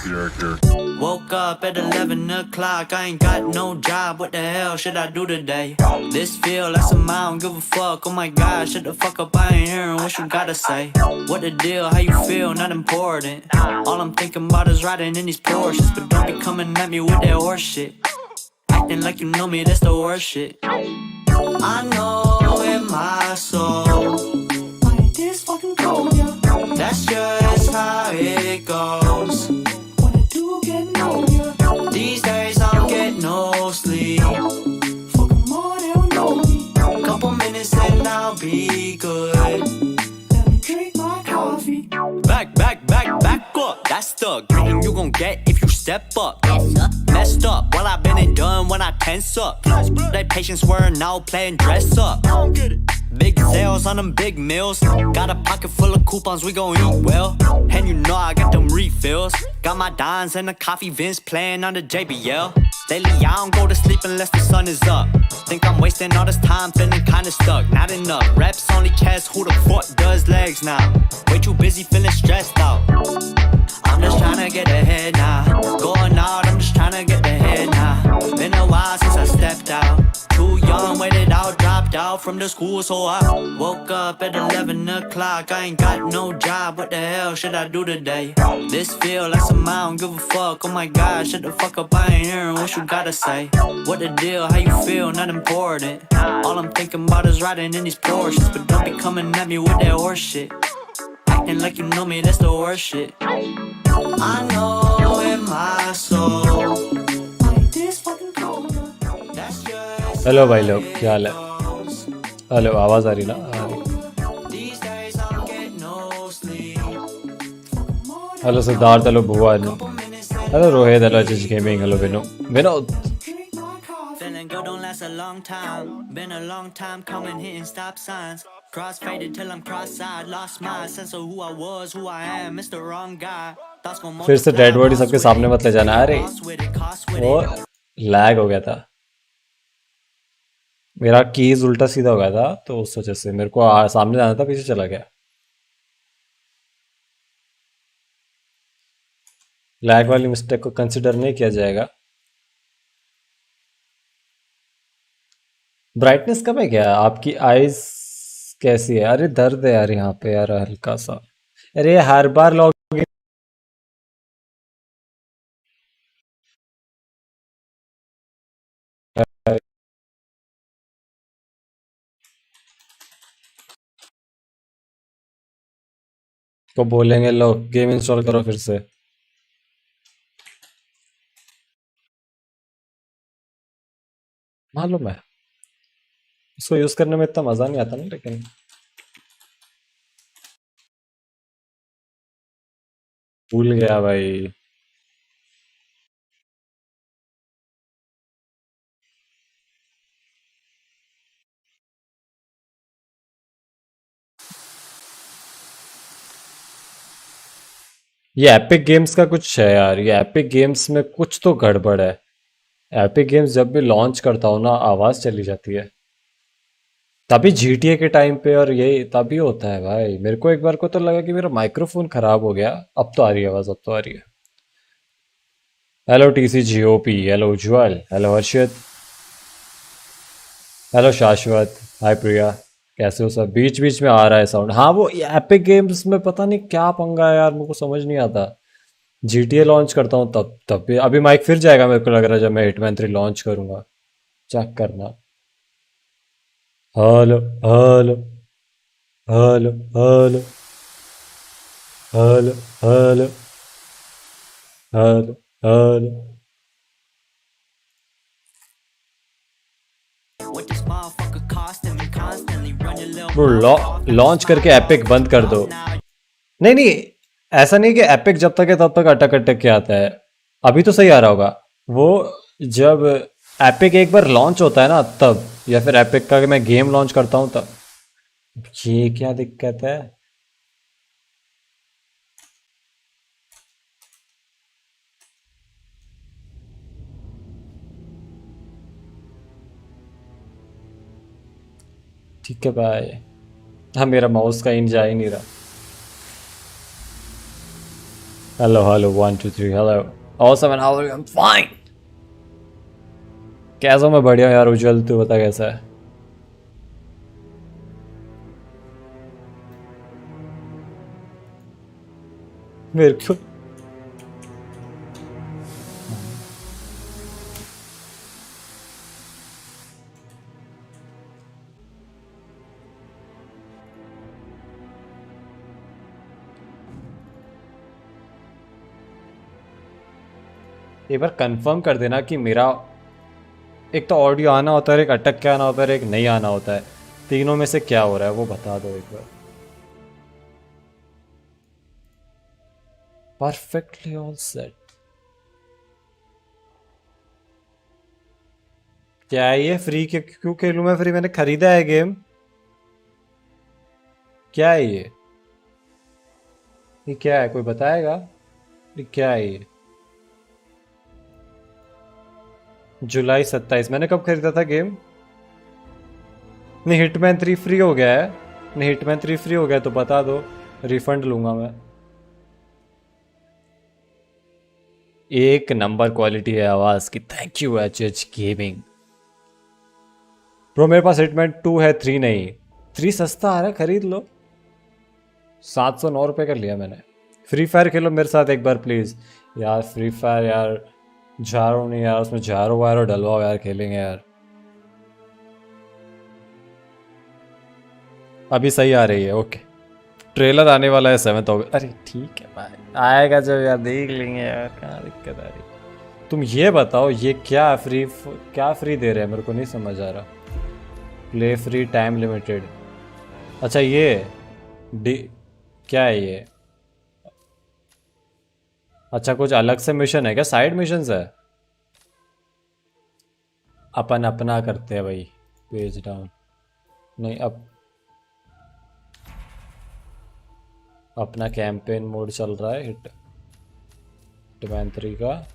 character. Woke up at 11 o'clock, I ain't got no job, what the hell should I do today? This feel like some I don't give a fuck, oh my god, shut the fuck up, I ain't hearing what you gotta say. What the deal, how you feel, not important. All I'm thinking about is riding in these Porsches, but don't be coming at me with that horse shit. Acting like you know me, that's the worst shit. I know in my soul, like this fucking cold, yeah. That's just how it goes. When I do get no, yeah. These days I don't get no sleep. Fuck 'em all, they don't know me. Couple minutes and I'll be good. Let me drink my coffee. Back up. That's the greeting you gon' get if you step up. Yes, sir. Messed up, well I've been and done when I tense up. That patience were now playing dress up. I don't get it. Big sales on them big meals. Got a pocket full of coupons, we gon' eat well. And you know I got them refills. Got my dimes and the coffee Vince playing on the JBL. Lately I don't go to sleep unless the sun is up. Think I'm wasting all this time feeling kinda stuck. Not enough reps, only chest, who the fuck does legs now? Way too busy feeling stressed out. I'm just tryna get ahead now. Going out, I'm just tryna get ahead now. Been a while since I stepped out. Too young, waited out, dropped out from the school, so I woke up at 11 o'clock. I ain't got no job, what the hell should I do today? This feel like some I don't give a fuck, oh my god, shut the fuck up, I ain't hearing what you gotta say. What the deal, how you feel, not important. All I'm thinking about is riding in these Porsches, but don't be coming at me with that horse shit. Acting like you know me, that's the worst shit. I know in my soul, like this fucking cold. That's just hello भाई लोग, क्या हाल है? Hello, आवाज़ आ रही ना? आ रही। these days I don't get no sleep. Hello Siddharth, hello Bhuvan, hello Rohit, hello H gaming, hello Vinod. Drink my coffee. Feeling good don't last a long time. Been a long time coming, hitting stop signs. Cross faded till I'm cross-eyed. Lost my sense of who I was, who I am. It's the wrong guy. Thoughts gon' फिर से dead body सबके सामने मत ले जाना। अरे cost with it, cost with वो it. Lag हो गया था, मेरा कीज उल्टा सीधा हो गया था, तो उस वजह से मेरे को सामने जाना था, पीछे चला गया। लैग वाली मिस्टेक को कंसिडर नहीं किया जाएगा। ब्राइटनेस कम है क्या? आपकी आईज कैसी है? अरे दर्द है यार यहाँ पे यार, हल्का सा। अरे हर बार लॉग को बोलेंगे लो गेम इंस्टॉल करो फिर से। मालूम है इसको यूज करने में इतना मजा नहीं आता ना, लेकिन भूल गया भाई। ये एपिक गेम्स का कुछ है यार, ये एपिक गेम्स में कुछ तो गड़बड़ है। एपिक गेम्स जब भी लॉन्च करता हूँ ना, आवाज़ चली जाती है। तभी GTA के टाइम पे, और यही तभी होता है भाई। मेरे को एक बार को तो लगा कि मेरा माइक्रोफोन खराब हो गया। अब तो आ रही है आवाज़, अब तो आ रही है। हेलो TCGOP, हेलो उज्ज्वल, हेलो हर्षित, हेलो शाश्वत, हाय प्रिया, कैसे हो सब? बीच बीच में आ रहा है साउंड। हाँ वो एपिक गेम्स में पता नहीं क्या पंगा है यार, मेरे को समझ नहीं आता। GTA लॉन्च करता हूँ तब भी अभी माइक फिर जाएगा मेरे को लग रहा है, जब मैं हिटमैन 3 लॉन्च करूँगा। चेक करना। Hello hello hello hello hello hello hello hello. What this motherfucker costing me constantly run your little bro launch करके एपिक बंद कर दो। नहीं नहीं, ऐसा नहीं कि एपिक जब तक है तब तक अटक अटक के आता है। अभी तो सही आ रहा होगा वो, जब एपिक एक बार लॉन्च होता है ना तब, या फिर एपिक का मैं गेम लॉन्च करता हूँ तब। ये क्या दिक्कत है? ठीक है भाई। हाँ मेरा माउस का इन जा ही नहीं रहा। Hello hello 1 2 3 hello awesome and how are you? I am fine. कैसा मैं बढ़िया यार। उज्जवल तू बता कैसा है? मेरे को एक बार कंफर्म कर देना कि मेरा एक तो ऑडियो आना होता है, एक अटक के आना होता है, एक नहीं आना होता है। तीनों में से क्या हो रहा है वो बता दो एक बार। Perfectly all set. क्या है ये फ्री? के क्यों खेलूं मैं फ्री? मैंने खरीदा है गेम। क्या है ये क्या है? कोई बताएगा ये क्या है? ये जुलाई 27। मैंने कब खरीदा था गेम? नहीं हिटमैन 3 फ्री हो गया है। नहीं हिटमैन 3 फ्री हो गया तो बता दो, रिफंड लूंगा मैं। एक नंबर क्वालिटी है आवाज की। Thank U H gaming. Bro मेरे पास हिटमैन 2 है, 3 नहीं। 3 सस्ता आ रहा है, खरीद लो। 709 रुपये का लिया मैंने। फ्री फायर खेलो मेरे साथ एक बार प्लीज यार। फ्री फायर यार झारो नहीं यार, उसमें झारो वायरो डलवाओ यार, खेलेंगे यार। अभी सही आ रही है? ओके। ट्रेलर आने वाला है 7 अगस्त। अरे ठीक है भाई, आएगा जब यार देख लेंगे यार, कहाँ दिक्कत आ रही। तुम ये बताओ ये क्या फ्री दे रहे हैं? मेरे को नहीं समझ आ रहा। Play free time limited. अच्छा ये डी क्या है ये? अच्छा कुछ अलग से मिशन है क्या? साइड मिशंस है? अपन अपना करते हैं भाई। पेज डाउन नहीं, अब अपना कैंपेन मोड चल रहा है हिटमैन 3 का।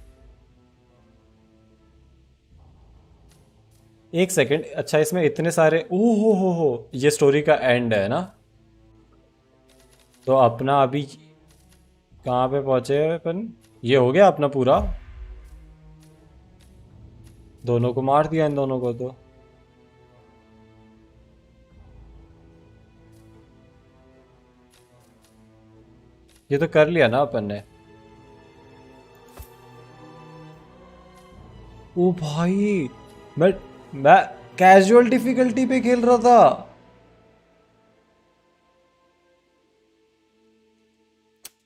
एक सेकंड। अच्छा इसमें इतने सारे ओह हो ये स्टोरी का एंड है ना? तो अपना अभी कहाँ पे पहुंचे अपन? ये हो गया अपना पूरा। दोनों को मार दिया इन दोनों को तो। ये तो कर लिया ना अपन ने। ओ भाई मैं कैजुअल डिफिकल्टी पे खेल रहा था।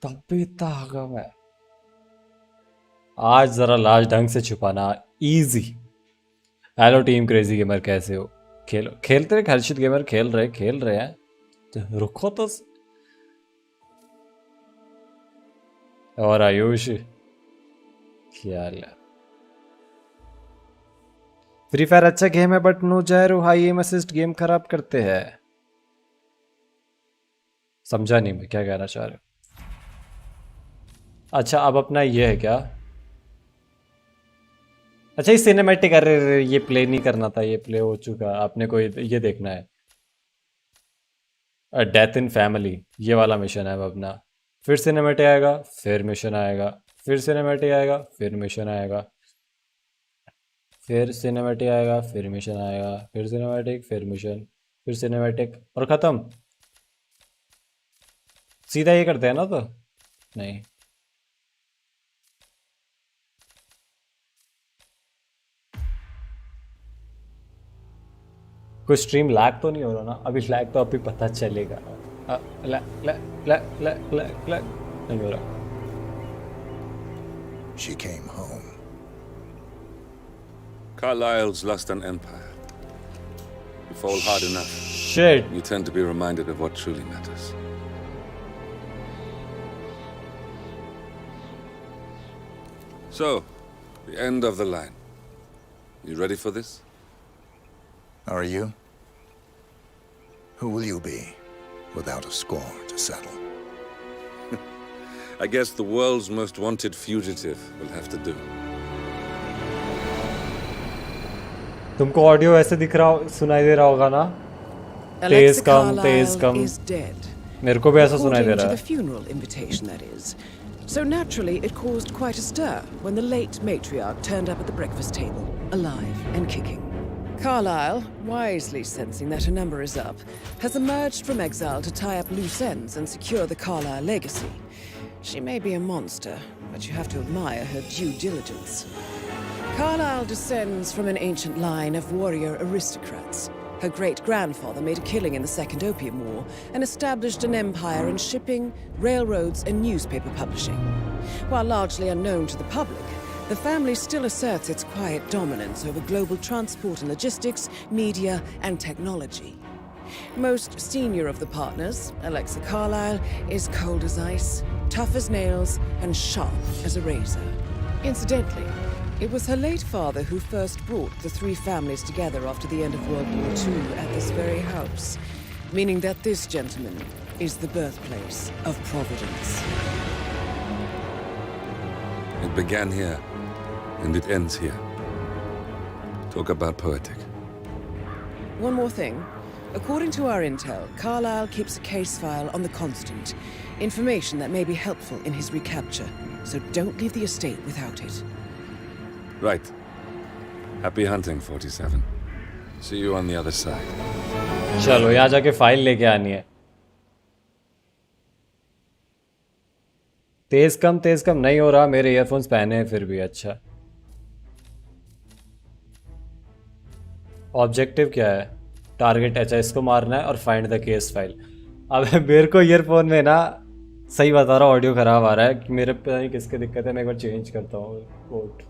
तब भी इतना आगा मैं। आज जरा लाश ढंग से छुपाना easy. Hello team crazy gamer, कैसे हो? खेलो खेलते रहे। हर्षित गेमर खेल रहे हैं तो रुको तो। और आयुष क्या हाल है? फ्री फायर अच्छा गेम है but no gyro high aim assist game खराब करते हैं। समझा नहीं मैं क्या कहना चाह रहे हो। अच्छा अब अपना ये है क्या? अच्छा ये सिनेमैटिक। अरे ये प्ले नहीं करना था, ये प्ले हो चुका। आपने कोई ये देखना है डेथ इन फैमिली, ये वाला मिशन है अब अपना। फिर सिनेमैटिक आएगा, फिर मिशन आएगा, फिर सिनेमैटिक आएगा, फिर मिशन आएगा, फिर सिनेमैटिक आएगा, फिर मिशन आएगा, फिर सिनेमैटिक, फिर मिशन, फिर सिनेमैटिक और ख़त्म। सीधा ये करते हैं ना? तो नहीं कोई स्ट्रीम लैग तो नहीं हो रहा ना? अभी लैग तो अभी पता चलेगा। लैग नहीं हो रहा। She came home. Carlyle's lost an empire. You fall hard enough, Shit. you tend to be reminded of what truly matters. So, the end of the line. You ready for this? Are you? Who will you be without a score to settle? I guess the world's most wanted fugitive will have to do. तुमको audio ऐसे दिख रहा सुनाई दे रहा होगा ना? तेज कम। is dead. मेरे को भी ऐसा सुनाई दे According रहा to है। the funeral invitation, that is. So naturally, it caused quite a stir when the late matriarch turned up at the breakfast table, alive and kicking. Carlyle, wisely sensing that her number is up, has emerged from exile to tie up loose ends and secure the Carlyle legacy. She may be a monster, but you have to admire her due diligence. Carlyle descends from an ancient line of warrior aristocrats. Her great-grandfather made a killing in the Second Opium War and established an empire in shipping, railroads, and newspaper publishing. While largely unknown to the public, the family still asserts its quiet dominance over global transport and logistics, media, and technology. Most senior of the partners, Alexa Carlyle, is cold as ice, tough as nails, and sharp as a razor. Incidentally, it was her late father who first brought the three families together after the end of World War II at this very house, meaning that this gentleman is the birthplace of Providence. It began here, and it ends here. Talk about poetic. One more thing. According to our intel, Carlyle keeps a case file on the Constant. Information that may be helpful in his recapture, so don't leave the estate without it. Right. Happy hunting, 47. See you on the other side. चलो यहाँ जाके file लेके आनी है. तेज कम नहीं हो रहा. मेरे ईयरफोन्स पहने हैं फिर भी. अच्छा, ऑब्जेक्टिव क्या है? टारगेट. अच्छा, इसको मारना है और फाइंड द केस फाइल. अब मेरे को ईयरफोन में ना, सही बता रहा हूँ, ऑडियो खराब आ रहा है कि मेरे पता नहीं किसकी दिक्कत है. मैं एक बार चेंज करता हूँ कोड.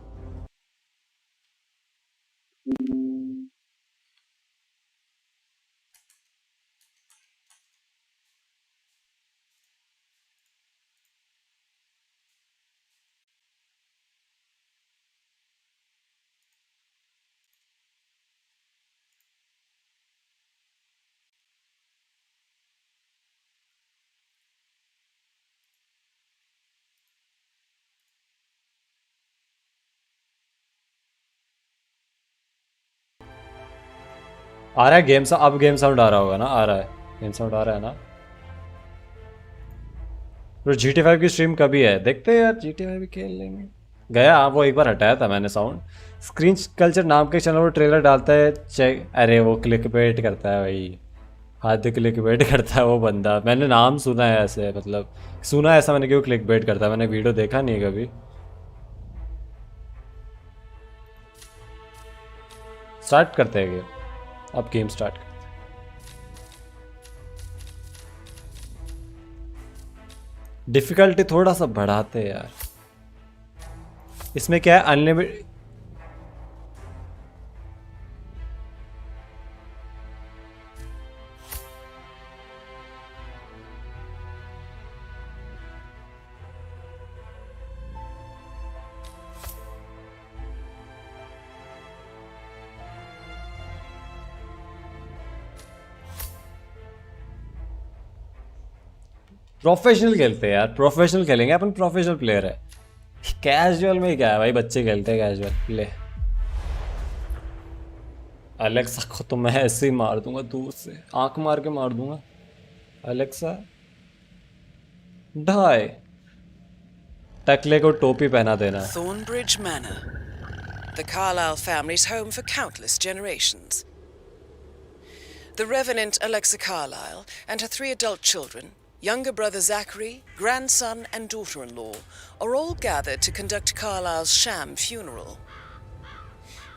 आ रहा है गेम साउंड. अब गेम साउंड आ रहा होगा ना? आ रहा है गेम साउंड, आ रहा है ना? तो GTA 5 की स्ट्रीम कभी है? देखते हैं यार, GTA 5 भी खेल लेंगे. गया वो एक बार हटाया था मैंने साउंड. स्क्रीन कल्चर नाम के चैनल पर ट्रेलर डालता है, चेक. अरे वो क्लिक बेट करता है भाई, हाथ क्लिक बेट करता है वो बंदा. मैंने नाम सुना है ऐसे, मतलब सुना है ऐसा मैंने, क्यों क्लिक बेट करता है. मैंने वीडियो देखा नहीं है कभी. स्टार्ट करते हैं गेम. अब गेम स्टार्ट करते हैं. डिफिकल्टी थोड़ा सा बढ़ाते हैं यार. इसमें क्या है, अनलिमिटेड. प्रोफेशनल खेलते हैं यार, प्रोफेशनल खेलेंगे अपन. प्रोफेशनल प्लेयर है. कैजुअल में क्या है भाई, बच्चे खेलते हैं कैजुअल. ले अलेक्सा को तो मैं ऐसे ही मार दूंगा, दूर से आंख मार के मार दूंगा. अलेक्सा ढाई. टकले को टोपी पहना देना. Thornbridge Manor, the Carlyle family's home for countless generations. The Revenant Alexa Carlyle and her 3 adult children, younger brother Zachary, grandson and daughter-in-law, are all gathered to conduct Carlyle's sham funeral.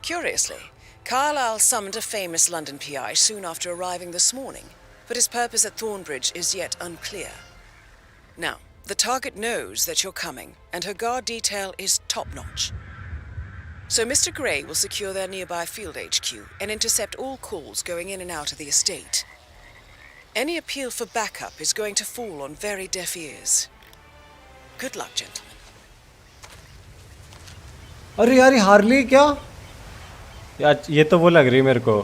Curiously, Carlyle summoned a famous London PI soon after arriving this morning, but his purpose at Thornbridge is yet unclear. Now, the target knows that you're coming, and her guard detail is top-notch. So Mr. Gray will secure their nearby field HQ and intercept all calls going in and out of the estate. Any appeal for backup is going to fall on very deaf ears. Good luck, gentlemen. अरे यार, Harley क्या यार, ये तो वो लग रही है मेरे को.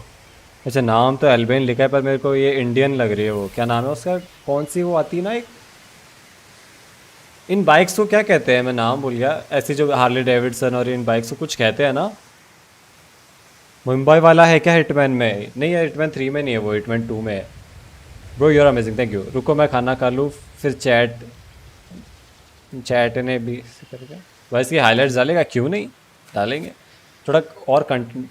अच्छा, नाम तो एल्बेन लिखा है पर मेरे को ये इंडियन लग रही है. वो क्या नाम है उसका, कौन सी वो आती है ना एक, इन बाइक्स को क्या कहते हैं, मैं नाम भूल गया. ऐसी जो हार्ली डेविडसन और इन बाइक्स को कुछ कहते हैं ना. मुंबई वाला है क्या हिटमैन में? नहीं है, हिटमैन 3 में नहीं है वो, हिटमैन 2 में है. Bro you are amazing, thank you. रुको मैं खाना खा लूँ फिर चैट. चैट ने भी करके वैसे ये हाईलाइट्स डालेगा, क्यों नहीं डालेंगे थोड़ा और कंटेंट।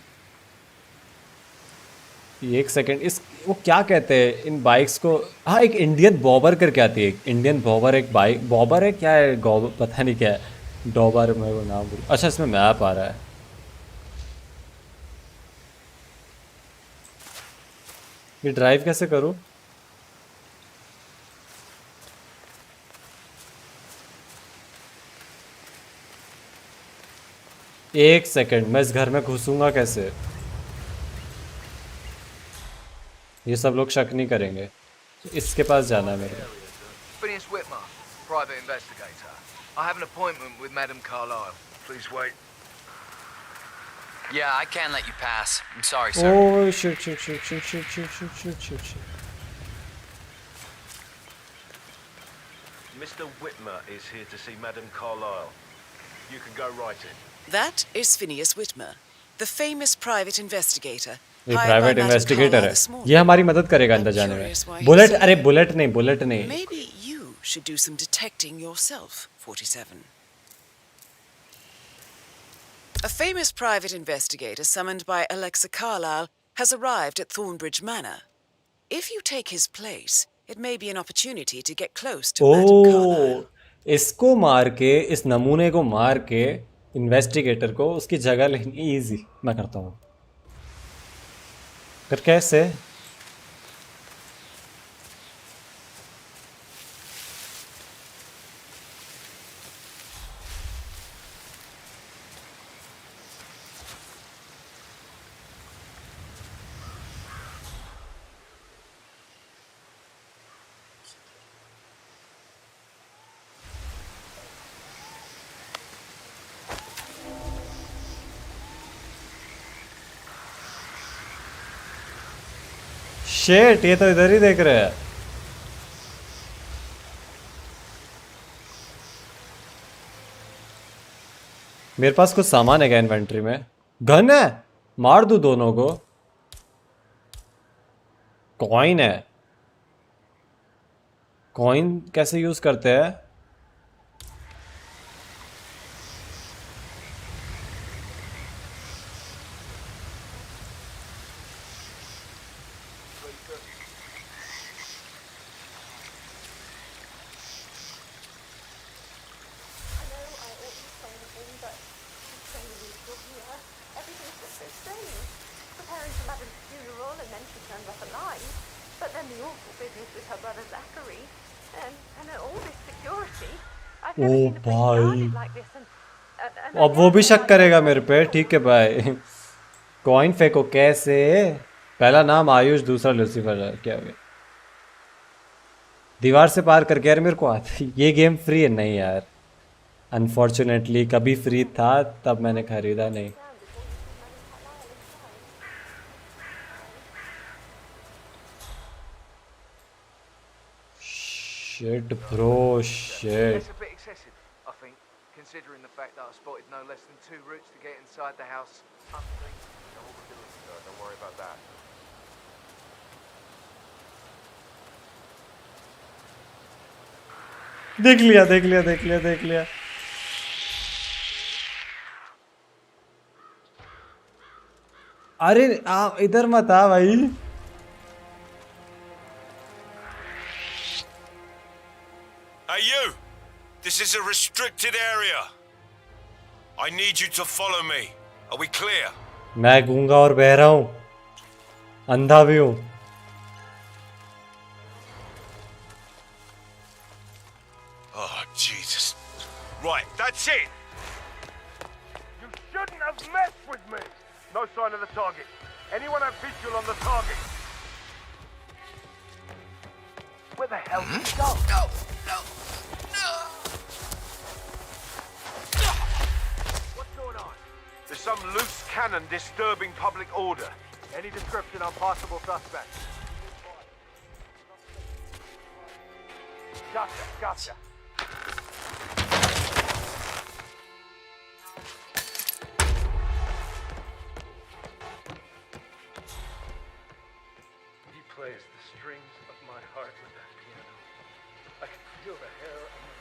एक सेकंड, इस वो क्या कहते हैं इन बाइक्स को, हाँ एक इंडियन बॉबर करके आती है, इंडियन बॉबर एक बाइक, बॉबर है क्या है, पता नहीं क्या है, डॉबर मेरे को नाम भूल। अच्छा इसमें मैप आ रहा है, ये ड्राइव कैसे करूँ? एक सेकंड, मैं इस घर में घुसूंगा कैसे? ये सब लोग शक नहीं करेंगे, इसके पास जाना है मेरे को। Phineas Whitmer, private investigator. I have an appointment with Madame Carlyle. Please wait. Yeah, I can't let you pass. I'm sorry, sir. Oh shit. Mr. Whitmer is here to see Madame Carlyle. You can go right in. That is Phineas Whitmer, the famous private investigator. ये private investigator है, ये हमारी मदद करेगा अंदर जाने में। Bullet, अरे बुलेट नहीं। Maybe you should do some detecting yourself, 47. A famous private investigator summoned by Alexa Carlyle has arrived at Thornbridge Manor. If you take his place, it may be an opportunity to get close to Madame Carlyle. इसको मार के, इस नमूने को मार के investigator को उसकी जगह लेनी इजी मैं करता हूँ। कर कैसे? शेट, ये तो इधर ही देख रहे हैं। मेरे पास कुछ सामान है क्या इन्वेंट्री में? गन है, मार दूं दोनों को। कॉइन है, कॉइन कैसे यूज करते हैं? ओ भाई, अब वो भी शक करेगा मेरे पे। ठीक है भाई, कॉइन फेंको कैसे? पहला नाम आयुष, दूसरा लूसीफर। क्या हो गया? दीवार से पार करके यार मेरे को आता है। ये गेम फ्री है नहीं यार, अनफॉर्चुनेटली। कभी फ्री था तब मैंने खरीदा नहीं। Shit bro, shit. It's a bit excessive, I think, considering the fact that I spotted no less than 2 routes to get inside the house. Don't worry about that. देख लिया। अरे इधर मत आ भाई। Hey you! This is a restricted area. I need you to follow me. Are we clear? मैं गूंगा और बहरा हूँ, अंधा भी हूँ। Oh Jesus! Right, that's it. You shouldn't have messed with me. No sign of the target. Anyone have visual on the target? Where the hell did he go? No. What's going on? There's some loose cannon disturbing public order. Any description on possible suspects? Gotcha. He plays the strings of my heart with that piano. I can feel the hair on my...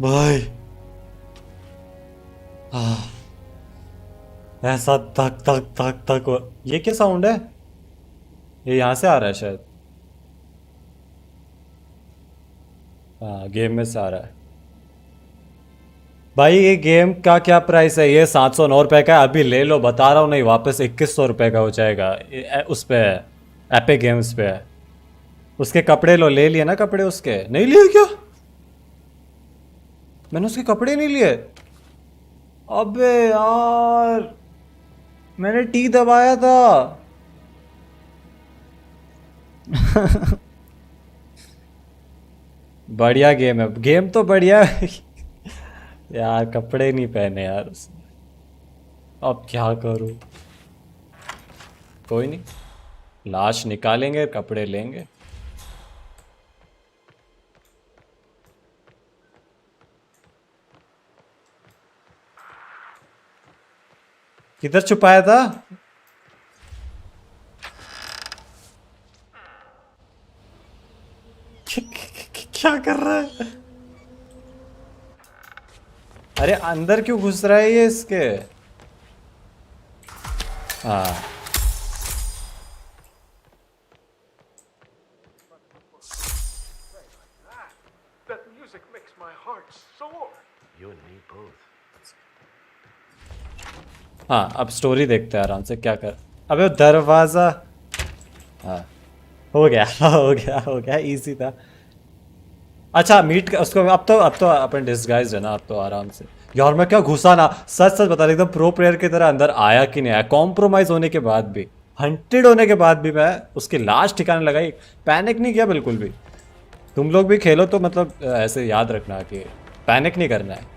भाई ऐसा धक धक धक धक ये क्या sound है? ये यहाँ से आ रहा है शायद। हाँ गेम में से आ रहा है। भाई ये गेम का क्या प्राइस है? ये 709 रुपये का है। अभी ले लो, बता रहा हूँ, नहीं वापस 2100 रुपये का हो जाएगा। उस पे है, एपिक गेम्स पे है। उसके कपड़े लो, ले लिए ना कपड़े उसके? नहीं लिए क्या? मैंने उसके कपड़े नहीं लिए। अबे यार मैंने टी दबाया था। बढ़िया गेम है, गेम तो बढ़िया है। यार कपड़े नहीं पहने यार उसने। अब क्या करूं? कोई नहीं, लाश निकालेंगे, कपड़े लेंगे। किधर छुपाया था? क्या कर रहा है? अरे अंदर क्यों घुस रहा है ये इसके? हाँ That music makes my heart soar. You and me both. हाँ अब स्टोरी देखते हैं आराम से। क्या कर, अबे वो दरवाजा। हाँ हो गया हो गया हो गया, इजी था। अच्छा मीट उसको। अब तो अपन डिस्गाइज है ना, अब तो आराम से। यार मैं क्या घुसा ना, सच सच बता रहा, एकदम प्रो प्लेयर की तरह अंदर आया कि नहीं आया। कॉम्प्रोमाइज होने के बाद भी, हंटेड होने के बाद भी मैं उसकी लाश ठिकाने लगाई, पैनिक नहीं किया बिल्कुल भी। तुम लोग भी खेलो तो मतलब ऐसे याद रखना कि पैनिक नहीं करना है।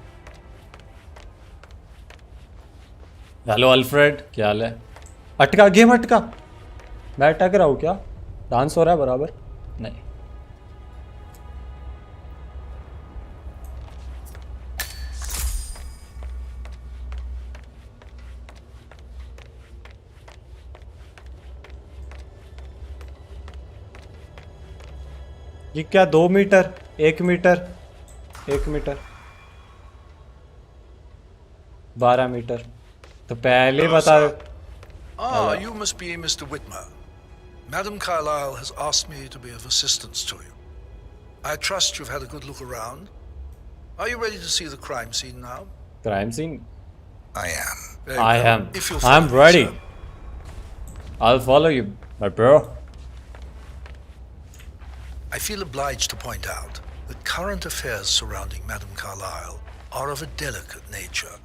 हेलो अल्फ्रेड, क्या हाल है? अटका गेम, अटका। मैं अटक रहा हूँ क्या? डांस हो रहा है बराबर? नहीं। ये क्या 2 मीटर 1 मीटर 1 मीटर 12 मीटर तो पहले बता। Ah, you must be Mr. HITMAN. Madam Carlyle has asked me to be of assistance to you. I trust you've had a good look around. Are you ready to see the crime scene now? Crime scene? I am. Very I well. am. If you'll I'm follow me, ready. sir. I'll follow you, my bro. I feel obliged to point out that current affairs surrounding Madam Carlyle are of a delicate nature.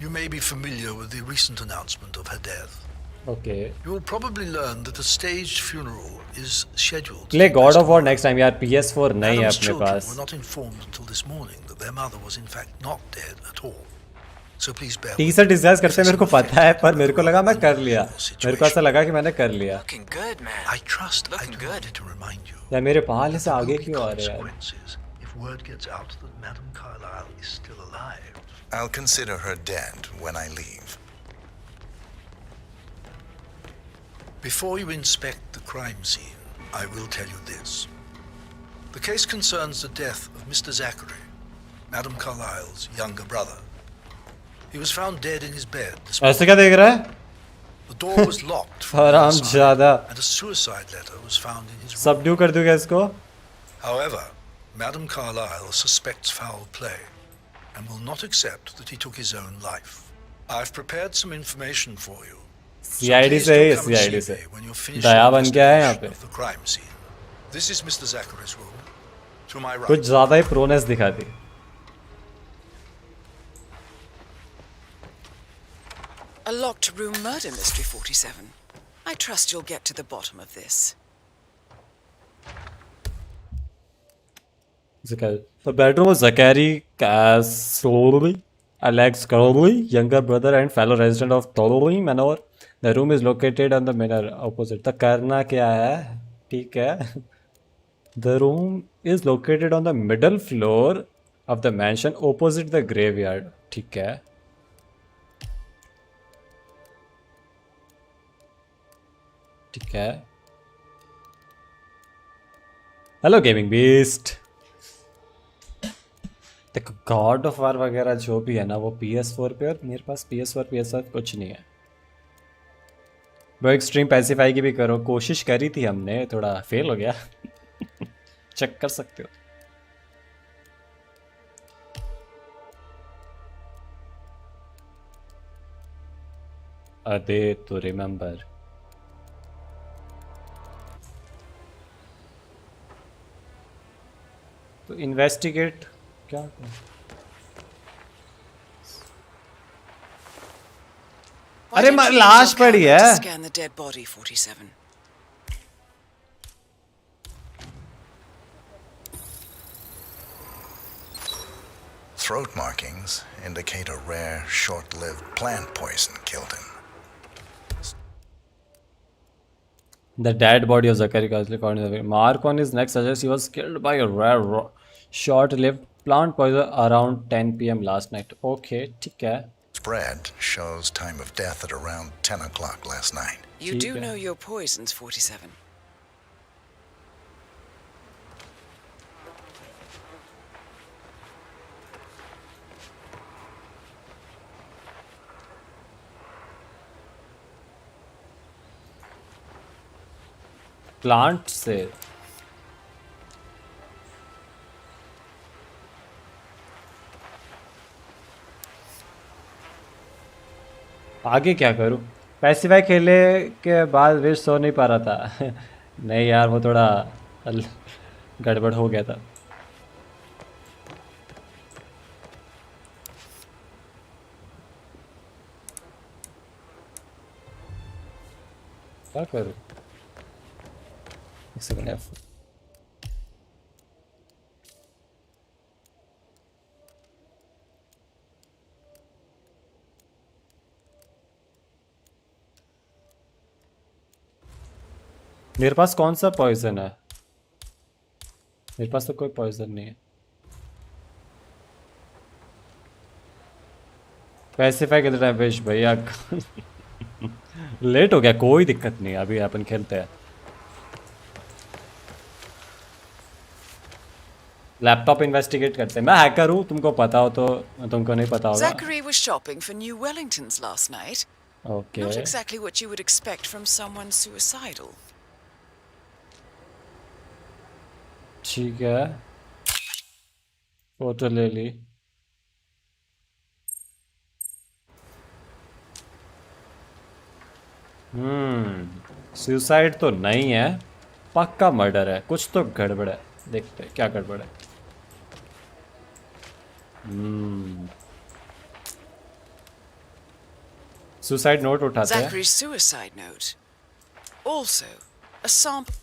You may be familiar with the recent announcement of her death. Okay. You will probably learn that a staged funeral is scheduled. Play God of War next time यार, PS4 नहीं है Adam's अपने children pass. were not informed until this morning that their mother was in fact not dead at all. So please bear. Teaser disguise करते मेरे को पता है, पर मेरे को लगा मैं कर लिया। मेरे को ऐसा लगा कि मैंने कर लिया। Looking good, man. I trust Looking I do good. need to remind you. यार मेरे बाल से There आगे will be क्यों आ रहे हैं यार? consequences if word gets out that Madam Carlyle is still alive. I'll consider her dead when I leave. Before you inspect the crime scene, I will tell you this. The case concerns the death of Mr. Zachary, Madam Carlyle's younger brother. He was found dead in his bed this ऐसे क्या देख रहा है? The door was locked from the हराम inside, ज्यादा। and a suicide letter was found in his room. Subdue कर दूंगा इसको। However, Madam Carlyle suspects foul play and will not accept that he took his own life. I've prepared some information for you. CID please से do he, come and CID see से। me when you're finished Daya the बन गया है यहाँ investigation पे। of the crime scene. This is Mr. Zachary's room. To my कुछ right. ज्यादा ही proneness दिखाती। A locked room murder mystery, 47. I trust you'll get to the bottom of this. The bedroom of Zachary Casoli, Alex Caroli, younger brother and fellow resident of Toloi Manor. The room is located on the manor opposite. The karna क्या है? ठीक है। The room is located on the middle floor of the mansion opposite the graveyard. ठीक है। ठीक है। Hello gaming beast. देखो God of war वगैरह जो भी है ना वो PS4 पे, और मेरे पास PS4 PS5 कुछ नहीं है। वो एक्सट्रीम पैसिफाई की भी करो, कोशिश करी थी हमने, थोड़ा फेल हो गया। चेक कर सकते हो। A day to remember. तो इन्वेस्टिगेट क्या अरे लाश पड़ी है। Scan the dead body, 47. Throat markings indicate a rare, short-lived plant poison killed him. The dead body of Zachary Casley found in the mark on his neck suggests he was killed by a rare, short-lived plant poison around 10 p.m. last night. Okay, ठीक है। Spread shows time of death at around 10 o'clock last night. You do know your poisons, 47. Plant से आगे क्या करूं? Pacify खेले के बाद wish so नहीं पा रहा था। नहीं यार वो थोड़ा गड़बड़ हो गया था। क्या करूं? एक सेकंड F मेरे पास कौन सा पॉइजन है? मेरे पास तो कोई पॉइजन नहीं है। पैसिफाई कितना है विश भैया? लेट हो गया, कोई दिक्कत नहीं, अभी अपन खेलते हैं। लैपटॉप इन्वेस्टिगेट करते हैं। मैं हैकर हूँ, तुमको पता हो तो, तुमको नहीं पता होगा। Zachary was shopping for new Wellingtons last night. Okay. Not exactly what you would expect from someone suicidal. ठीक है, फोटो ले ली। सुसाइड तो नहीं है, पक्का मर्डर है। कुछ तो गड़बड़ है, देखते हैं क्या गड़बड़ है। सुसाइड नोट उठाते हैं। Zachary's suicide note. Also, a sample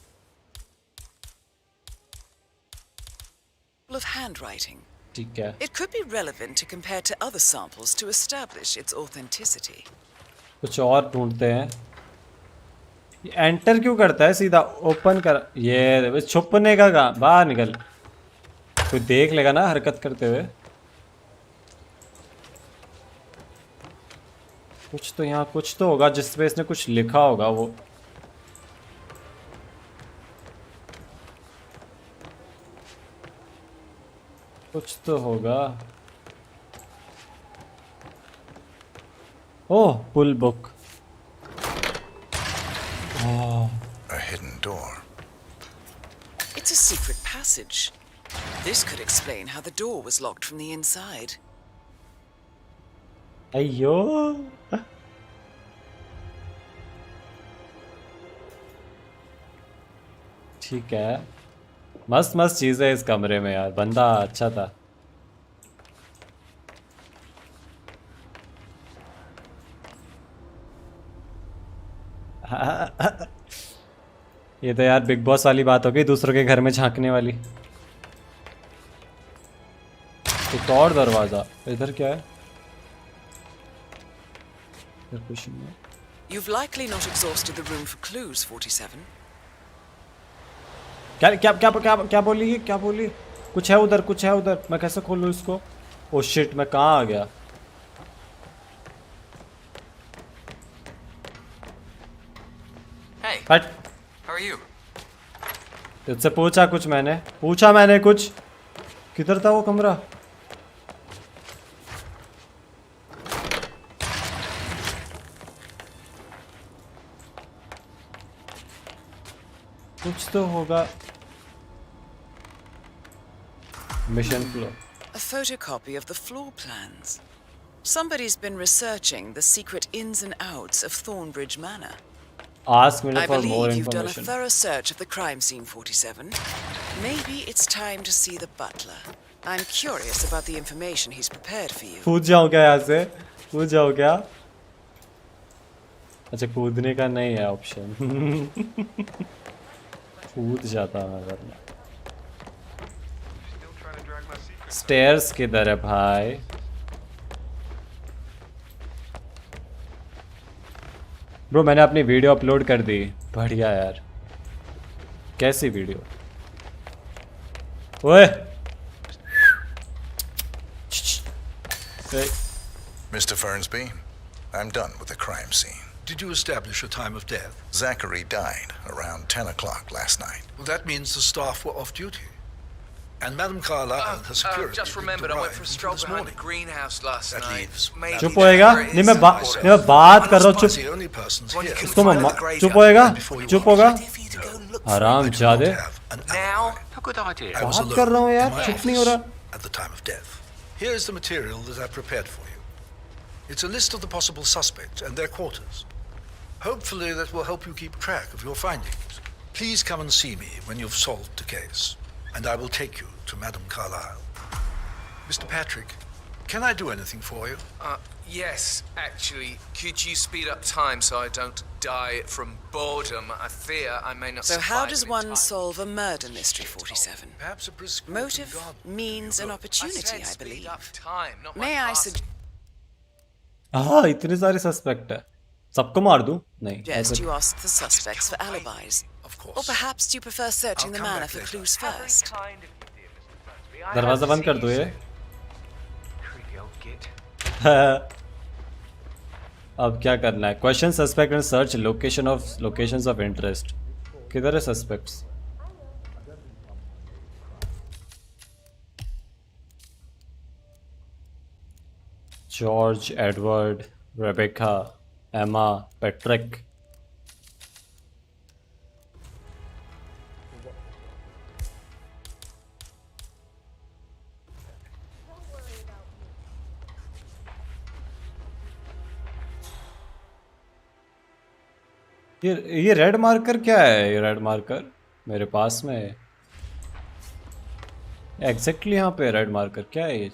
of handwriting. ठीक है, It could be relevant to compare to other samples to establish its authenticity. कुछ और ढूंढते हैं। एंटर क्यों करता है? सीधा ओपन कर। ये छुपने का काम, बाहर निकल। कोई देख लेगा ना हरकत करते हुए। कुछ तो यहाँ कुछ तो होगा जिस पे इसने कुछ लिखा होगा। वो कुछ तो होगा। ओह, पुल book. A hidden door. It's a secret passage. This could explain how the door was locked from the inside. अయ్యో, ठीक है। मस्त मस्त चीज़ है इस कमरे में यार। बंदा अच्छा था। ये तो यार बिग बॉस वाली बात हो गई, दूसरों के घर में झांकने वाली। एक और दरवाजा। इधर क्या है? इधर कुछ नहीं है। You've likely not exhausted the room for clues, 47. क्या क्या क्या क्या क्या बोली? क्या बोली? कुछ है उधर, कुछ है उधर। मैं कैसे खोलूं इसको? ओ शिट, मैं कहाँ आ गया? Hey, हट। how are you? तुझसे पूछा कुछ मैंने? पूछा मैंने कुछ? किधर था वो कमरा? तो होगा mission flow. A photocopy of the floor plans. Somebody's been researching the secret ins and outs of Thornbridge Manor. Ask me I for more believe you've done a information. thorough search of the crime scene, 47. Maybe it's time to see the butler. I'm curious about the information he's prepared for you. कूद जाऊँ क्या यहाँ से? कूद जाऊँ क्या? अच्छा कूदने का नहीं है ऑप्शन। कूद जाता मैं वरना। स्टेयर्स किधर है भाई? ब्रो मैंने अपनी वीडियो अपलोड कर दी। बढ़िया यार। कैसी वीडियो? ओए Mr. Fernsby, I'm done with the crime scene. Did you establish a time of death? Zachary died around 10 o'clock last night. Well, that means the staff were off duty. And Madame Carlyle, her security, just remembered, I went for a stroll behind the greenhouse last That night. leaves. Maybe चुप होएगा? नहीं मैं बात कर रहा हूँ। चुप। The only persons here. इसको मम्मा चुप होएगा? चुप होगा? हराम जादे। Now, a good idea. बात कर रहा हूँ यार, चुप नहीं हो रहा। At the time of death. Here is the material that I've prepared for you. It's a list of the possible suspects and their quarters. Hopefully that will help you keep track of your findings. Please come and see me when you've solved the case, and I will take you to Madame Carlyle. Mr. Patrick, can I do anything for you? Yes, actually. Could you speed up time so I don't die from boredom? I fear I may not So how survive does in one time. solve a murder mystery, 47? Perhaps a brisk Motive means an opportunity, I speed believe. up time, not May my I passing. हाँ इतने सारे suspect है। सबको मार दूँ? नहीं। suggest you ask the suspects for alibis? Of Or course. perhaps do you prefer searching I'll the come manor back for later. clues first? दरवाजा बंद कर दो ये। अब क्या करना है? Question suspect and search locations of interest. किधर है सस्पेक्ट्स? जॉर्ज, एडवर्ड, रेबेका, एमा, पैट्रिक। ये रेड मार्कर क्या है? ये रेड मार्कर मेरे पास में है एग्जैक्टली यहाँ पे। रेड मार्कर क्या है ये?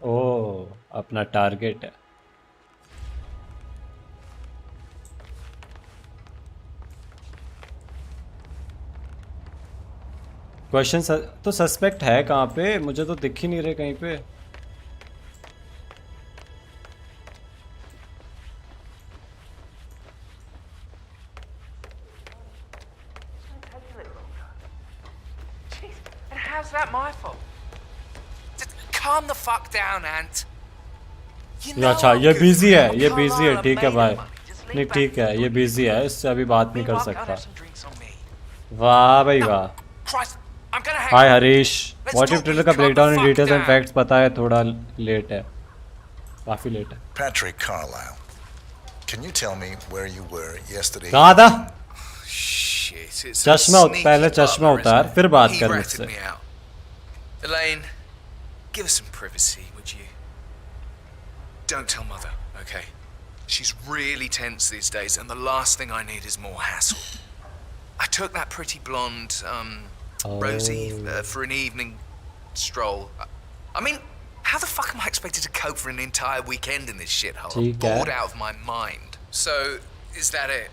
ओह अपना टारगेट है। क्वेश्चन तो सस्पेक्ट है कहाँ पे? मुझे तो दिख ही नहीं रहे कहीं पे। How's that my fault? Just calm the fuck down, Ant. अच्छा ये बिजी है, ये बिजी है। ठीक है भाई, नहीं ठीक है, ये बिजी है, इससे अभी बात नहीं कर सकता। वाह भाई वाह। हाय हरीश, व्हाट इफ ट्रेलर का breakdown in details and facts पता है, थोड़ा लेट है, काफी लेट है। Patrick Carlyle, can you tell me where you were yesterday? कहाँ था? चश्मा पहले चश्मा उतार, फिर बात कर मुझसे। Elaine, give us some privacy, would you? Don't tell Mother, okay? She's really tense these days, and the last thing I need is more hassle. I took that pretty blonde, Rosie, for an evening stroll. I mean, how the fuck am I expected to cope for an entire weekend in this shithole? I'm bored out of my mind. So, is that it?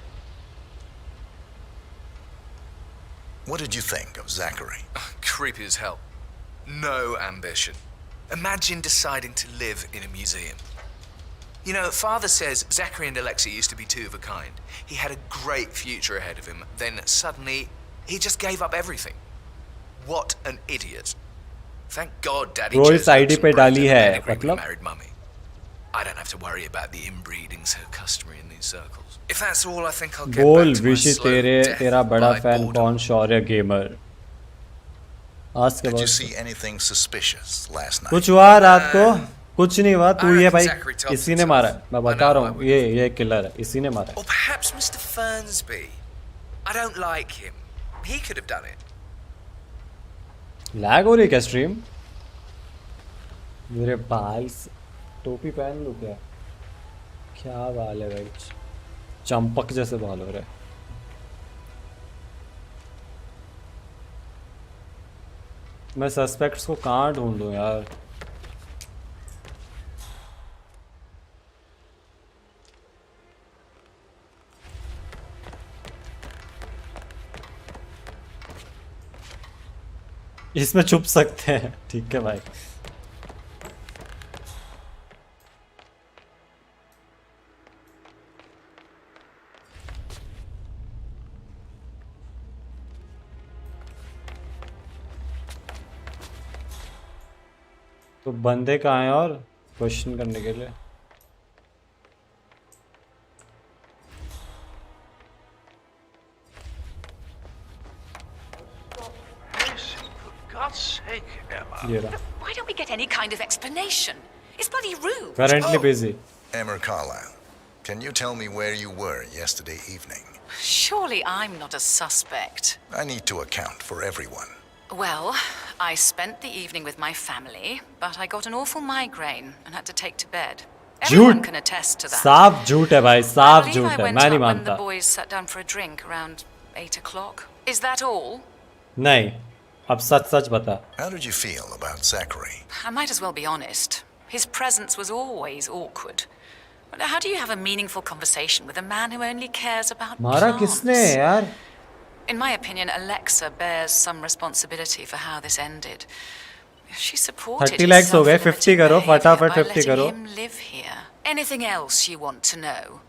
What did you think of Zachary? Creepy as hell. No ambition. Imagine deciding to live in a museum. You know, Father says Zachary and Alexei used to be two of a kind. He had a great future ahead of him. Then suddenly, he just gave up everything. What an idiot. Thank God Daddy chose ID पे डाली है, मतलब? married mummy. I don't have to worry about the inbreeding so customary in these circles. If that's all, I think I'll get बोल back to my विशी slow death तेरा बड़ा by fan boredom. कौन? शौर्य gamer. आज के Did you बाद see anything suspicious last night? कुछ हुआ रात को? कुछ नहीं हुआ। तू ये भाई इसी ने मारा है, मैं बता रहा हूँ, ये किलर है, इसी ने मारा है। Or perhaps Mr. Fernsby. I don't like him. He could have done it. Lag हो रही है क्या स्ट्रीम? मेरे बाल टोपी पहन लूं क्या? क्या बाल है भाई, चंपक जैसे बाल हो रहे हैं। मैं सस्पेक्ट्स को कहाँ ढूंढूं यार? इसमें छुप सकते हैं, ठीक है भाई। तो बंदे कहाँ हैं और क्वेश्चन करने के लिए? Why don't we get any kind of explanation? It's bloody rude. Currently busy. Emma Carlisle, can you tell me where you were yesterday evening? Surely I'm not a suspect. I need to account for everyone. Well, I spent the evening with my family, but I got an awful migraine and had to take to bed. Everyone can attest to that. साफ झूठ है भाई, साफ झूठ I है, went मैं नहीं up when the मानता। boys sat down for a drink around 8 o'clock. Is that all? नहीं, अब सच सच बता। How did you feel about Zachary? I might as well be honest. His presence was always awkward. But how do you have a meaningful conversation with a man who only cares about मारा plants? किसने है यार? In my opinion, Alexa bears some responsibility for how this ended. She supported 30 lakhs हो गए, 50 करो, by फटाफट 50 letting करो। him live here. Anything else you want to know?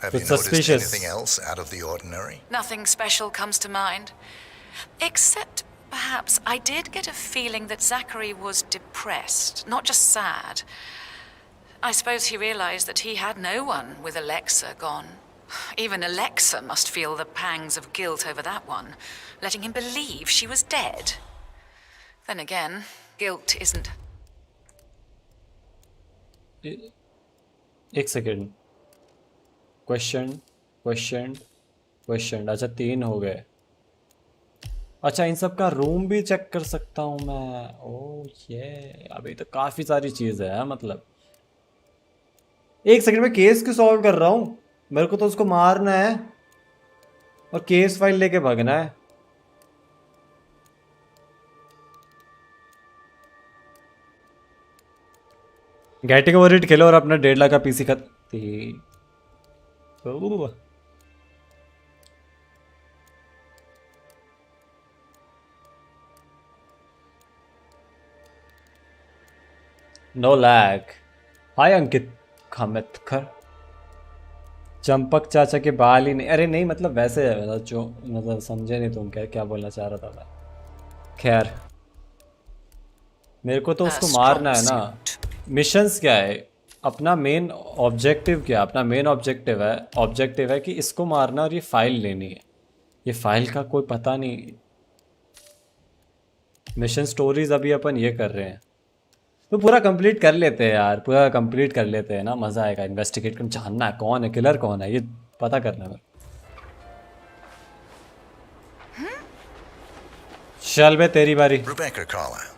Have It's you noticed suspicious. anything else out of the ordinary? Nothing special comes to mind. Except, perhaps, I did get a feeling that Zachary was depressed, not just sad. I suppose he realized that he had no one with Alexa gone. Even Alexa must feel the pangs of guilt over that one, letting him believe she was dead. Then again, guilt isn't... एक second. Question. अच्छा 3 हो गए। अच्छा इन सब का room भी check कर सकता हूँ मैं। ओह ये अभी तो काफ़ी सारी चीज़ है मतलब। एक सेकंड में केस क्यों सॉल्व कर रहा हूँ? मेरे को तो उसको मारना है और केस फाइल लेके भागना है। गेटिंग ओवर इट खेलो और अपना 1.5 लाख का पीसी का नो लैग। हाय अंकित खमतकर। चंपक चाचा के बाल ही नहीं, अरे नहीं मतलब वैसे है, मतलब जो मतलब समझे नहीं तुम क्या बोलना चाह रहा था मैं। खैर मेरे को तो उसको मारना है ना। मिशंस क्या है? अपना मेन ऑब्जेक्टिव क्या? अपना मेन ऑब्जेक्टिव है कि इसको मारना और ये फाइल लेनी है। ये फाइल का कोई पता नहीं। मिशन स्टोरीज अभी अपन ये कर रहे हैं तो पूरा कंप्लीट कर लेते हैं यार, पूरा कंप्लीट कर लेते हैं ना, मजा आएगा। इन्वेस्टिगेट कर जानना है कौन है किलर, कौन है ये पता करना है। चल बे तेरी बारी। Rebecca Carlisle,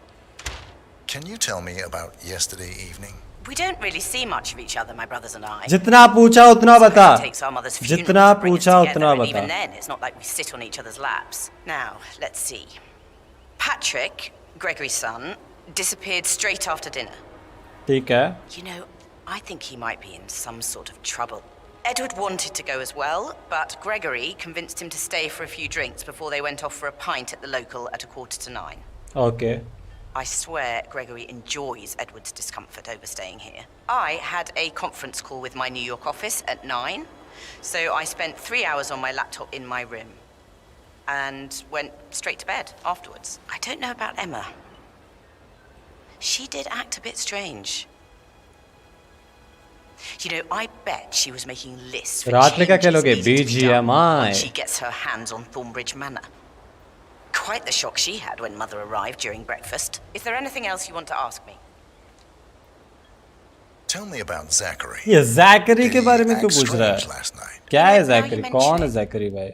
can you tell me about yesterday evening? We don't really see much of each other, my brothers and I. जितना पूछा उतना बता। Takes our mother's funeral जितना to bring us पूछा together, उतना and बता। even then, it's not like we sit on each other's laps. Now, let's see. Patrick, Gregory's son, disappeared straight after dinner. ठीक है। You know, I think he might be in some sort of trouble. Edward wanted to go as well, but Gregory convinced him to stay for a few drinks before they went off for a pint at the local at 9:15. Okay. I swear Gregory enjoys Edward's discomfort overstaying here. I had a conference call with my New York office at 9, so I spent 3 hours on my laptop in my room and went straight to bed afterwards. I don't know about Emma. She did act a bit strange. You know, I bet she was making lists for रात में क्या changes खेलोगे? needed to be done BGMI. once she gets her hands on Thornbridge Manor. Quite the shock she had when Mother arrived during breakfast. Is there anything else you want to ask me? Tell me about Zachary. ये Zachary के Did बारे he में क्यों act पूछ रहा strange है? last night? क्या है Now you जैकरी? mention कौन है it. जैकरी भाई?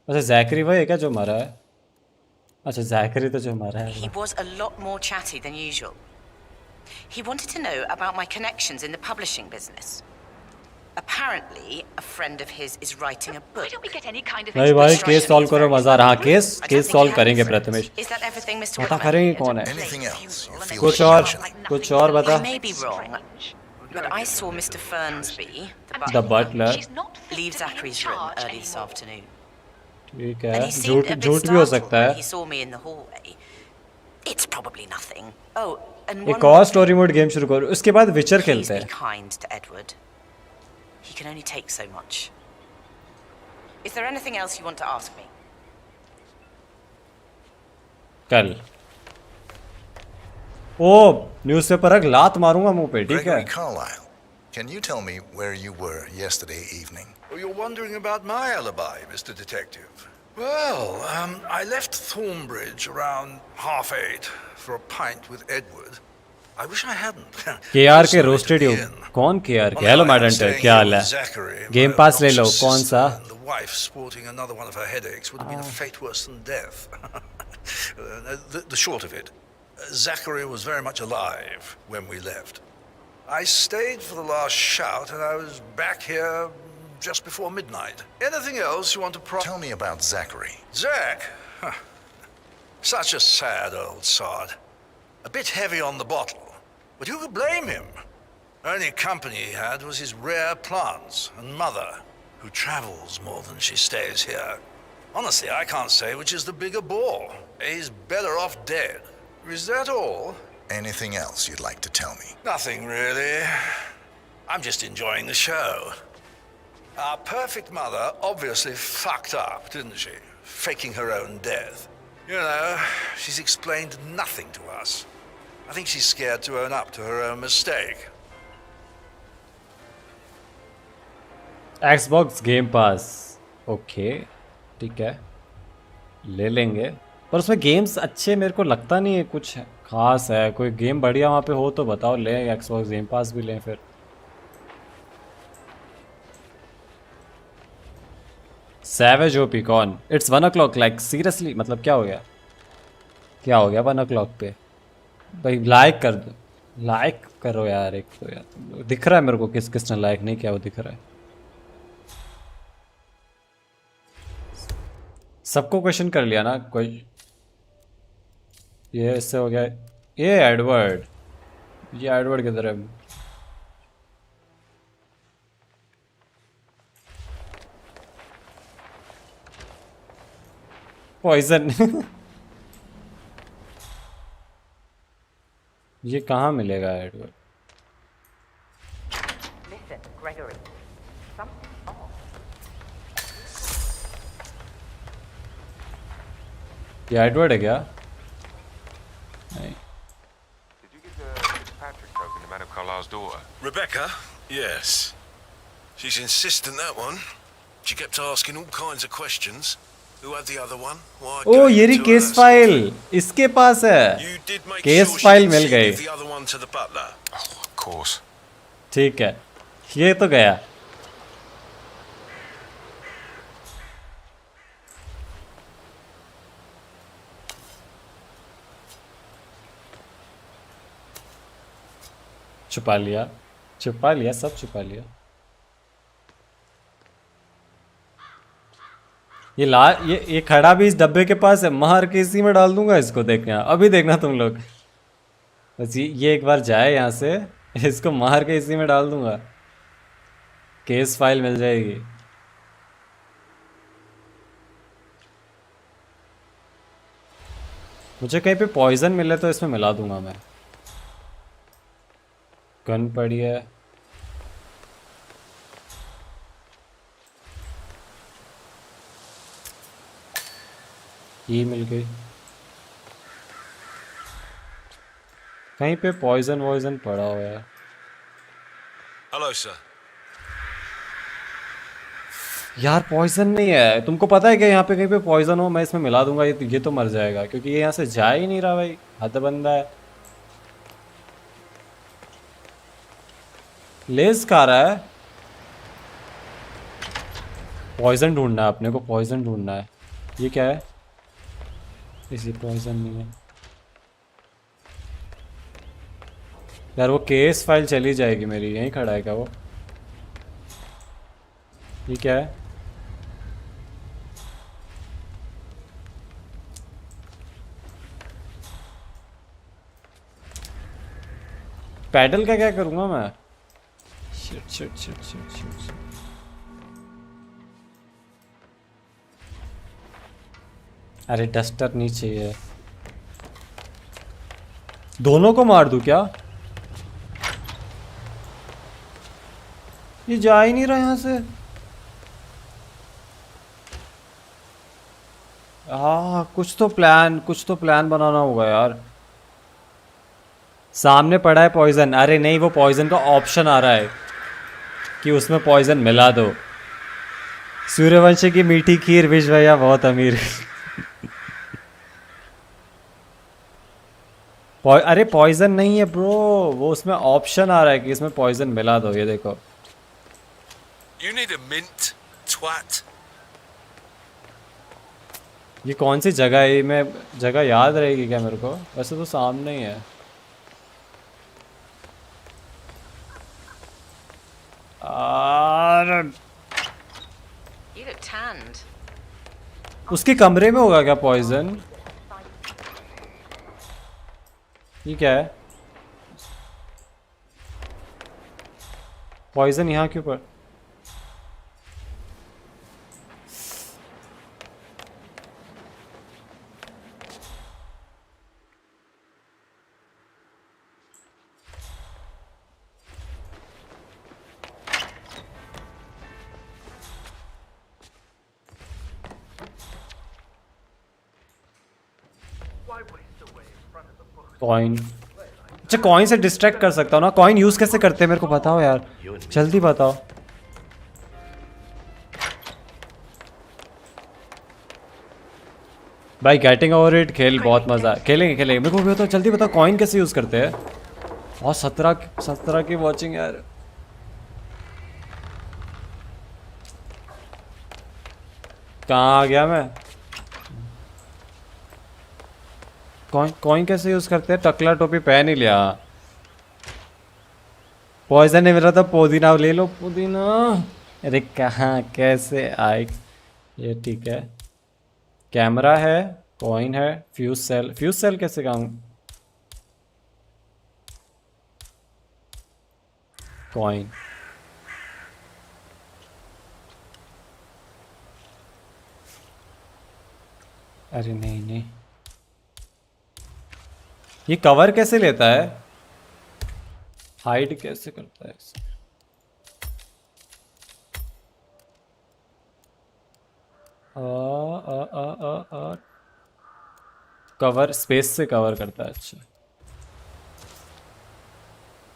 अच्छा जैकरी भाई है क्या जो मरा है? अच्छा जैकरी तो जो मरा है। He was a lot more chatty than usual. He wanted to know about my connections in the publishing business. Apparently, a friend of his is writing a book. Why don't we get any kind of भाई भाई Instruction case solve is करो very मजा आ रहा। simple. Case I don't case think solve you have करेंगे any friends. Prathamesh. Is that everything, Mr. पता Whitman? करेंगे कौन है? Anything else you feel कुछ should और mention? कुछ और बता। I may be wrong, but I saw Mr. Fernsby, The butler leave Zachary's room early this afternoon. ठीक And है he seemed झूठ a bit झूठ भी हो startled सकता when है। he saw me in the hallway. It's probably nothing. Oh, and one एक more और thing. स्टोरी मोड गेम शुरू करो उसके बाद विचर Please खेलते be हैं। kind to Edward. He can only take so much. Is there anything else you want to ask me? कल ओ न्यूज़पेपर रख लात मारूंगा मुंह पे ठीक है। Gregory Carlyle, can you tell me where you were yesterday evening? Oh, you're wondering about my alibi, Mr. Detective. Well, I left Thornbridge around 8:30 for a pint with Edward. I wish I hadn't. केआर के Sorry to roasted be you in. कौन केआर के? On hello the other hand, मैडेंटर staying क्या here हाल है? with Zachary, game my पास ले लो obnoxious कौन सा? sister, and the wife sporting another one of her headaches would have been a fate worse than death. The short of it, Zachary was very much alive when we left. I stayed for the last shout, and I was back here just before midnight. Anything else you want to Tell me about Zachary. Zach? Huh. Such a sad old sod. A bit heavy on the bottle, but who could blame him? Only company he had was his rare plants and mother, who travels more than she stays here. Honestly, I can't say which is the bigger bore. He's better off dead. Is that all? Anything else you'd like to tell me? Nothing really. I'm just enjoying the show. Our perfect mother obviously fucked up, didn't she? Faking her own death. You know, she's explained nothing to us. I think she's scared to own up to her own mistake. Xbox game pass okay ठीक है ले लेंगे पर उसमें games अच्छे मेरे को लगता नहीं है कुछ खास है। कोई गेम बढ़िया वहाँ पे हो तो बताओ लें। Xbox गेम पास भी लें फिर। सैवेज ओपी कौन? इट्स 1 o'clock लाइक सीरियसली मतलब क्या हो गया? क्या हो गया 1 o'clock पे? भाई लाइक कर दो लाइक करो यार एक तो यार दिख रहा है मेरे को किस किसने लाइक नहीं किया वो दिख रहा है। सबको क्वेश्चन कर लिया ना कोई? ये इससे हो गया। ये एडवर्ड किधर है? पॉइजन ये कहाँ मिलेगा Edward? Listen, Gregory. Something's off. ये एडवर्ड है क्या? नहीं। Did you get the Fitzpatrick token to Madame Carlisle's daughter? Rebecca? Yes. She's insistent, that one. She kept asking all kinds of questions. Who had the other one? Why I ओ gave ये it रही to case her. File इसके पास है। You did make case sure she file didn't मिल see गई। give the other one to the butler. Oh, of course. ठीक है ये तो गया। छुपा लिया सब छुपा लिया। ये खड़ा भी इस डब्बे के पास है। मार के इसी में डाल दूंगा इसको। देखना अभी देखना तुम लोग बस ये एक बार जाए यहाँ से इसको मार के इसी में डाल दूंगा। केस फाइल मिल जाएगी। मुझे कहीं पे पॉइजन मिले तो इसमें मिला दूंगा मैं। गन पड़ी है। ये मिल गई। कहीं पे पॉइजन पड़ा हुआ है। Hello, sir. यार पॉइजन नहीं है, तुमको पता है कि यहाँ पे कहीं पे पॉइजन हो मैं इसमें मिला दूंगा, ये तो मर जाएगा क्योंकि ये यहाँ से जा ही नहीं रहा भाई, हद बंदा है। लेस खा रहा है। पॉइजन ढूंढना है अपने को, पॉइजन ढूंढना है। ये क्या है? इसी पॉइजन नहीं है यार। वो केस फाइल चली जाएगी मेरी, यहीं खड़ा है क्या वो? ये क्या है? पैडल का क्या करूंगा मैं? Shit shit shit shit shit shit. अरे डस्टर नहीं चाहिए। दोनों को मार दूं क्या? ये जा ही नहीं रहा यहाँ से। कुछ तो प्लान बनाना होगा यार। सामने पड़ा है पॉइजन। अरे नहीं, वो पॉइजन का ऑप्शन आ रहा है कि उसमें पॉइजन मिला दो। सूर्यवंशी की मीठी खीर, विश भैया बहुत अमीर। अरे पॉइजन नहीं है ब्रो, वो उसमें ऑप्शन आ रहा है कि इसमें पॉइजन मिला दो। ये देखो। You need a mint, twat. ये कौन सी जगह है? मैं जगह याद रहेगी क्या मेरे को? वैसे तो सामने ही है। You look tanned. उसके कमरे में होगा क्या पॉइजन? ये क्या है? पॉइजन यहाँ क्यों पर? कॉइन। अच्छा कॉइन से डिस्ट्रैक्ट कर सकता हूँ ना? कॉइन यूज कैसे करते हैं मेरे को बताओ यार, जल्दी बताओ। भाई गेटिंग ओवर इट खेल, बहुत मजा। खेलेंगे मेरे को भी बताओ, जल्दी बताओ कॉइन कैसे यूज करते हैं। और 17 की वॉचिंग यार। कहाँ आ गया मैं? कॉइन कैसे यूज करते हैं? टकला टोपी पहन ही लिया। पॉइजन नहीं मिला तो पुदीना ले लो, पुदीना। अरे कहाँ कैसे आए? ये ठीक है। कैमरा है, कॉइन है, फ्यूज सेल कैसे काम? कॉइन। अरे नहीं, ये कवर कैसे लेता है? हाइड कैसे करता है इसे? कवर स्पेस से कवर करता है। अच्छा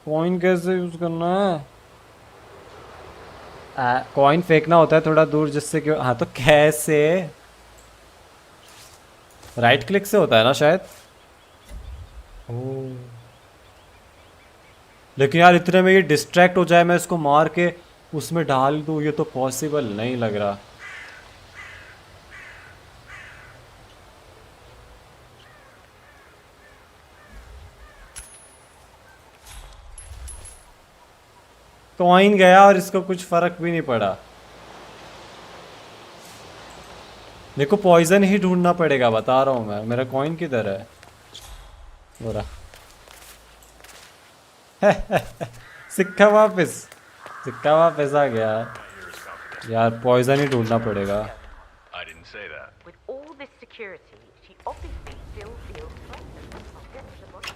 कॉइन कैसे यूज करना है? कॉइन फेंकना होता है थोड़ा दूर, जिससे कि हाँ। तो कैसे? राइट क्लिक से होता है ना शायद। लेकिन यार इतने में ये डिस्ट्रैक्ट हो जाए, मैं इसको मार के उसमें डाल दूं, ये तो पॉसिबल नहीं लग रहा। कॉइन गया और इसको कुछ फर्क भी नहीं पड़ा। मेरे को पॉइजन ही ढूंढना पड़ेगा, बता रहा हूं मैं। मेरा कॉइन किधर है? हो रहा। सिक्का वापस आ गया यार। पॉइजन ही ढूंढना पड़ेगा। With all this security, she obviously still feels threatened. I'll get to the bottom.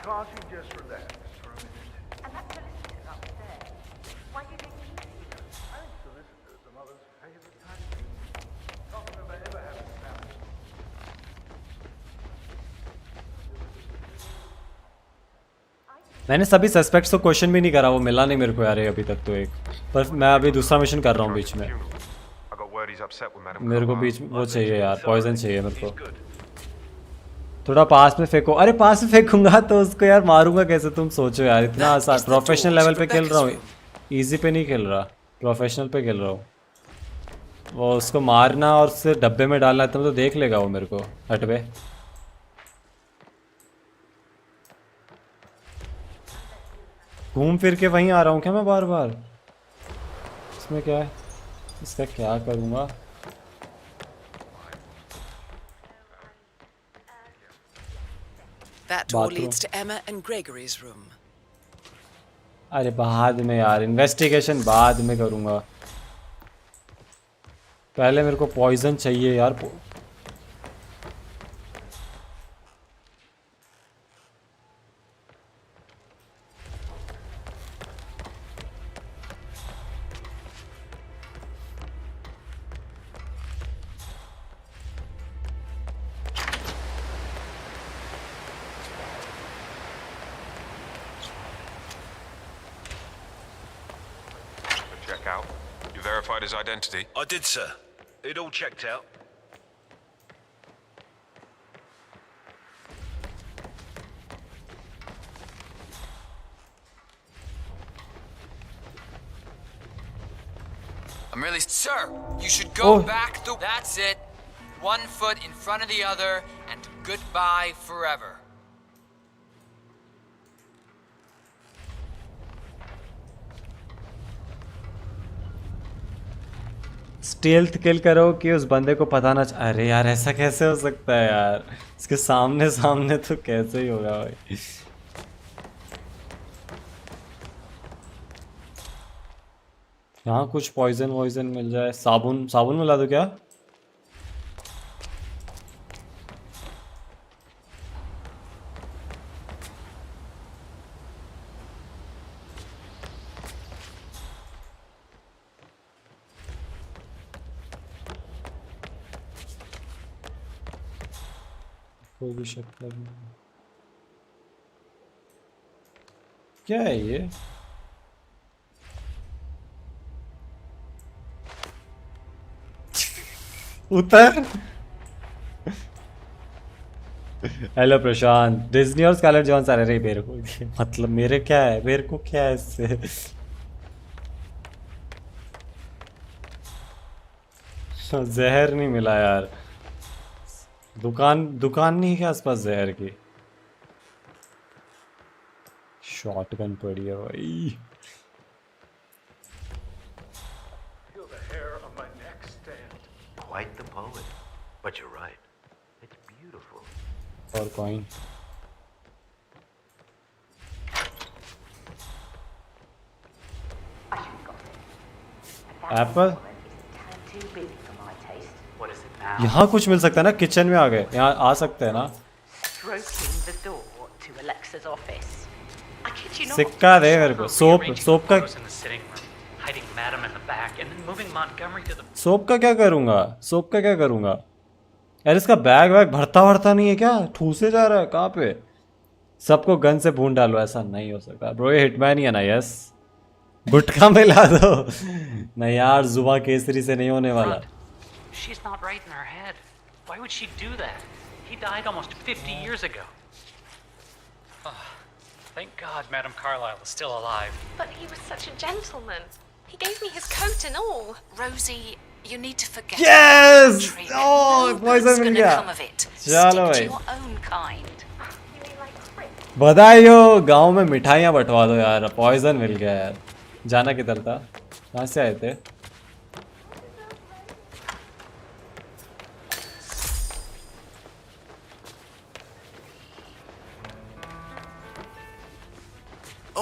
Can't you just relax for a minute? And that solicitor's upstairs. Why do you think he's here? I think solicitors and others pay the taxes. Not that they ever have a family. I मैंने सभी suspects को question भी नहीं करा, वो मिला नहीं मेरे को यार अभी तक तो एक। पर मैं अभी दूसरा मिशन कर रहा हूँ बीच में। मेरे को बीच में वो चाहिए यार, पॉइजन चाहिए मेरे को। थोड़ा पास में फेंको। अरे पास में फेंकूंगा तो उसको यार मारूंगा कैसे, तुम सोचो यार। इतना आसान, प्रोफेशनल लेवल पे खेल रहा हूँ, इजी पे नहीं खेल रहा, प्रोफेशनल पे खेल रहा हूँ। वो उसको मारना और उससे डब्बे में डालना तुम तो देख लेगा वो मेरे को। हट बे। घूम फिर के वहीं आ रहा हूँ क्या मैं बार बार? इसमें क्या है, इसका क्या करूँगा? That door leads to Emma and Gregory's room. अरे बाद में यार, इन्वेस्टिगेशन बाद में करूँगा, पहले मेरे को पॉइजन चाहिए यार। His identity? I did, sir. It all checked out. I'm really... Sir, you should go back the... That's it. One foot in front of the other, and goodbye forever. Stealth kill करो कि उस बंदे को पता ना। अरे यार ऐसा कैसे हो सकता है यार, इसके सामने सामने तो कैसे ही होगा भाई। यहाँ कुछ पॉइजन वॉइजन मिल जाए। साबुन, साबुन मिला दो क्या? कोई भी शक्ल नहीं। क्या है ये? उतर। हेलो प्रशांत। डिज्नी और स्कारलेट जोहानसन। अरे मेरे को मतलब मेरे क्या है, मेरे को क्या है इससे? जहर नहीं मिला यार। दुकान नहीं है क्या आसपास जहर की? शॉटगन पड़ी है भाई। Feel the hair on my neck stand. Quite the poet, but you're right. It's beautiful. और कॉइन। एप्पल। यहाँ कुछ मिल सकता है ना? किचन में आ गए, यहाँ आ सकते हैं ना? सिक्का दे मेरे को। सोप, सोप का सोप का क्या करूँगा? सोप का क्या करूँगा यार? इसका बैग वैग भरता भरता नहीं है क्या? ठूसे जा रहा है कहाँ पे? सबको गन से भून डालो, ऐसा नहीं हो सकता ब्रो। ये हिटमैन ही है ना? यस। गुटखा मिला दो। नहीं यार, जुबा केसरी से नहीं होने वाला। She's not right in her head. Why would she do that? He died almost 50 years ago. Oh, thank God Madame Carlyle is still alive. But he was such a gentleman. He gave me his coat and all. Rosie, you need to forget. Yes! Oh, poison मिल गया। चलो भाई। बधाई हो। गांव में मिठाइयाँ बंटवा दो यार। पॉइजन मिल गया यार। जाना किधर था? कहाँ से आए थे?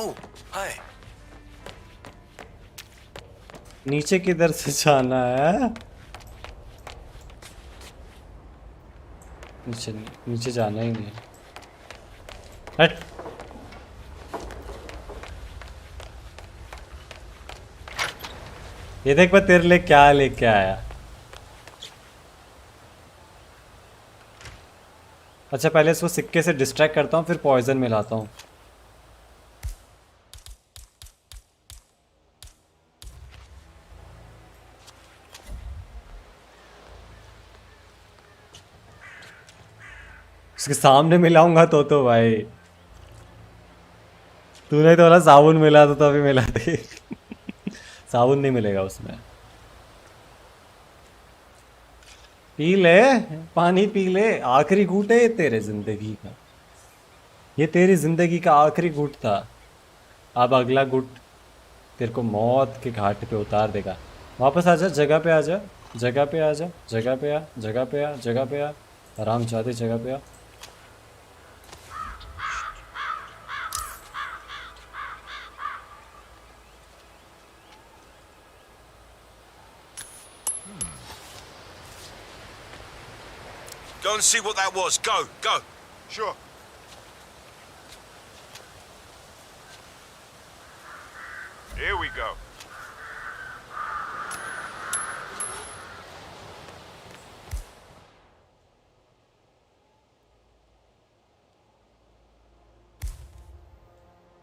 Oh, hi. नीचे किधर से जाना है? नीचे नीचे जाना ही नहीं। हट। ये देख मैं तेरे लिए क्या लेके आया। अच्छा पहले इसको सिक्के से डिस्ट्रैक्ट करता हूँ, फिर पॉइजन मिलाता हूँ। उसके सामने मिलाऊंगा तो भाई तूने तो बोला साबुन मिला तो अभी मिला दे साबुन नहीं मिलेगा उसमें। पी ले पानी पी ले, आखिरी घूंट है तेरे जिंदगी का, ये तेरी जिंदगी का आखिरी घूंट था। अब अगला घूंट तेरे को मौत के घाट पे उतार देगा। वापस आ जा, जगह पे आ जा, जगह पे आ जा, जगह पे आ, जगह पे आ, जगह पे आ, आराम चाहते जगह पे आ। Go and see what that was. Go, go. Sure. Here we go.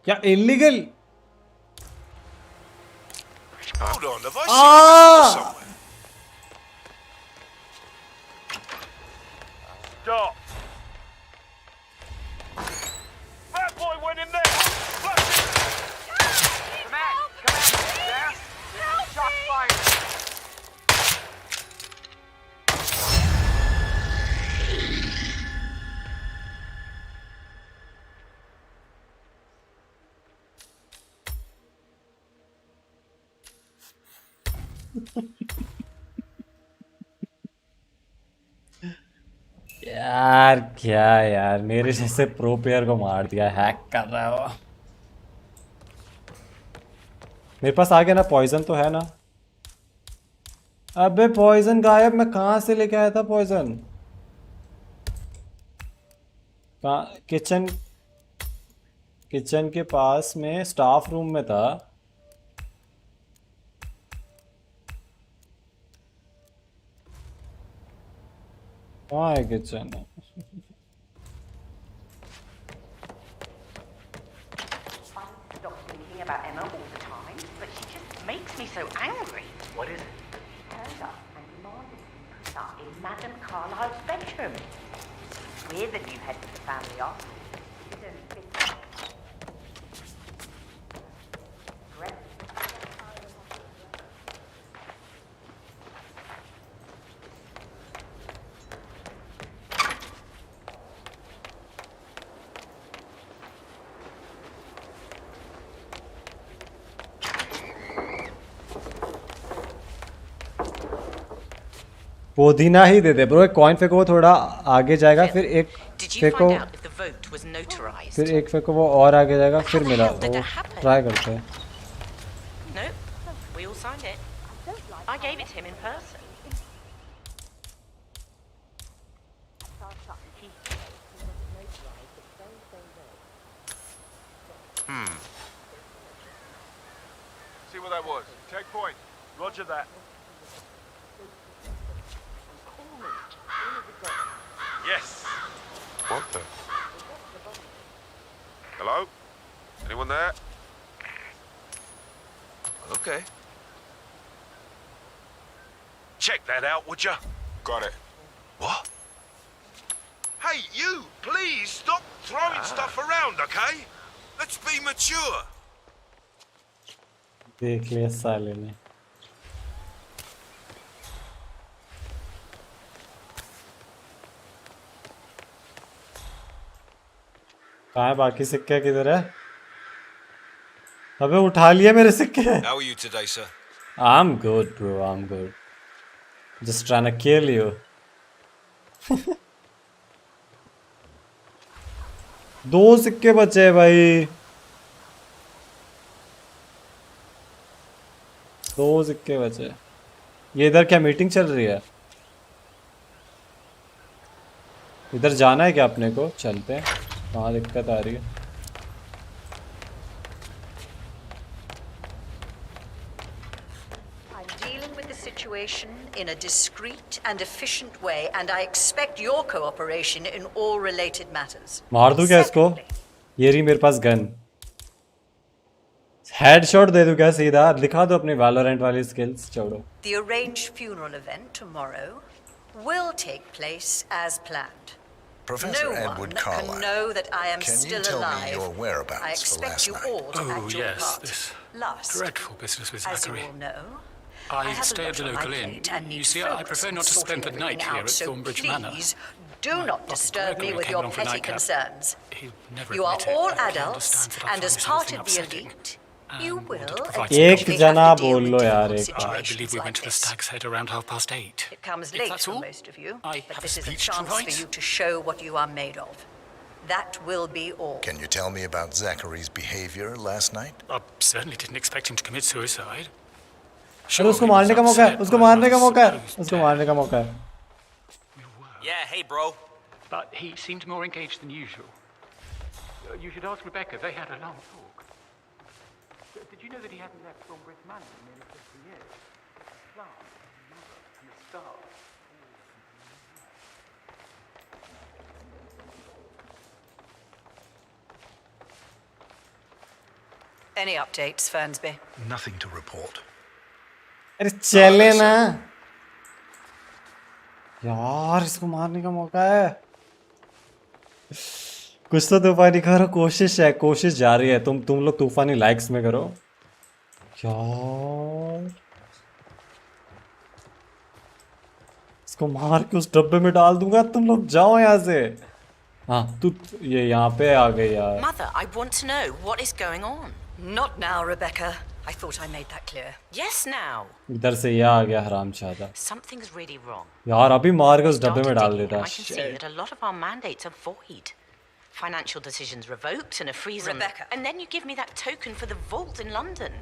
क्या illegal? Hold on, have I seen this somewhere? Stop. That boy went in there. Come on, down. Shot fired. यार क्या यार, मेरे जैसे pro player को मार दिया, hack कर रहा है वो। मेरे पास आ गया ना पॉइजन तो है ना। अबे पॉइजन गायब, मैं कहाँ से लेके आया था पॉइजन? कहाँ? किचन के पास में स्टाफ रूम में था। कहाँ है kitchen? Stop thinking about Emma all the time, but she just makes me so angry. What is it? She turned up and demanded to be put up in Madame Carlyle's bedroom. It's weird that you head to the family office. You don't fit. पुदीना ही दे दे bro. एक coin फेंको, वो थोड़ा आगे जाएगा, फिर एक फेंको, फिर एक फेंको वो और आगे जाएगा, फिर मिला। वो ट्राई करते हैं। No, we all signed it. I gave it to him in person. See what that was. Take point. Roger that. Yes. What the? Hello? Anyone there? Okay. Check that out, would ya? Got it. What? Hey, you! Please stop throwing stuff around, okay? Let's be mature. देख लिया साले ने। कहाँ है बाकी सिक्के? किधर है? अबे उठा लिए मेरे सिक्के। How are you today, sir? I'm good, bro. I'm good. Just trying to kill you. दो सिक्के बचे हैं भाई। दो सिक्के बचे। ये इधर क्या मीटिंग चल रही है? इधर जाना है क्या अपने को? चलते हैं। कहाँ दिक्कत आ रही है? I'm dealing with the situation in a discreet and efficient way, and I expect your cooperation in all related matters. मार दूं क्या इसको? ये रही मेरे पास गन। हेडशॉट दे दूं क्या सीधा? दिखा दो अपनी वैलोरेंट वाली स्किल्स। छोड़ो। The arranged funeral event tomorrow will take place as planned. Professor No Edward one Carlyle. can know that I am Can you still tell me alive. your whereabouts I for expect last you night? all to act your yes, part. this Last, dreadful business with as you Zachary. all know, I have a stay at lot the on my local inn. plate and need You to see, I focus prefer on not to spend the sorting night everything here out, at so Thornbridge Manor. please do not disturb me Gregory with came your along for petty nightcap. concerns. He'd never You are admit it, all but he adults, understands that I and find as this part whole of thing the upsetting. elite, you will provide एक eventually जना have to deal बोल with लो यार difficult एक I bar. believe we went to the Stag's Head around 8:30. It comes If late that's for all, most of you, I but have a this is a speech to chance write. for you to show what you are made of. That will be all. Can you tell me about Zachary's behavior last night? I certainly didn't expect him to commit suicide. अरे उसको मारने का मौका है, उसको मारने का मौका है, उसको मारने का मौका है. Yeah, hey, bro. But he seemed more engaged than usual. You should ask Rebecca. They had a long talk. Did you know that he hadn't left Thornbridge Manor in nearly 50 years? Plant, mother, and the stars. Any updates, Fernsby? Nothing to report. अरे चले ना यार, इसको मारने का मौका है. कुछ तो तूफानी करो, कोशिश है, कोशिश जारी है. तुम लोग तूफानी लाइक्स में करो यार. इसको मार के उस डब्बे में डाल दूंगा. तुम लोग जाओ यहाँ से. हाँ तू ये यहाँ पे आ गई यार. Mother, I want to know what is going on. Not now, Rebecca. I thought I made that clear. Yes, now. इधर से ये आ गया हरामजादा. Something's really wrong. यार अभी मार के उस डब्बे में डाल Started देता. digging, and I can see that a lot of our mandates are void. Financial decisions revoked and a freeze on... Rebecca. And then you give me that token for the vault in London.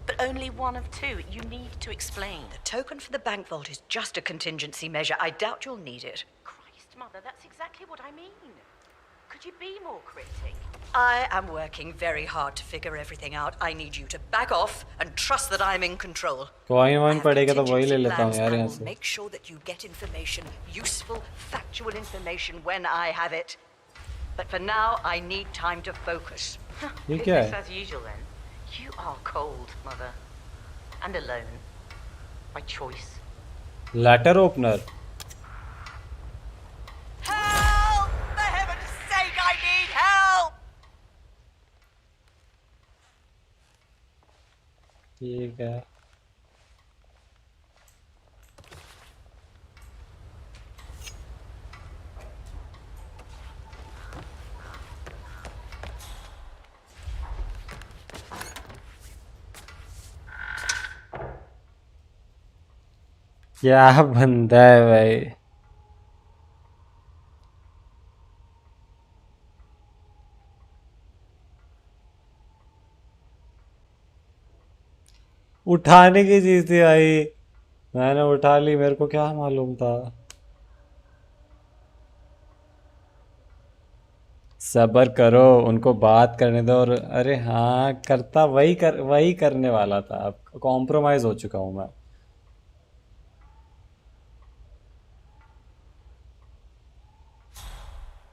But only one of two. You need to explain. The token for the bank vault is just a contingency measure. I doubt you'll need it. Christ, Mother, that's exactly what I mean. Could you be more cryptic? I am working very hard to figure everything out. I need you to back off and trust that I'm in control. Coin पड़ेगा तो वही ले लेता हूँ यार I यहाँ will से. make sure that you get information, useful, factual information when I have it. But for now, I need time to focus. ये क्या Business है? as usual then. You are cold, Mother. And alone. By choice. Letter opener. Help! For heaven's sake, I need help! ठीक है. क्या बंदा है भाई. उठाने की चीज थी भाई, मैंने उठा ली. मेरे को क्या मालूम था. सब्र करो, उनको बात करने दो. और अरे हाँ करता वही करने वाला था. अब कॉम्प्रोमाइज हो चुका हूँ मैं.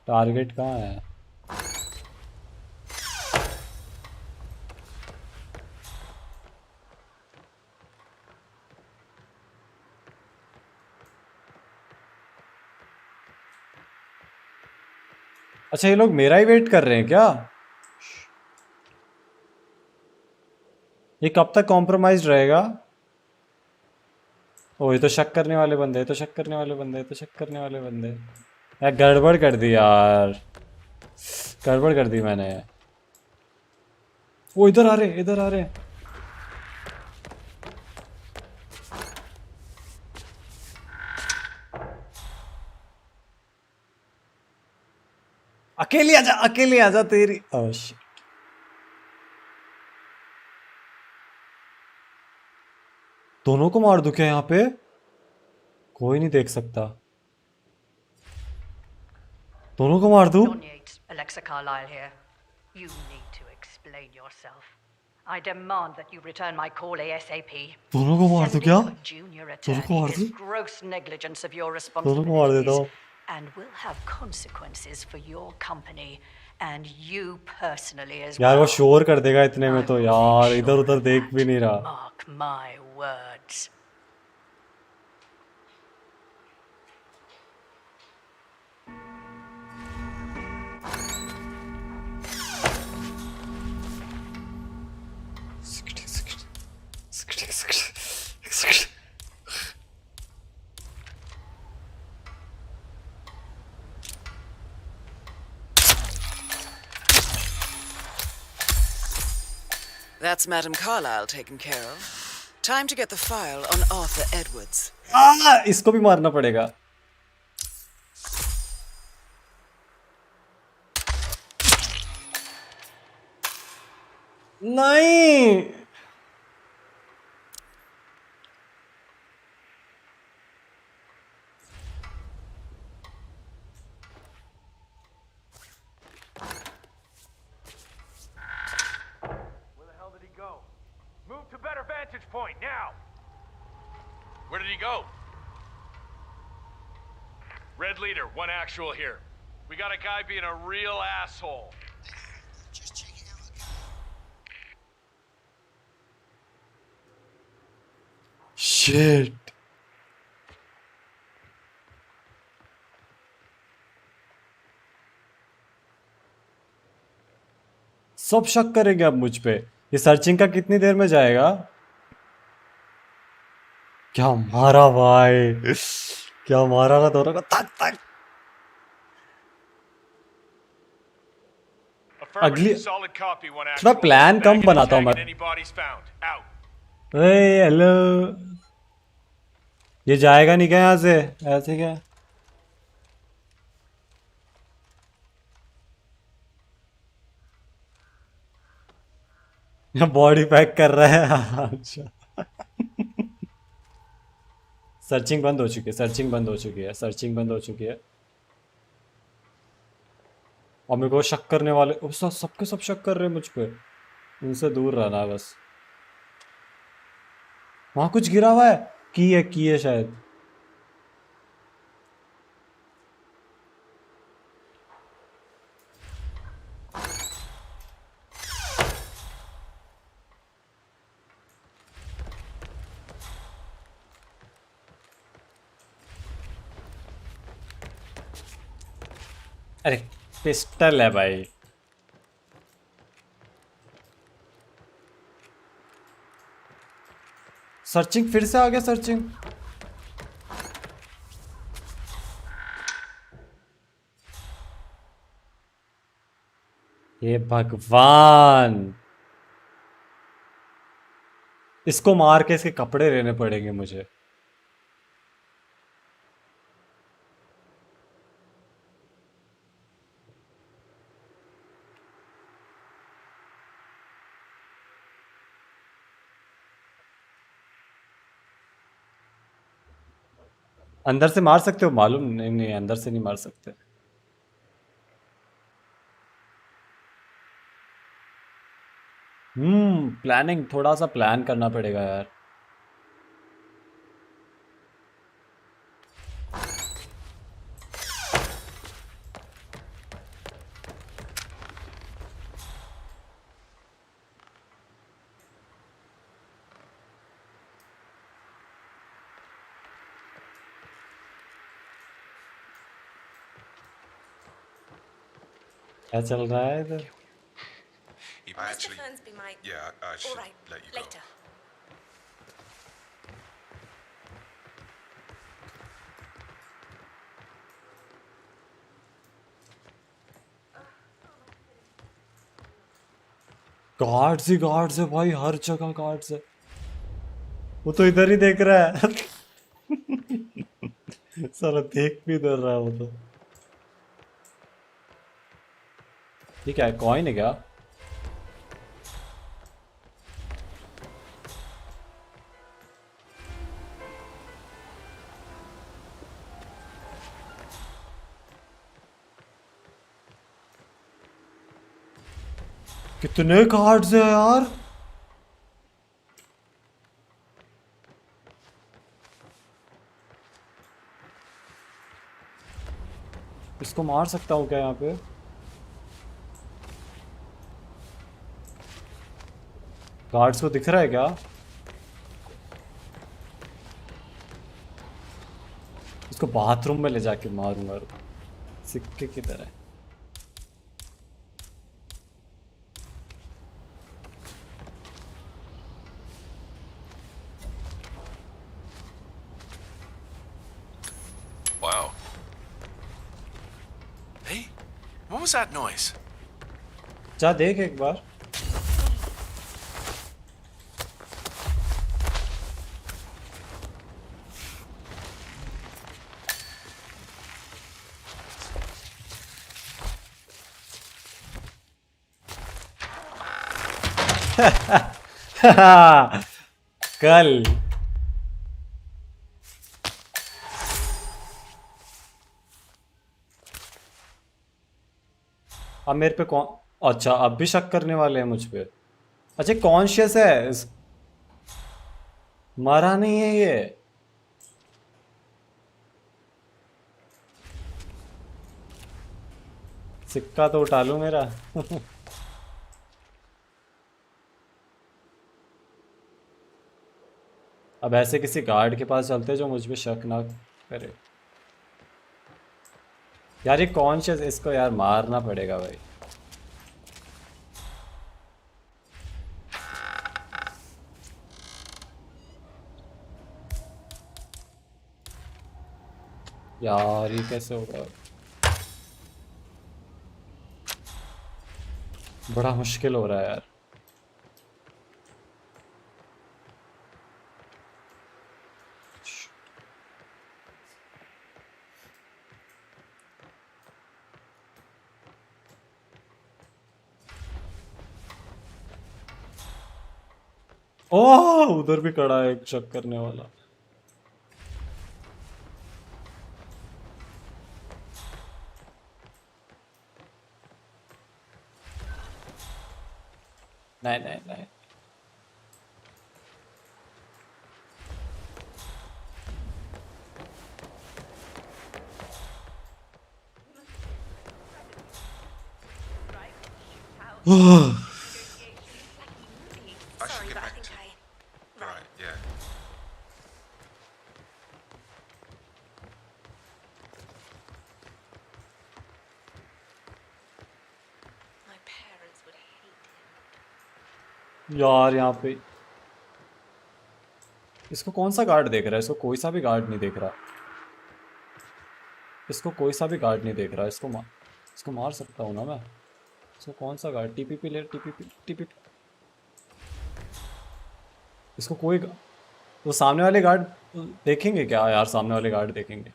टारगेट कहाँ है? अच्छा ये लोग मेरा ही वेट कर रहे हैं क्या? ये कब तक कॉम्प्रोमाइज रहेगा? ओ ये तो शक करने वाले बंदे, ये तो शक करने वाले बंदे, ये तो शक करने वाले बंदे. यार गड़बड़ कर दी यार, गड़बड़ कर दी मैंने. वो इधर आ रहे, इधर आ रहे. अकेली आजा तेरी. Oh shit. दोनों को मार दूं क्या यहाँ पे? कोई नहीं देख सकता. दोनों को मार दूं? Alexa Carlyle here. You need to explain yourself. I demand that you return my call ASAP. दोनों को मार दूं क्या? Junior दोनों को मार attorney दूं? is gross negligence of your दोनों को मार देता responsibilities हूँ. and will have consequences for your company and you personally as यार well. वो शोर कर देगा इतने में तो यार, इधर उधर देख भी नहीं रहा. Mark my words. That's Madame Carlyle taken care of. Time to get the file on Arthur Edwards. इसको भी मारना पड़ेगा. नहीं. Move to better vantage point, now! Where did he go? Red leader, one actual here. We got a guy being a real asshole. Just checking out the Shit. सब शक करेंगे अब मुझ पे. ये सर्चिंग का कितनी देर में जाएगा? क्या मारा भाई, क्या मारा ना दोनों को. तक तक. अगली थोड़ा प्लान कम बनाता हूँ मैं. हेलो, ये जाएगा नहीं क्या यहाँ से? ऐसे क्या? बॉडी पैक कर रहा है. अच्छा. सर्चिंग बंद हो चुकी है, सर्चिंग बंद हो चुकी है, सर्चिंग बंद हो चुकी है. और मेरे को शक करने वाले सबके सब शक कर रहे हैं मुझ पे. उनसे दूर रहना है बस. वहां कुछ गिरा हुआ है. की है शायद. अरे पिस्टल है भाई. सर्चिंग फिर से आ गया. सर्चिंग हे भगवान, इसको मार के इसके कपड़े लेने पड़ेंगे मुझे. अंदर से मार सकते हो? मालूम नहीं. नहीं, अंदर से नहीं मार सकते. प्लानिंग, थोड़ा सा प्लान करना पड़ेगा यार. क्या चल रहा है इधर? गार्ड्स ही गार्ड्स है भाई, हर जगह गार्ड्स है. वो तो इधर ही देख रहा है. साला देख भी इधर रहा है वो तो. ठीक है, कॉइन है क्या? कितने कार्ड्स है यार. इसको मार सकता हूँ क्या यहाँ पे? गार्ड्स को दिख रहा है क्या? इसको बाथरूम में ले जाके मारूंगा सिक्के की तरह. was that noise? जा देख एक बार. कल अब मेरे पे कौन, अच्छा अब भी शक करने वाले हैं मुझ पे. अच्छा कॉन्शियस है मरा नहीं है ये. सिक्का तो उठा लूं मेरा. अब ऐसे किसी गार्ड के पास चलते जो मुझ पे शक ना करे. यार ये कॉन्शियस, इसको यार मारना पड़ेगा भाई. यार ये कैसे होगा, बड़ा मुश्किल हो रहा है यार. ओह उधर भी खड़ा है एक शक करने वाला. नहीं नहीं नहीं. यार यहाँ पे इसको कौन सा गार्ड देख रहा है? इसको कोई सा भी गार्ड नहीं देख रहा. इसको कोई सा भी गार्ड नहीं देख रहा. इसको मार सकता हूँ ना मैं. इसको कौन सा गार्ड, टीपीपी ले, टीपीपी. इसको कोई वो सामने वाले गार्ड देखेंगे क्या यार? सामने वाले गार्ड देखेंगे.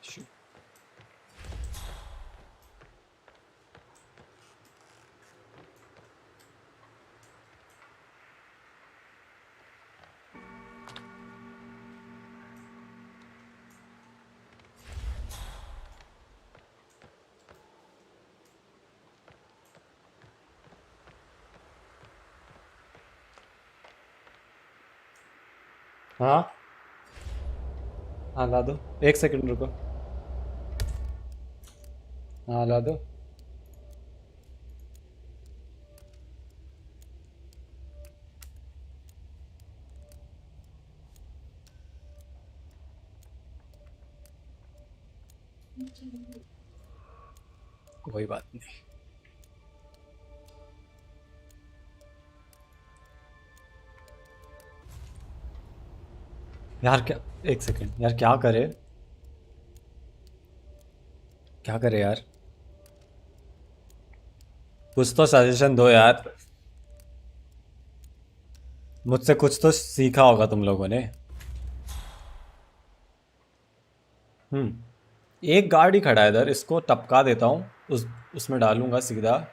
हाँ हाँ ला दो. एक सेकंड रुको. हाँ ला दो. कोई बात नहीं. यार क्या, एक सेकंड यार, क्या करे यार? कुछ तो सजेशन दो यार. मुझसे कुछ तो सीखा होगा तुम लोगों ने. एक गार्ड ही खड़ा है इधर. इसको टपका देता हूँ, उसमें डालूंगा सीधा.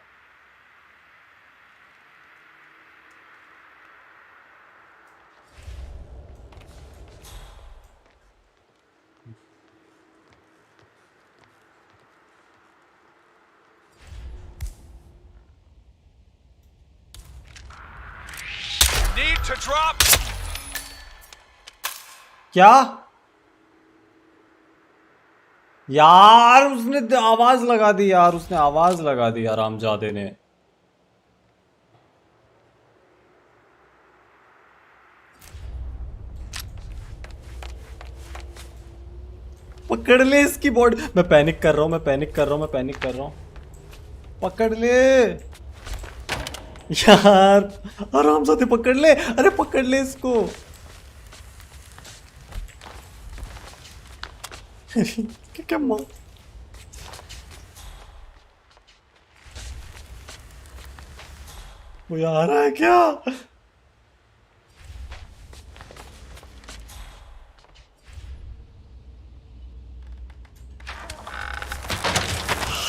क्या यार, उसने आवाज लगा दी यार. उसने आवाज लगा दी यार, रामजादे ने. पकड़ ले इसकी बॉडी. मैं पैनिक कर रहा हूँ. पकड़ ले यार, आरामजादे पकड़ ले. अरे पकड़ ले इसको. क्या कोई आ रहा है क्या?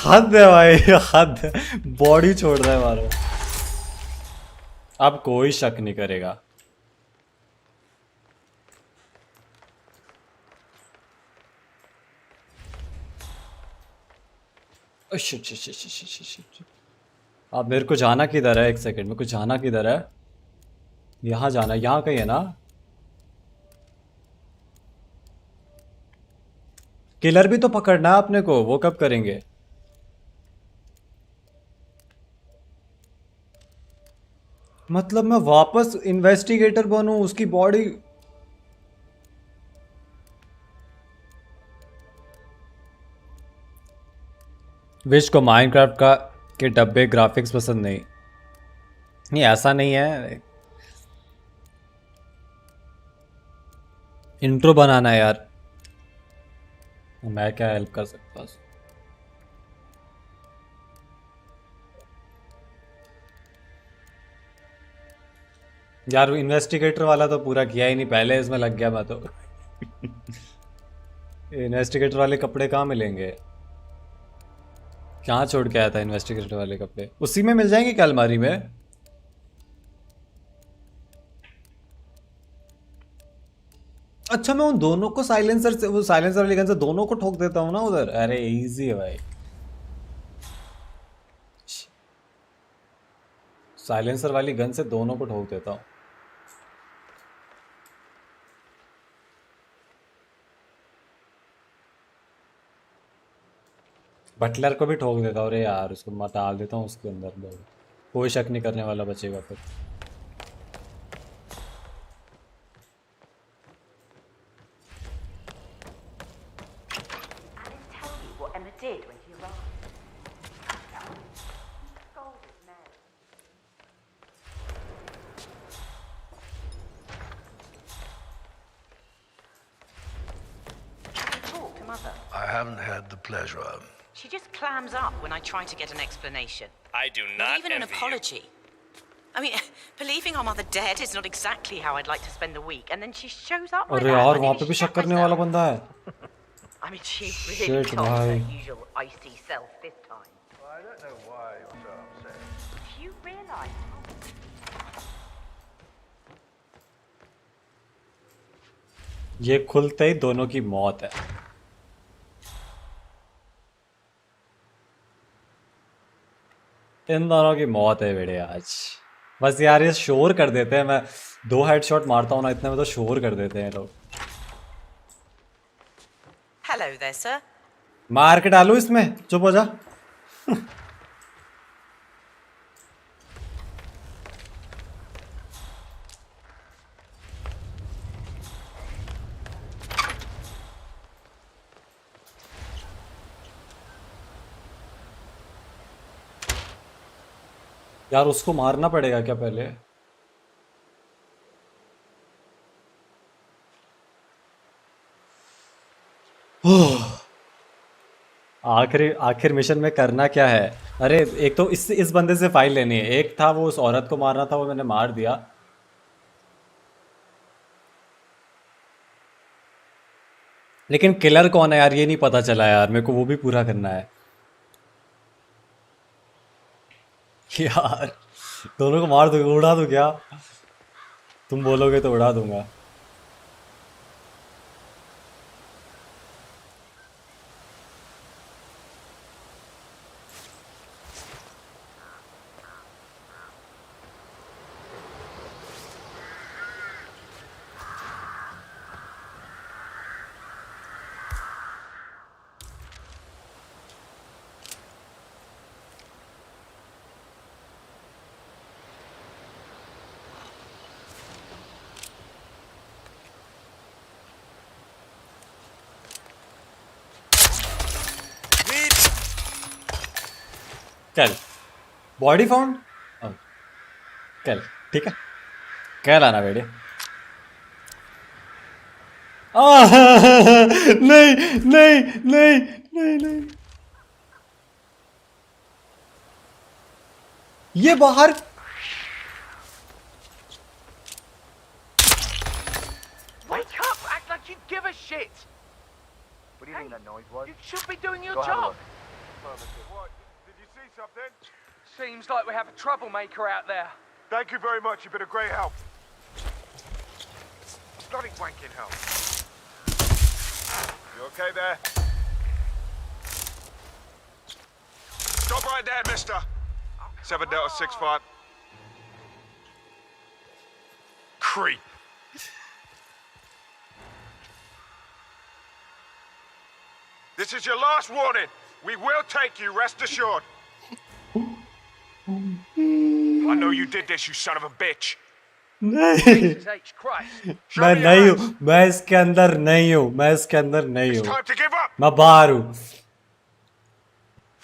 हद है भाई, हद है। बॉडी छोड़ रहा है मारो। अब कोई शक नहीं करेगा। अब मेरे को जाना किधर है? एक सेकंड, मेरे को जाना किधर है? यहाँ जाना, यहाँ कहीं है ना? किलर भी तो पकड़ना है अपने को, वो कब करेंगे? मतलब मैं वापस इन्वेस्टिगेटर बनूं, उसकी बॉडी। विश को माइनक्राफ्ट का के डब्बे ग्राफिक्स पसंद नहीं। नहीं ऐसा नहीं है, इंट्रो बनाना है यार। मैं क्या हेल्प कर सकता हूँ? यार इन्वेस्टिगेटर वाला तो पूरा किया ही नहीं, पहले इसमें लग गया मैं तो। इन्वेस्टिगेटर वाले कपड़े कहाँ मिलेंगे? कहाँ छोड़ के आया था इन्वेस्टिगेटर वाले कपड़े? उसी में मिल जाएंगे क्या अलमारी में? अच्छा मैं उन दोनों को साइलेंसर से, वो साइलेंसर वाली गन से दोनों को ठोक देता हूँ ना उधर। अरे इजी है भाई, साइलेंसर वाली गन से दोनों को ठोक देता हूँ। बटलर को भी ठोक देता हूँ। अरे यार उसको मैं डाल देता हूँ उसके अंदर, कोई शक नहीं करने वाला बचेगा फिर। I haven't had the pleasure. She just clams up when I try to get an explanation. I do Not not even an envy apology. I mean, believing our mother dead is not exactly how I'd like to spend the week, and then she shows up like अरे that. यार I वहाँ nearly पे भी shat शक करने वाला myself. बंदा है। I mean, she really Shit, got her भाई। usual icy self this time. I don't know why you're so upset. Do you realise? ये खुलते ही दोनों की मौत है। इन दोनों की मौत है बेटे आज। बस यार ये शोर कर देते हैं, मैं 2 हेडशॉट मारता हूँ ना, इतने में तो शोर कर देते हैं लोग। Hello there, sir. मार के डालू इसमें, चुप हो जा। यार उसको मारना पड़ेगा क्या पहले? आखिर मिशन में करना क्या है? अरे एक तो इस बंदे से फाइल लेनी है, एक था वो उस औरत को मारना था, वो मैंने मार दिया। लेकिन किलर कौन है यार ये नहीं पता चला यार, मेरे को वो भी पूरा करना है। यार दोनों को मार दूंगा, उड़ा दूं क्या? तुम बोलोगे तो उड़ा दूंगा। चल बॉडी फाउंड कल, ठीक है कल आना बेटे। नहीं नहीं नहीं नहीं नहीं, ये बाहर shit. What do you think that noise was? You should be doing your Go have a job. look. What? Did you see something? Seems like we have a troublemaker out there. Thank you very much. You've been a great help. Bloody wanking help. You okay there? Stop right there, mister. 7 Delta 6-5. Creep. This is your last warning. We will take you, rest assured. I know you did this, you son of a bitch. नहीं Jesus H. Christ. मैं नहीं हूँ, मैं इसके अंदर नहीं हूँ, मैं इसके अंदर नहीं It's हूँ, time to give up. मैं बाहर हूँ.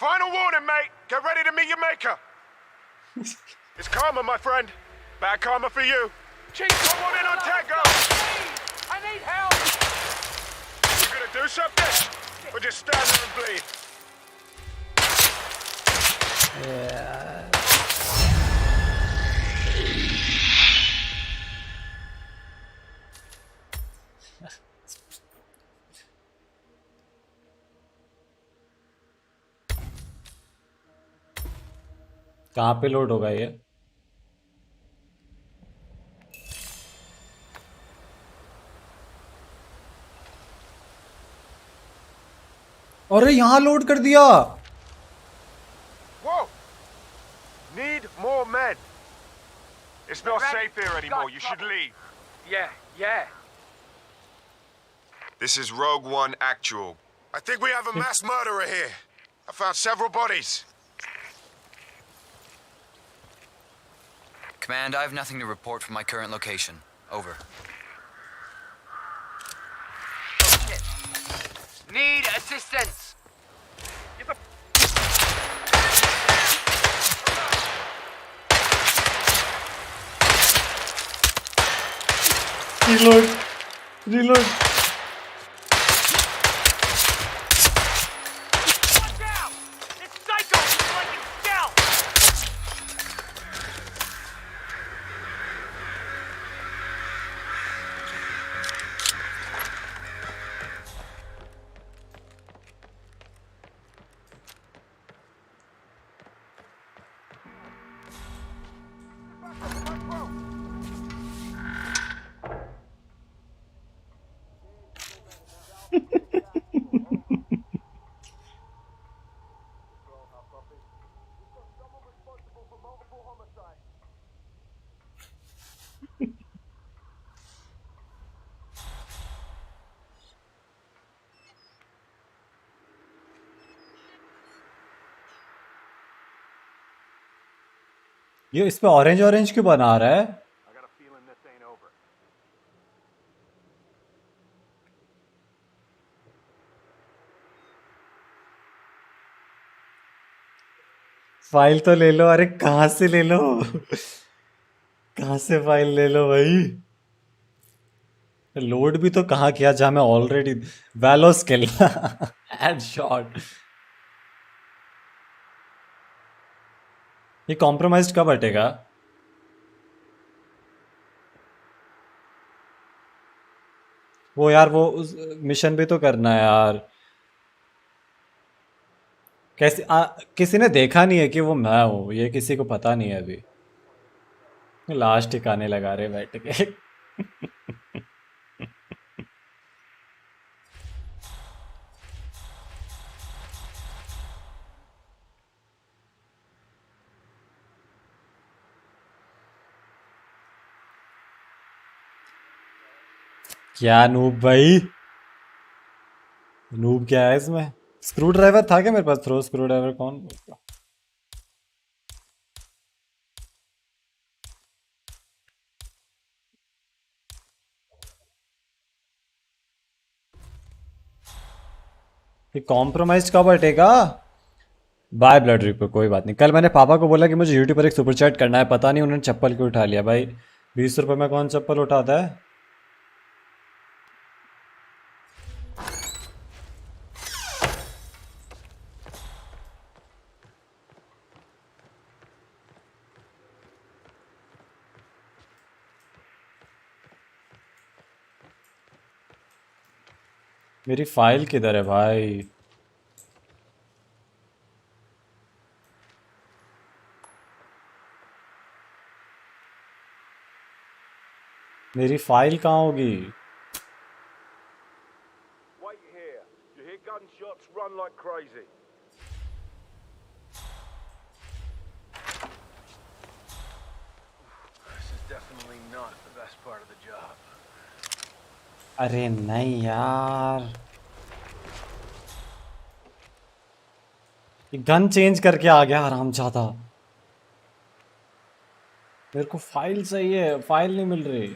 Final warning, mate. Get ready to meet your maker. It's karma, my friend. Bad karma for you. Chief, Come on in on Tango. I need help. You gonna do something? Or just stand there and bleed? कहाँ पे load होगा ये? अरे यहाँ load कर दिया. Whoa! Need more men. It's not safe here anymore. You should leave. Yeah. This is Rogue One Actual. I think we have a mass murderer here. I found several bodies. Command, I have nothing to report from my current location. Over. Need assistance. Reload. Watch out! This psycho is collecting stealth. ये इस पे orange क्यों बना रहा है? File तो ले लो. अरे कहाँ से ले लो? कहाँ से फाइल ले लो भाई? लोड भी तो कहाँ किया जहाँ मैं ऑलरेडी वैलो स्किल एड शॉट. ये कॉम्प्रोमाइज कब हटेगा? वो यार वो उस मिशन भी तो करना है यार. कैसे किसी ने देखा नहीं है कि वो मैं हूँ. ये किसी को पता नहीं है अभी. लाश ठिकाने लगा रहे बैठ के. क्या नूब भाई? नूब क्या है इसमें? स्क्रू ड्राइवर था क्या मेरे पास? थ्रो स्क्रू ड्राइवर कौन? ये कॉम्प्रोमाइज कब हटेगा? Bye blood ripper. कोई बात नहीं. कल मैंने पापा को बोला कि मुझे यूट्यूब पर एक सुपर चैट करना है. पता नहीं उन्होंने चप्पल क्यों उठा लिया भाई. 20 रुपए में कौन चप्पल उठाता है? मेरी फाइल किधर है भाई? मेरी फाइल कहाँ होगी? Wait here. You hear gunshots, run like crazy. This is definitely not the best part of the job. अरे नहीं यार, गन चेंज करके आ गया हरामजादा। मेरे को फाइल चाहिए, फाइल नहीं मिल रही।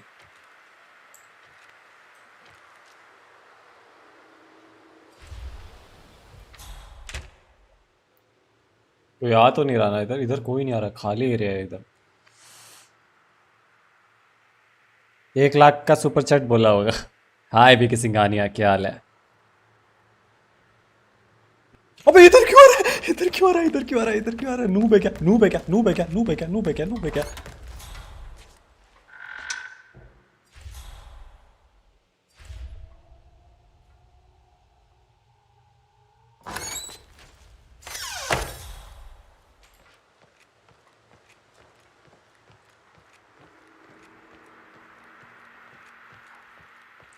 कोई आ तो नहीं रहा ना इधर? इधर कोई नहीं आ रहा, खाली एरिया है इधर। 1 लाख का सुपर चैट बोला होगा। हाय भी सिंघानिया, क्या हाल है? अबे इधर क्यों आ रहा है? इधर क्यों आ रहा है? इधर क्यों आ रहा है? इधर क्यों आ रहा है? नूब है क्या? नूब है क्या? नूब है क्या? नूब है क्या? नूब है क्या? नूब है क्या?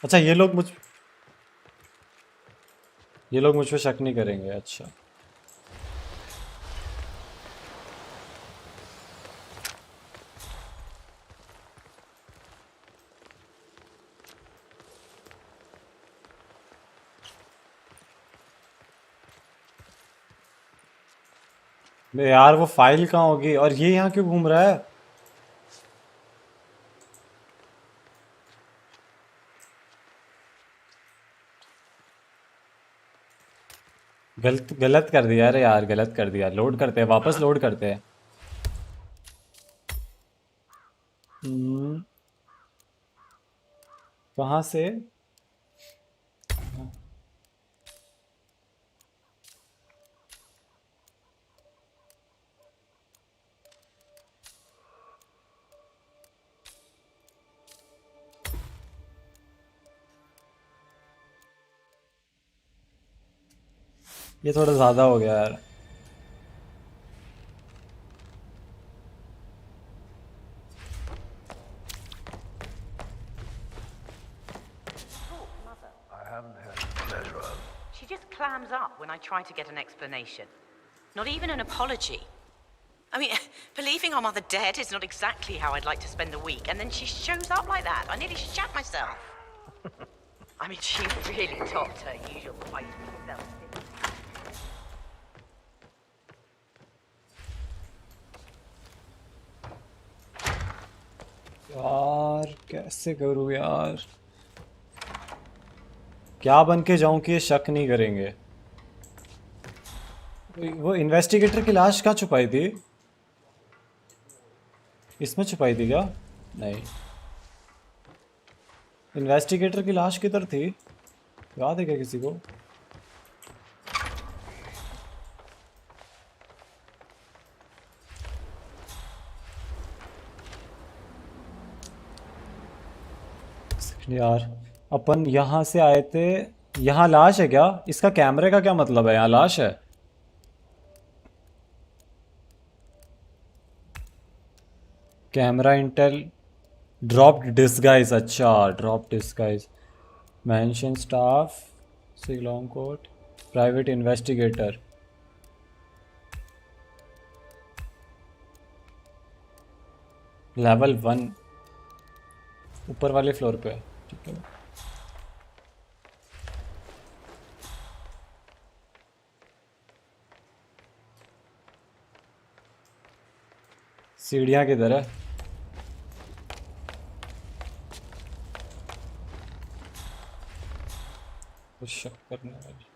अच्छा ये लोग मुझ पे शक नहीं करेंगे। अच्छा बे यार, वो फाइल कहाँ होगी? और ये यहाँ क्यों घूम रहा है? गलत कर दिया। अरे यार गलत कर दिया। लोड करते हैं, वापस लोड करते हैं। कहाँ से? ये थोड़ा ज़्यादा हो गया यार। She just clams up when I try to get an explanation. Not even an apology. I mean, believing our mother dead is not exactly how I'd like to spend the week, and then she shows up like that. I nearly shat myself. I mean, she really topped her usual feisty self. यार कैसे करूँ यार? क्या बन के जाऊं कि ये शक नहीं करेंगे? वो इन्वेस्टिगेटर की लाश कहाँ छुपाई थी? इसमें छुपाई थी क्या? नहीं। इन्वेस्टिगेटर की लाश किधर थी? याद है क्या किसी को? यार अपन यहाँ से आए थे। यहाँ लाश है क्या? इसका कैमरे का क्या मतलब है? यहाँ लाश है। Camera intel dropped disguise. अच्छा ड्रॉप डिस्गाइज। मेंशन स्टाफ सिलोंग कोट प्राइवेट इन्वेस्टिगेटर। लेवल 1 ऊपर वाले फ्लोर पे। ठीक है। सीढ़ियाँ किधर है? कुछ शक करने वाली।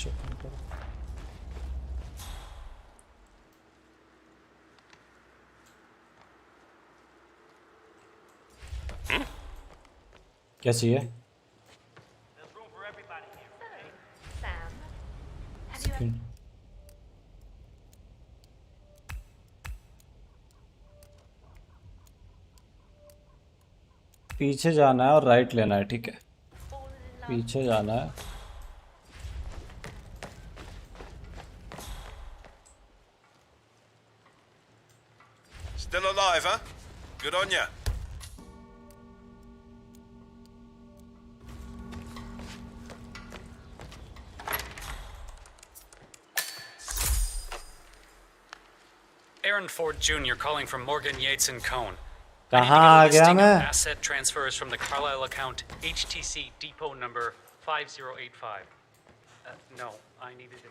शक नहीं करो। क्या चाहिए? पीछे जाना है और राइट लेना है। ठीक है। पीछे जाना है। Still alive, huh? Good on ya. Aaron Ford Jr. calling from Morgan Yates and Cone. कहाँ आ गया मैं? Asset transfers from the Carlisle account HTC depot number 5085. No, I needed a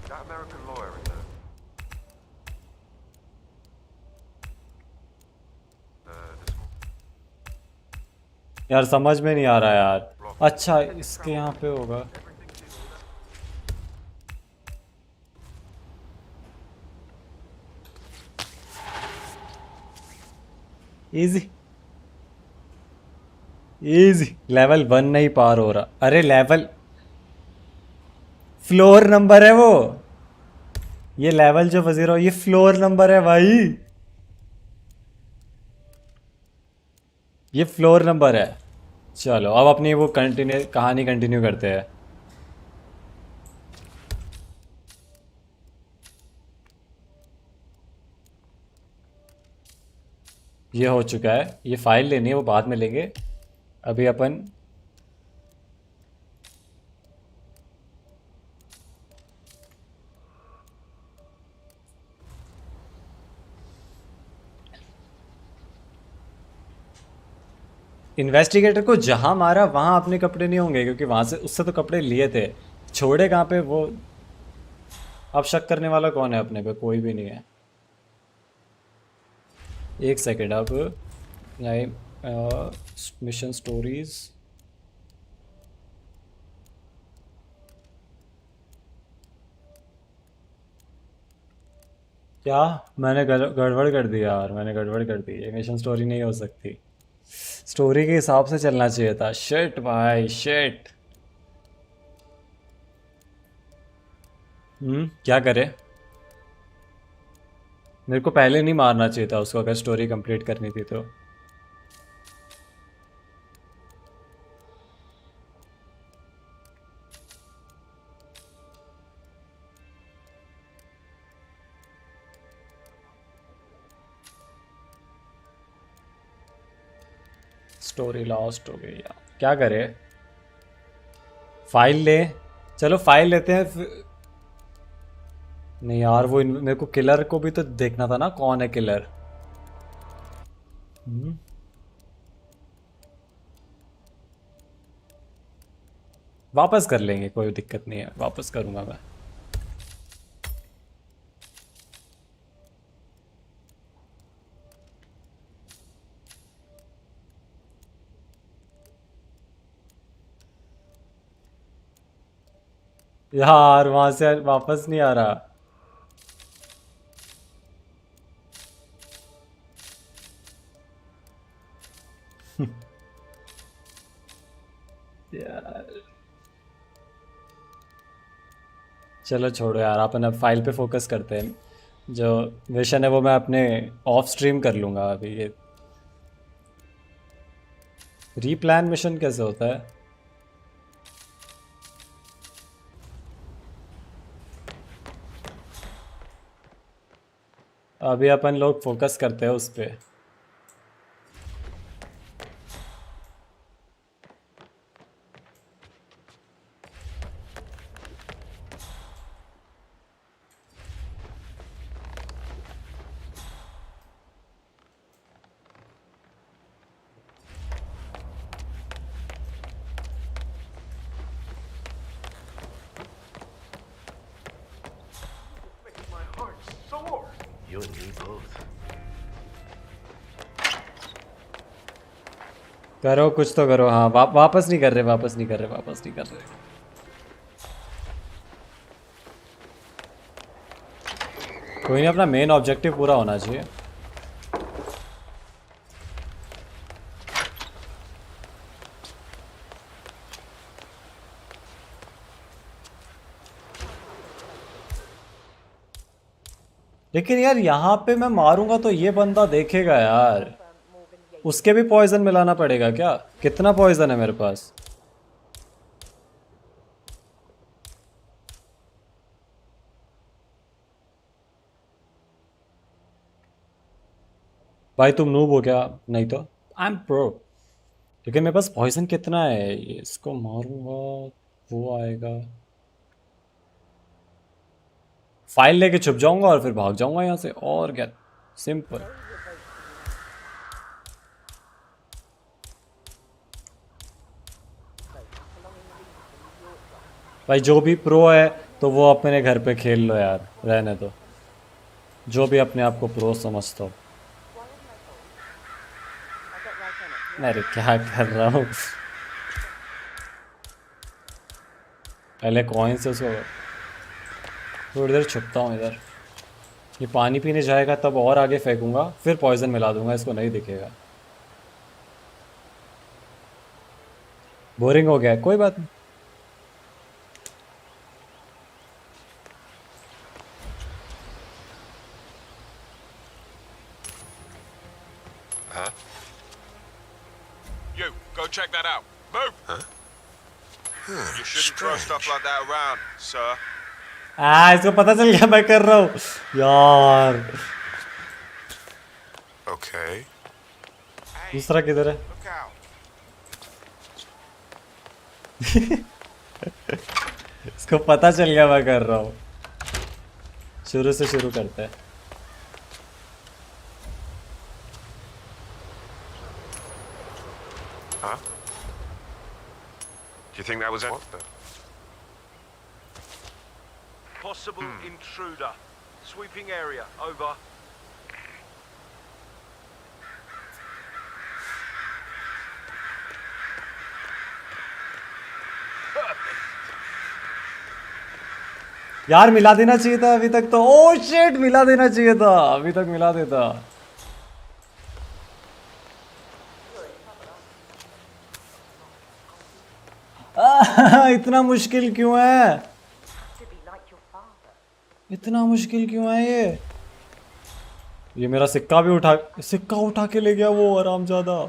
That American lawyer in there. यार समझ में नहीं आ रहा यार। अच्छा इसके यहाँ पे होगा। इजी इजी लेवल 1 नहीं पार हो रहा। अरे लेवल फ्लोर नंबर है वो। ये लेवल जो बज रहा हो ये फ्लोर नंबर है भाई। ये फ्लोर नंबर है। चलो अब अपनी वो कहानी कंटिन्यू करते हैं। ये हो चुका है। ये फाइल लेनी है वो बाद में लेंगे। अभी अपन इन्वेस्टिगेटर को जहां मारा वहां अपने कपड़े नहीं होंगे क्योंकि वहां से उससे तो कपड़े लिए थे। छोड़े कहाँ पे वो? अब शक करने वाला कौन है अपने पे? कोई भी नहीं है। एक सेकेंड। अब मिशन स्टोरीज क्या मैंने गड़बड़ कर दी यार। मैंने गड़बड़ कर दी। ये मिशन स्टोरी नहीं हो सकती। स्टोरी के हिसाब से चलना चाहिए था। शिट भाई शिट। क्या करे? मेरे को पहले नहीं मारना चाहिए था उसको अगर स्टोरी कंप्लीट करनी थी तो। स्टोरी लॉस्ट हो गई यार। क्या करे? फाइल ले। चलो फाइल लेते हैं नहीं यार वो मेरे को किलर को भी तो देखना था ना। कौन है किलर? वापस कर लेंगे कोई दिक्कत नहीं है। वापस करूंगा मैं। यार वहां से वापस नहीं आ रहा। यार चलो छोड़ो यार। अपन अब फाइल पे फोकस करते हैं। जो मिशन है वो मैं अपने ऑफ स्ट्रीम कर लूंगा। अभी ये रीप्लान मिशन कैसे होता है? अभी अपन लोग फोकस करते हैं उस पे। करो कुछ तो करो। हाँ वापस नहीं कर रहे। वापस नहीं कर रहे। वापस नहीं कर रहे। कोई नहीं। अपना मेन ऑब्जेक्टिव पूरा होना चाहिए। लेकिन यार यहाँ पे मैं मारूंगा तो ये बंदा देखेगा यार, उसके भी पॉइजन मिलाना पड़ेगा क्या? कितना पॉइजन है मेरे पास? भाई तुम नूब हो क्या? नहीं तो आई एम प्रो। लेकिन मेरे पास पॉइजन कितना है? इसको मारूंगा वो आएगा, फाइल लेके छुप जाऊंगा और फिर भाग जाऊंगा यहाँ से, और क्या, सिंपल। भाई जो भी प्रो है तो वो अपने घर पे खेल लो यार, रहने दो, जो भी अपने आप को प्रो समझता हो। अरे क्या कर रहा हूँ, पहले कॉइन से उसको थोड़ी देर छुपता हूँ इधर। ये पानी पीने जाएगा तब और आगे फेंकूंगा, फिर पॉइजन मिला दूंगा, इसको नहीं दिखेगा। बोरिंग हो गया, कोई बात नहीं। Huh? You, go check that out. Move! Huh? You shouldn't throw stuff like that around, sir. इसको पता चल गया मैं कर रहा हूँ यार। Okay. दूसरा किधर है? इसको पता चल गया मैं कर रहा हूँ। शुरू से शुरू करते हैं। Huh? Do you think that was what? Possible intruder. Sweeping area. Over. यार मिला देना चाहिए था अभी तक तो। ओह शिट, मिला देना चाहिए था, अभी तक मिला देता। इतना मुश्किल क्यों है? इतना मुश्किल क्यों है ये मेरा सिक्का भी उठा के ले गया वो हरामजादा।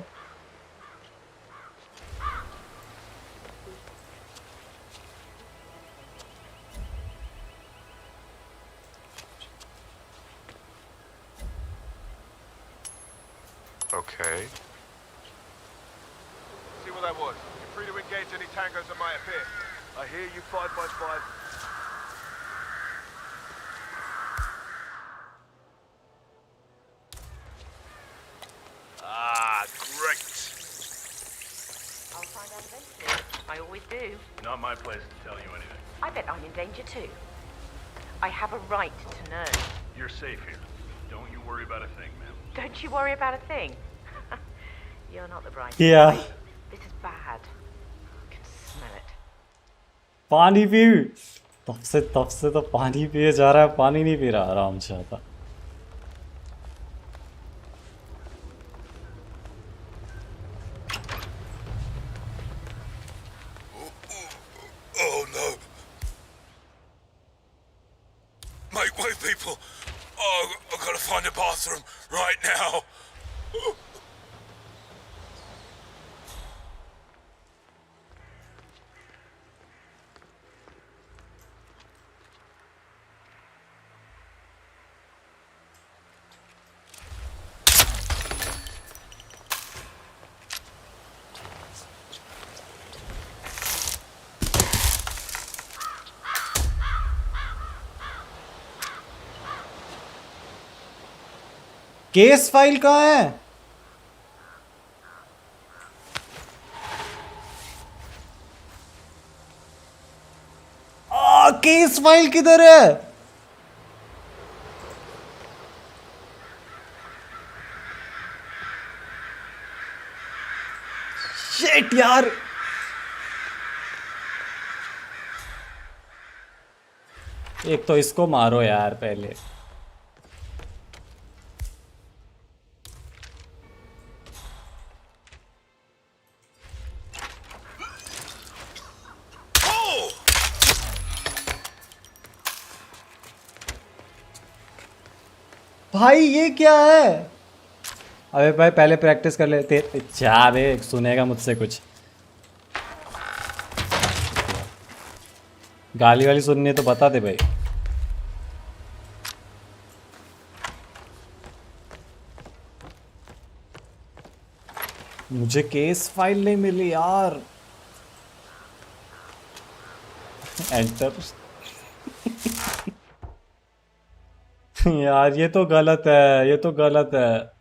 Okay. See what that was. You're free to engage any tangos that might appear. I hear you 5x5. Ah, great. I'll find out eventually. I always do. Not my place to tell you anything. I bet I'm in danger too. I have a right to know. You're safe here. Don't you worry about a thing, ma'am. Don't you worry about a thing. You're not the brightest. Yeah. This is bad. I can smell it. पानी P. तब से तो पानी पिए जा रहा है, पानी नहीं पी रहा आराम से आता। Oh no. Make way, people. Oh, I've got to find a bathroom right now. Case file कहाँ है? केस फाइल किधर है? शिट यार, एक तो इसको मारो यार पहले। भाई ये क्या है? अबे भाई पहले प्रैक्टिस कर ले। क्या बे सुनेगा मुझसे कुछ? गाली वाली सुननी है तो बता दे भाई। मुझे केस फाइल नहीं मिली यार। एंटर। यार ये तो गलत है, ये तो गलत है।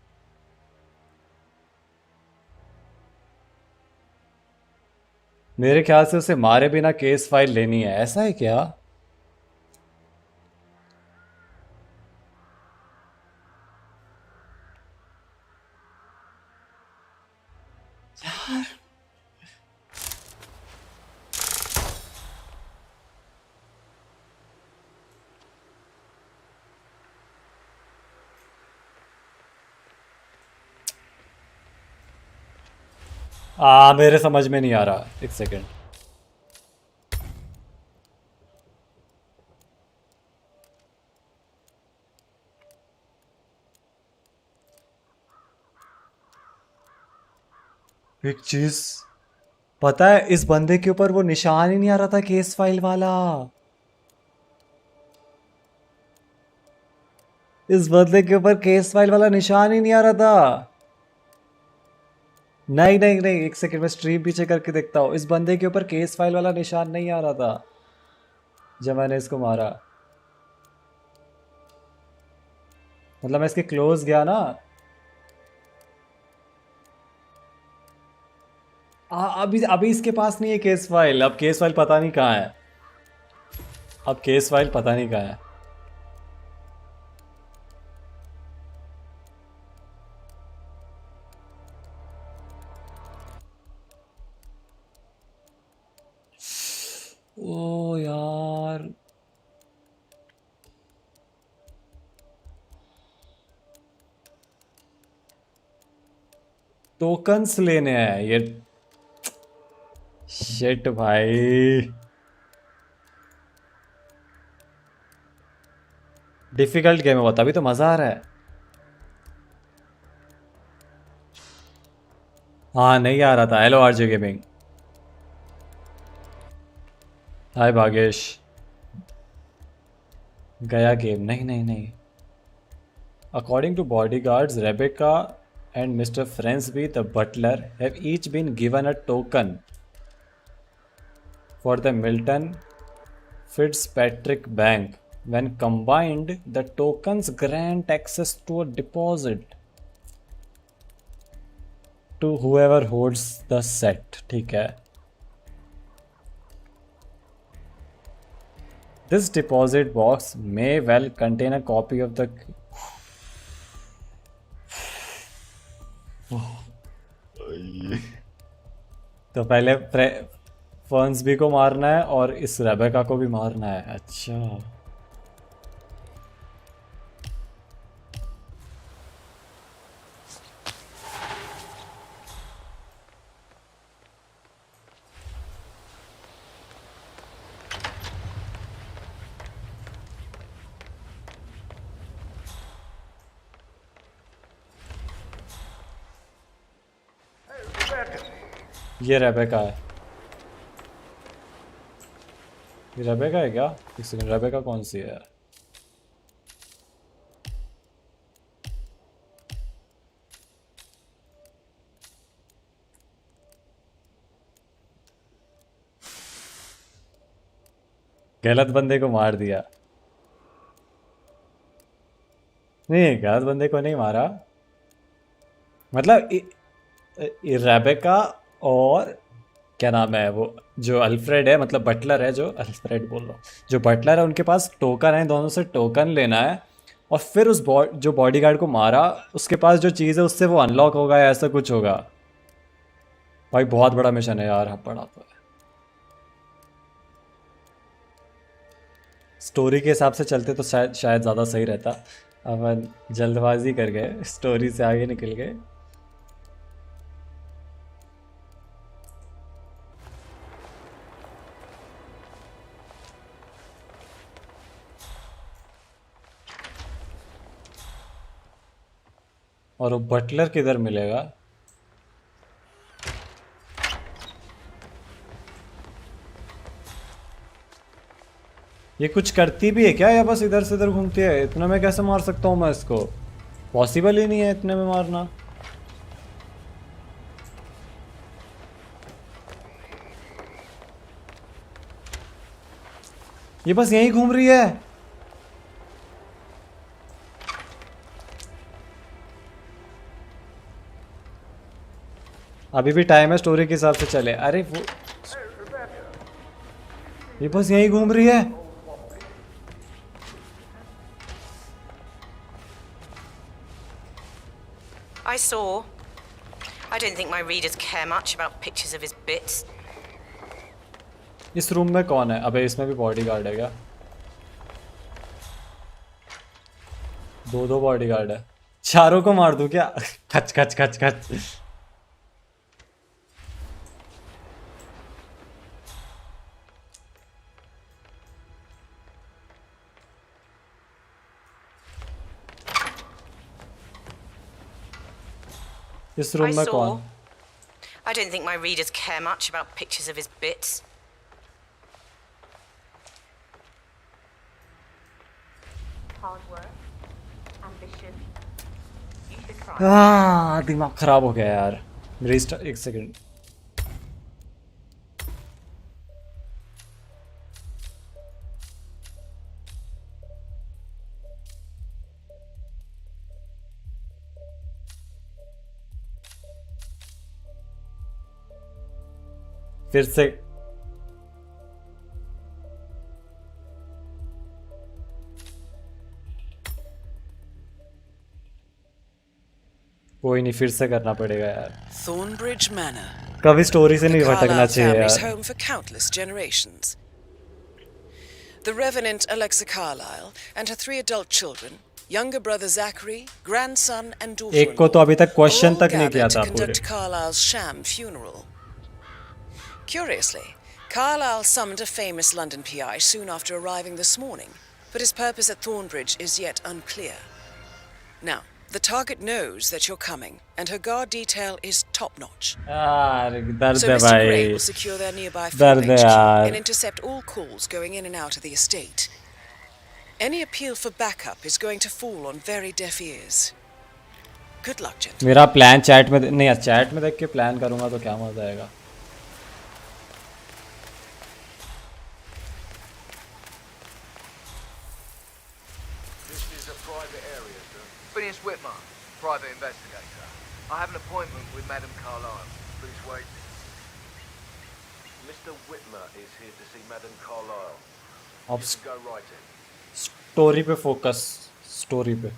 मेरे ख्याल से उसे मारे बिना केस फाइल लेनी है, ऐसा है क्या? यार मेरे समझ में नहीं आ रहा। एक सेकेंड। एक चीज पता है, इस बंदे के ऊपर वो निशान ही नहीं आ रहा था केस फाइल वाला। इस बंदे के ऊपर केस फाइल वाला निशान ही नहीं आ रहा था। नहीं नहीं नहीं, एक सेकंड में स्ट्रीम पीछे करके देखता हूँ। इस बंदे के ऊपर केस फाइल वाला निशान नहीं आ रहा था जब मैंने इसको मारा। मतलब मैं इसके क्लोज गया ना। अभी अभी इसके पास नहीं है केस फाइल। अब केस फाइल पता नहीं कहाँ है। अब केस फाइल पता नहीं कहाँ है। ओ यार टोकन्स लेने हैं ये। शिट भाई, डिफिकल्ट गेम है बहुत। अभी तो मजा आ रहा है। हाँ नहीं आ रहा था। Hello RJ gaming. Hi Bhagesh. गया गेम। नहीं नहीं नहीं। According to bodyguards, Rebecca and Mr. Frensby, the butler, have each been given a token for the Milton Fitzpatrick Bank. When combined, the tokens grant access to a deposit to whoever holds the set. ठीक है. This deposit box may well contain a copy of the तो पहले फर्न्सबी को मारना है और इस Rebecca को भी मारना है। अच्छा ये रेबेका है। ये रेबेका है क्या? एक सेकंड, रेबेका कौन सी है? गलत बंदे को मार दिया। नहीं, गलत बंदे को नहीं मारा। मतलब रेबेका और क्या नाम है वो जो अल्फ्रेड है, मतलब बटलर है, जो अल्फ्रेड बोल रहा हूँ, जो बटलर है, उनके पास टोकन है। दोनों से टोकन लेना है और फिर उस जो बॉडीगार्ड को मारा उसके पास जो चीज़ है उससे वो अनलॉक होगा या ऐसा कुछ होगा। भाई बहुत बड़ा मिशन है यार। पड़ा तो है। स्टोरी के हिसाब से चलते तो शायद ज़्यादा सही रहता। अपन जल्दबाजी कर गए, स्टोरी से आगे निकल गए। और वो बटलर किधर मिलेगा? ये कुछ करती भी है क्या या बस इधर से इधर घूमती है? इतने में कैसे मार सकता हूँ मैं इसको? पॉसिबल ही नहीं है इतने में मारना। ये बस यहीं घूम रही है। अभी भी टाइम है, स्टोरी के हिसाब से चले। अरे वो ये बस यहीं घूम रही है। I saw. I don't think my readers care much about pictures of his bits. इस रूम में कौन है? अबे इसमें भी बॉडीगार्ड है क्या? दो बॉडीगार्ड है। चारों को मार दूं क्या? खच खच खच खच। इस रूम में कौन? I don't think my readers care much about pictures of his bits. Hard work, ambition. You should try. दिमाग खराब हो गया यार। रीस्टार्ट, एक सेकंड। फिर से कोई नहीं, फिर से करना पड़ेगा यार। Thornbridge Manor. कभी स्टोरी से नहीं भटकना Carlisle चाहिए family's यार। home for countless generations. The Revenant Alexa Carlisle and her 3 adult children, younger brother Zachary, grandson and daughter-in-law, एक को तो अभी तक क्वेश्चन तक नहीं किया gathered था to पूरे। conduct Carlisle's sham funeral. Curiously, Carlisle summoned a famous London PI soon after arriving this morning, but his purpose at Thornbridge is yet unclear. Now, the target knows that you're coming, and her guard detail is top-notch. दर्द So है Mr. Gray भाई। will secure their nearby दर्द field है HQ यार। and intercept all calls going in and out of the estate. Any appeal for backup is going to fall on very deaf ears. Good luck, gentlemen. मेरा plan chat में नहीं है, chat में देख के plan करूंगा तो क्या मजा आएगा। Phineas Whitman, private investigator. I have an appointment with Madame Carlisle. Please wait. Mr. Whitmer is here to see Madame Carlisle. अब You can go right in. Story पे फोकस, स्टोरी पे।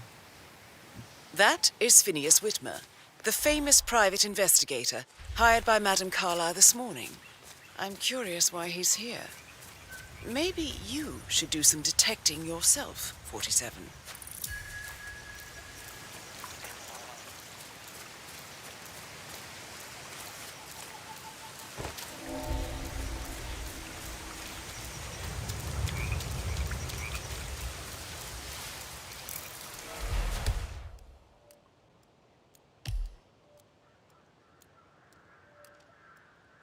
That is Phineas Whitmer, the famous private investigator hired by Madame Carlisle this morning. I'm curious why he's here. Maybe you should do some detecting yourself, 47.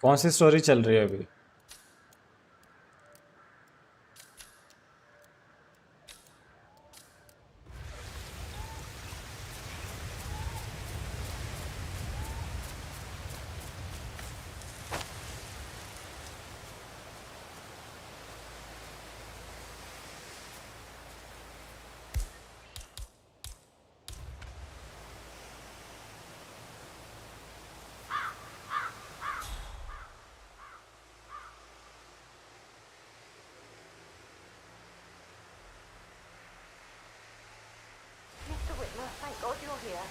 कौन सी story चल रही है अभी? Mr. Whitmer, thank God you're here.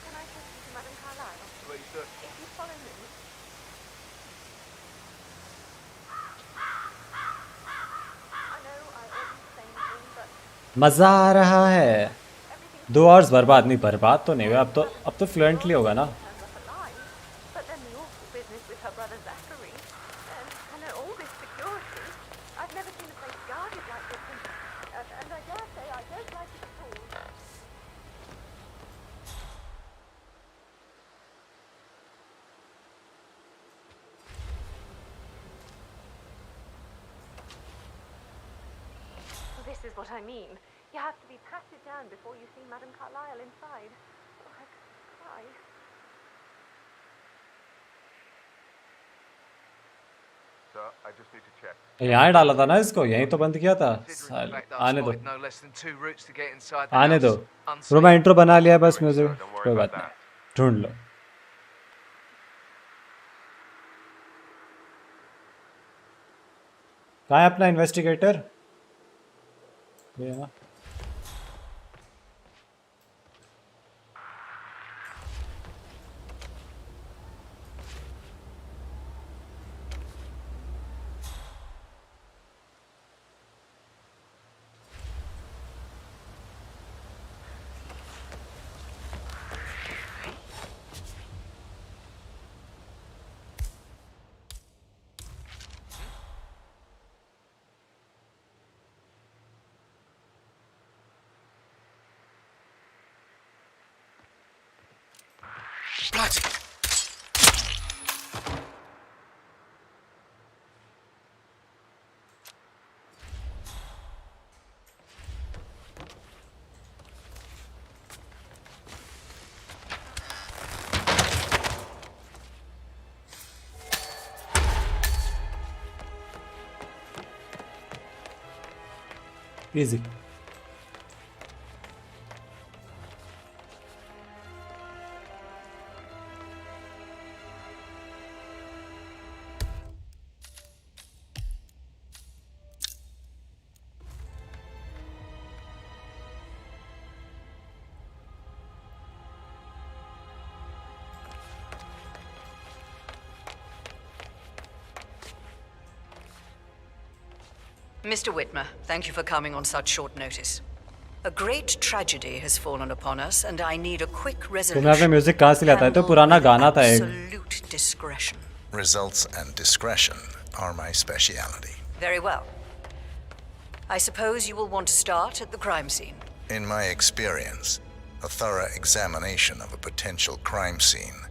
Can I take you to Madame Carlisle? Please, sir. If you follow me. I know I oughtn't say anything, but मजा आ रहा है। 2 hours बर्बाद नहीं, बर्बाद तो नहीं हुआ। अब तो फ्लुएंटली होगा ना। but then the awful business with her brother Zachary, and all this security. I've never seen a place guarded like this, and I dare say I don't like it at all. is what I mean. You have to be patted down before you see Madame Carlyle inside. Oh, I could cry. Sir, I just need to check. यहाँ डाला था ना इसको, यहीं तो बंद किया था। साले, आने दो, No less than 2 routes to get inside the आने दो। house. ब्रो मैं इंट्रो बना लिया बस, म्यूजिक कोई बात नहीं, ढूंढ लो। कहाँ है अपना इन्वेस्टिगेटर? ये है ना। Bloody! Easy. Mr. Whitmer, thank you for coming on such short notice. A great tragedy has fallen upon us, and I need a quick resolution. तुम्हें अपने म्यूजिक कहाँ से लाता है? तो पुराना गाना था एक। Absolute discretion. Results and discretion are my speciality. Very well. I suppose you will want to start at the crime scene. In my experience, a thorough examination of a potential crime scene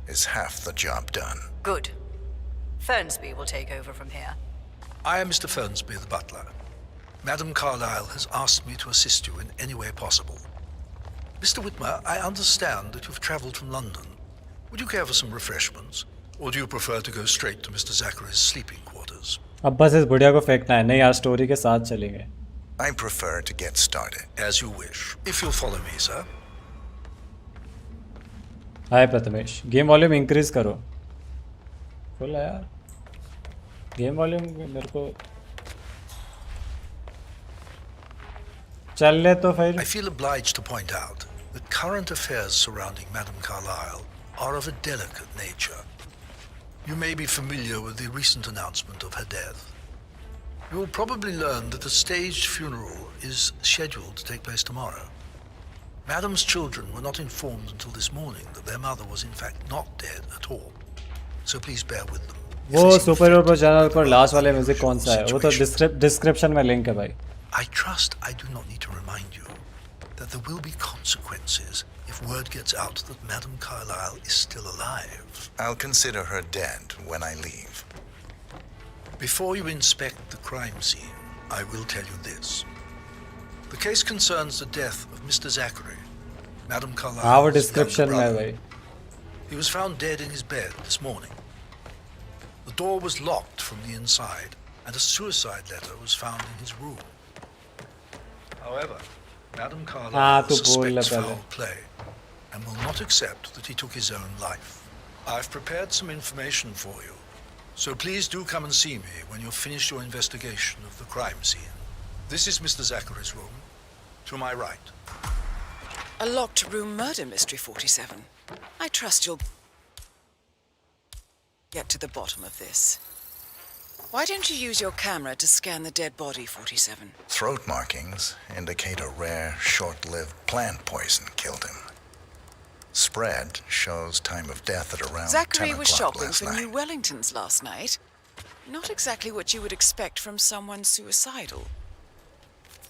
is half the job done. Good. Fernsby will take over from here. I am Mr. Fernsby, the butler. Madame Carlyle has asked me to assist you in any way possible. Mr. Whitmer, I understand that you've travelled from London. Would you care for some refreshments? Or do you prefer to go straight to Mr. Zachary's sleeping quarters? अब बस इस बुढ़िया को फेंकना है, नहीं यार story के साथ चलेंगे। I prefer to get started. As you wish. If you'll follow me, sir. Hi Prathamesh, game volume increase करो। फुल है यार। गेम वॉल्यूम मेरे को चल ले तो फिर। I feel obliged to point out that current affairs surrounding Madame Carlyle are of a delicate nature. You may be familiar with the recent announcement of her death. You will probably learn that a staged funeral is scheduled to take place tomorrow. Madame's children were not informed until this morning that their mother was in fact not dead at all. So please bear with them. वो super hero pro channel पर last वाले music कौन सा है? वो तो description में link है भाई। I trust I do not need to remind you that there will be consequences if word gets out that Madame Carlyle is still alive. I'll consider her dead when I leave. Before you inspect the crime scene, I will tell you this. The case concerns the death of Mr. Zachary, Madame Carlyle's हाँ वो description में है भाई। He was found dead in his bed this morning. The door was locked from the inside, and a suicide letter was found in his room. However, Madame Carlyle suspects foul play and will not accept that he took his own life. I've prepared some information for you, so please do come and see me when you've finished your investigation of the crime scene. This is Mr. Zachary's room, to my right. A locked room murder mystery, 47. I trust you'll get to the bottom of this. Why don't you use your camera to scan the dead body, 47? Throat markings indicate a rare, short-lived plant poison killed him. Spread shows time of death at around 10 Zachary o'clock was shopping last for night. New Wellingtons last night. Not exactly what you would expect from someone suicidal.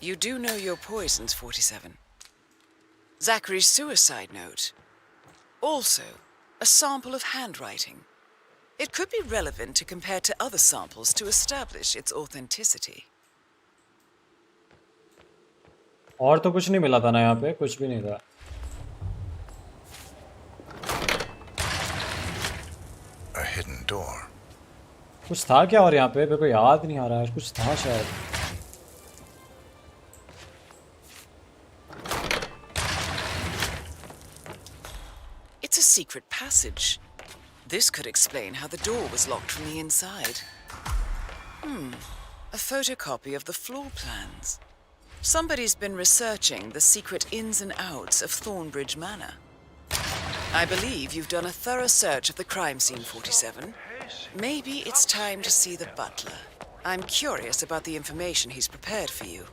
You do know your poisons, 47. Zachary's suicide note. Also, a sample of handwriting. It could be relevant to compare to other samples to establish its authenticity. और तो कुछ नहीं मिला था ना यहाँ पे, कुछ भी नहीं था। A hidden door. कुछ था क्या और यहाँ पे? मेरे को याद नहीं आ रहा है, कुछ था शायद। It's a secret passage. This could explain how the door was locked from the inside. A photocopy of the floor plans. Somebody's been researching the secret ins and outs of Thornbridge Manor. I believe you've done a thorough search of the crime scene, 47. Maybe it's time to see the butler. I'm curious about the information he's prepared for you.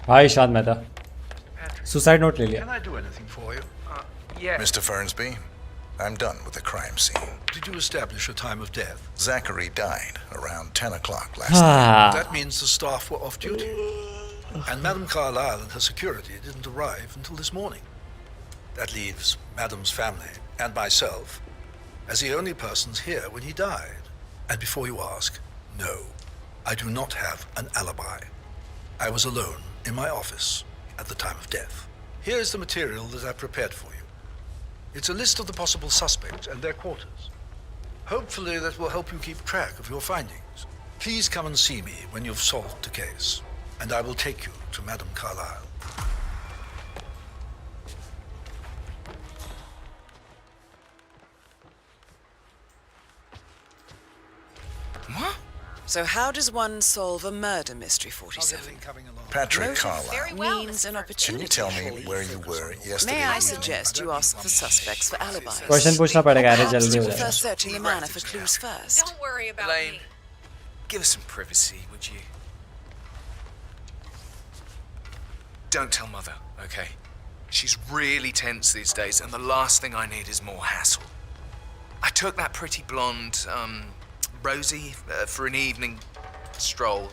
Hi, Ishad Mehta. Suicide note ले लिया. Can I do anything for you? Yes. Mr. Fernsby, I'm done with the crime scene. Did you establish a time of death? Zachary died around 10 o'clock last night. That means the staff were off duty. And Madame Carlyle and her security didn't arrive until this morning. That leaves Madame's family and myself as the only persons here when he died. And before you ask, no, I do not have an alibi. I was alone in my office at the time of death. Here is the material that I prepared for you. It's a list of the possible suspects and their quarters. Hopefully that will help you keep track of your findings. Please come and see me when you've solved the case, and I will take you to Madame Carlyle. What? So how does one solve a murder mystery, 47? Patrick Carlyle. Means an opportunity. Can you tell me where you were yesterday May I evening? suggest you ask the suspects for alibis? Question पूछना पड़ेगा, अरे Perhaps जल्दी you हो prefer जाएगा. searching the manor for clues first. Don't worry about Elaine, give us some privacy, would you? Don't tell Mother, okay? She's really tense these days, and the last thing I need is more hassle. I took that pretty blonde, Rosie, for an evening stroll.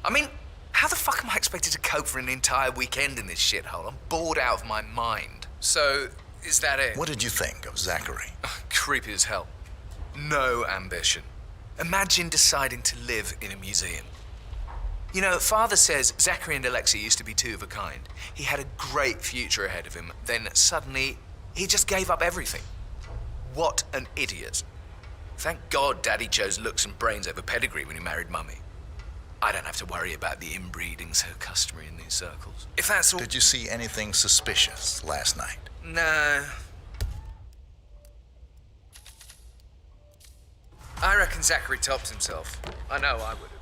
I mean, how the fuck am I expected to cope for an entire weekend in this shithole? I'm bored out of my mind. So, is that it? What did you think of Zachary? Creepy as hell. No ambition. Imagine deciding to live in a museum. You know, Father says Zachary and Alexei used to be two of a kind. He had a great future ahead of him. Then suddenly, he just gave up everything. What an idiot. Thank God Daddy chose looks and brains over pedigree when he married Mummy. I don't have to worry about the inbreeding so customary in these circles. If that's all... Did you see anything suspicious last night? No. I reckon Zachary topped himself. I know I would have.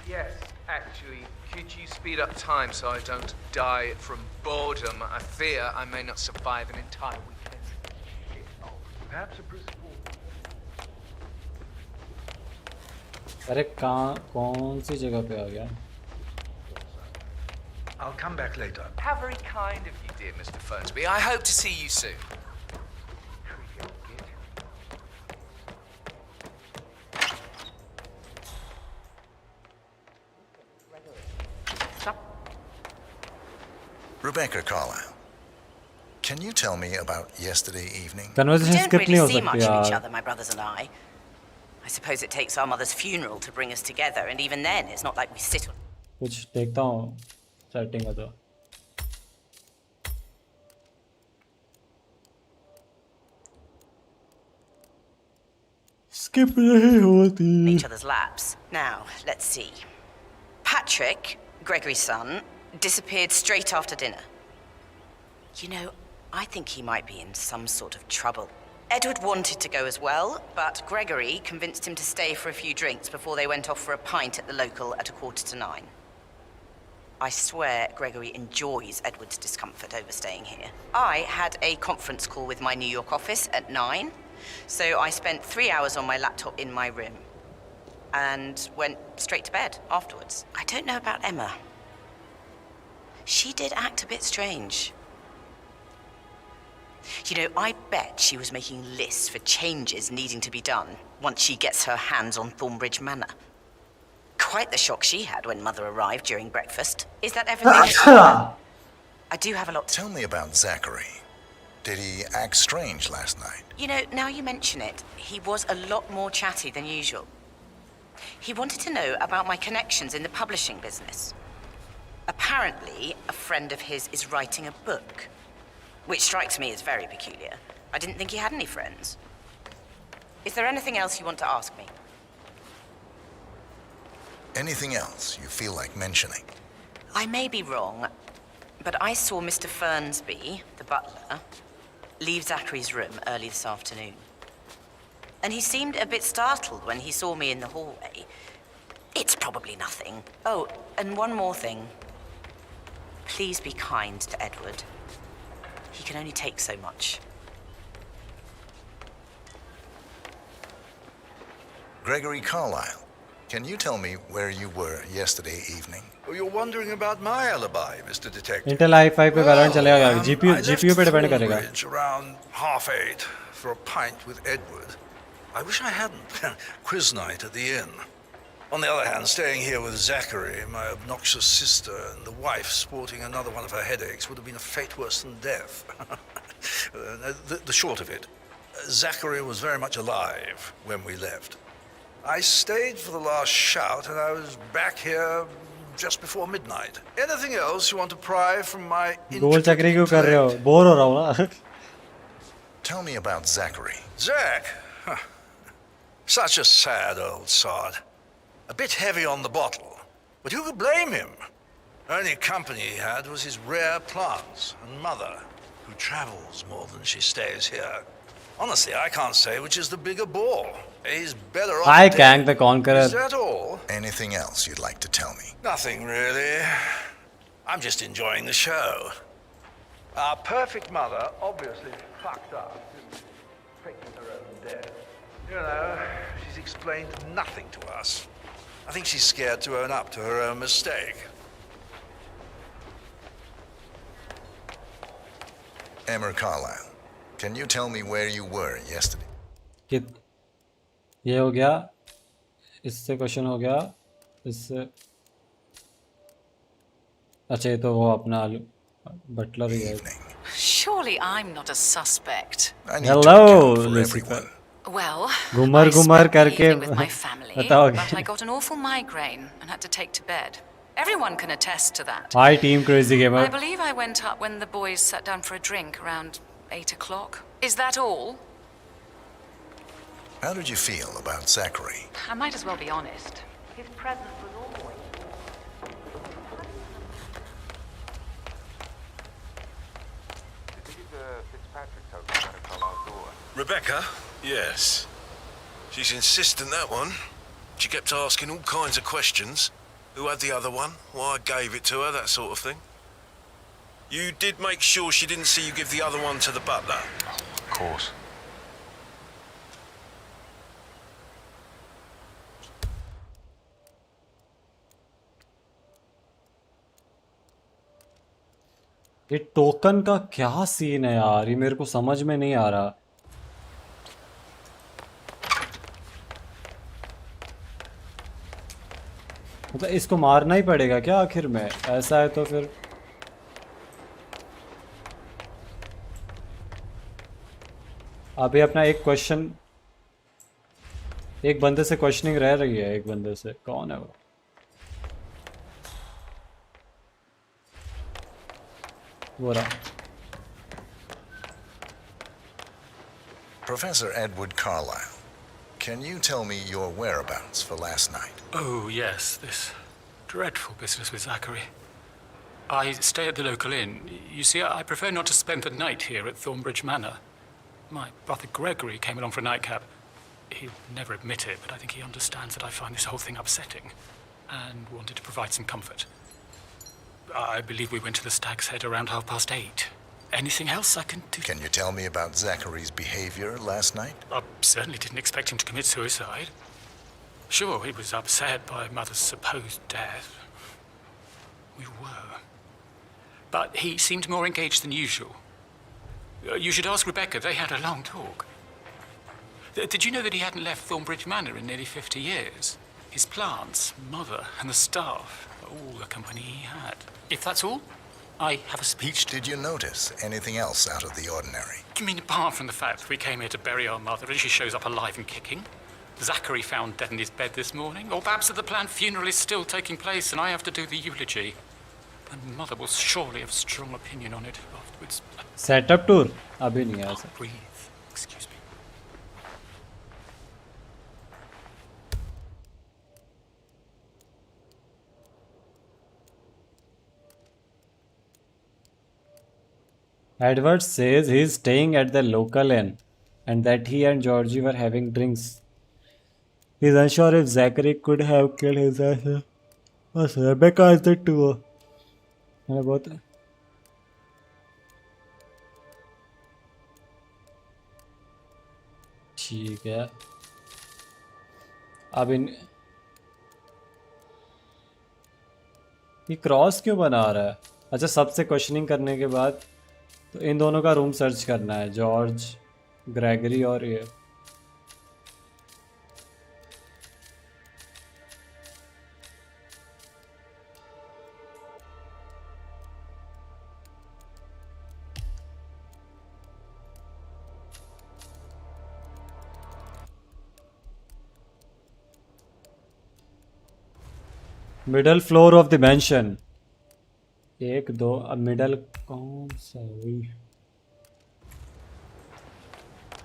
Yes, actually, could you speed up time so I don't die from boredom? I fear I may not survive an entire weekend. Perhaps a principal. अरे कौन सी जगह पे आ गया? I'll come back later. How very kind of you, dear Mr. Fernsby. I hope to see you soon. Rebecca Carlyle, can you tell me about yesterday evening? Conversation We don't skip नहीं हो really see much सकती of each यार. other, my brothers and I. I suppose it takes our mother's funeral to bring us together, and even then, it's not like we sit on... कुछ देखता हूँ setting का तो. Skip नहीं होती. each other's laps. Now, let's see. Patrick, Gregory's son, disappeared straight after dinner. You know, I think he might be in some sort of trouble. Edward wanted to go as well, but Gregory convinced him to stay for a few drinks before they went off for a pint at the local at 9:15. I swear Gregory enjoys Edward's discomfort over staying here. I had a conference call with my New York office at 9, so I spent 3 hours on my laptop in my room and went straight to bed afterwards. I don't know about Emma. She did act a bit strange. You know, I bet she was making lists for changes needing to be done once she gets her hands on Thornbridge Manor. Quite the shock she had when Mother arrived during breakfast. Is that everything? I do have a lot to... Tell me about Zachary. Did he act strange last night? You know, now you mention it, he was a lot more chatty than usual. He wanted to know about my connections in the publishing business. Apparently, a friend of his is writing a book, which strikes me as very peculiar. I didn't think he had any friends. Is there anything else you want to ask me? Anything else you feel like mentioning? I may be wrong, but I saw Mr. Fernsby, the butler, leave Zachary's room early this afternoon. And he seemed a bit startled when he saw me in the hallway. It's probably nothing. Oh, and one more thing. Please be kind to Edward. He can only take so much. Gregory Carlyle, can you tell me where you were yesterday evening? Oh, you're wondering about my alibi, Mr. Detective. Intel i5 पे Valorant चलेगा GPU पे depend करेगा. Around 8:30 for a pint with Edward. I wish I hadn't. Quiz night at the inn. On the other hand, staying here with Zachary, my obnoxious sister, and the wife sporting another one of her headaches would have been a fate worse than death. The short of it, Zachary was very much alive when we left. I stayed for the last shout, and I was back here just before midnight. Anything else you want to pry from my गोल चक्री क्यों कर रहे हो? Bore हो रहा हूँ ना. Tell me about Zachary. Zach? Huh. Such a sad old sod. A bit heavy on the bottle, but who could blame him? Only company he had was his rare plants and Mother, who travels more than she stays here. Honestly, I can't say which is the bigger bore. He's better off. Hi, Kang the Conqueror. Is that all? Anything else you'd like to tell me? Nothing really. I'm just enjoying the show. Our perfect mother obviously fucked up, faking her own death. You know, she's explained nothing to us. I think she's scared to own up to her own mistake. Emmer Carlyle, can you tell me where you were yesterday? ये हो गया, इससे question हो गया, इससे अच्छा ये तो वो अपना बटलर ही है. Surely I'm not a suspect. Hello, Lucifer. Well, घुमर घुमर करके with my family, बताओगे. but I got an awful migraine and had to take to bed. Everyone can attest to that. Hi, Team Crazy Gamer. I believe I went up when the boys sat down for a drink around 8 o'clock. Is that all? How did you feel about Zachary? I might as well be honest. His presence was always... Rebecca? Yes. She's insistent, that one. She kept asking all kinds of questions. Who had the other one? Why I gave it to her, that sort of thing. You did make sure she didn't see you give the other one to the butler? Oh, of course. ये token का क्या scene है यार, ये मेरे को समझ में नहीं आ रहा. मतलब इसको मारना ही पड़ेगा क्या आखिर में? ऐसा है तो फिर अभी अपना एक क्वेश्चन, एक बंदे से क्वेश्चनिंग रह रही है. एक बंदे से, कौन है वो? वो रहा. Professor Edward Carlyle, can you tell me your whereabouts for last night? Oh, yes, this dreadful business with Zachary. I stay at the local inn. You see, I prefer not to spend the night here at Thornbridge Manor. My brother Gregory came along for a nightcap. He'll never admit it, but I think he understands that I find this whole thing upsetting and wanted to provide some comfort. I believe we went to the Stag's Head around 8:30. Anything else I can do? Can you tell me about Zachary's behavior last night? I certainly didn't expect him to commit suicide. Sure, he was upset by Mother's supposed death. We were. But he seemed more engaged than usual. You should ask Rebecca. They had a long talk. Did you know that he hadn't left Thornbridge Manor in nearly 50 years? His plants, mother, and the staff, all the company he had. If that's all, I have a speech. Did you notice anything else out of the ordinary? You mean apart from the fact that we came here to bury our mother and she shows up alive and kicking? Zachary found dead in his bed this morning? Or perhaps that the planned funeral is still taking place and I have to do the eulogy? And mother will surely have a strong opinion on it afterwards. Setup tour? अभी नहीं आया sir. Breathe. Excuse me. Edward says he is staying at the local inn and that he and Georgie were having drinks. He is unsure if Zachary could have killed his ass. बस Rebecca is the too. मैंने बहुत ठीक है. अब ये cross क्यों बना रहा है? अच्छा, सबसे क्वेश्चनिंग करने के बाद तो इन दोनों का रूम सर्च करना है, जॉर्ज, ग्रेगरी और ये. Middle floor of the mention. 1 2 अब मिडल कौन सा है?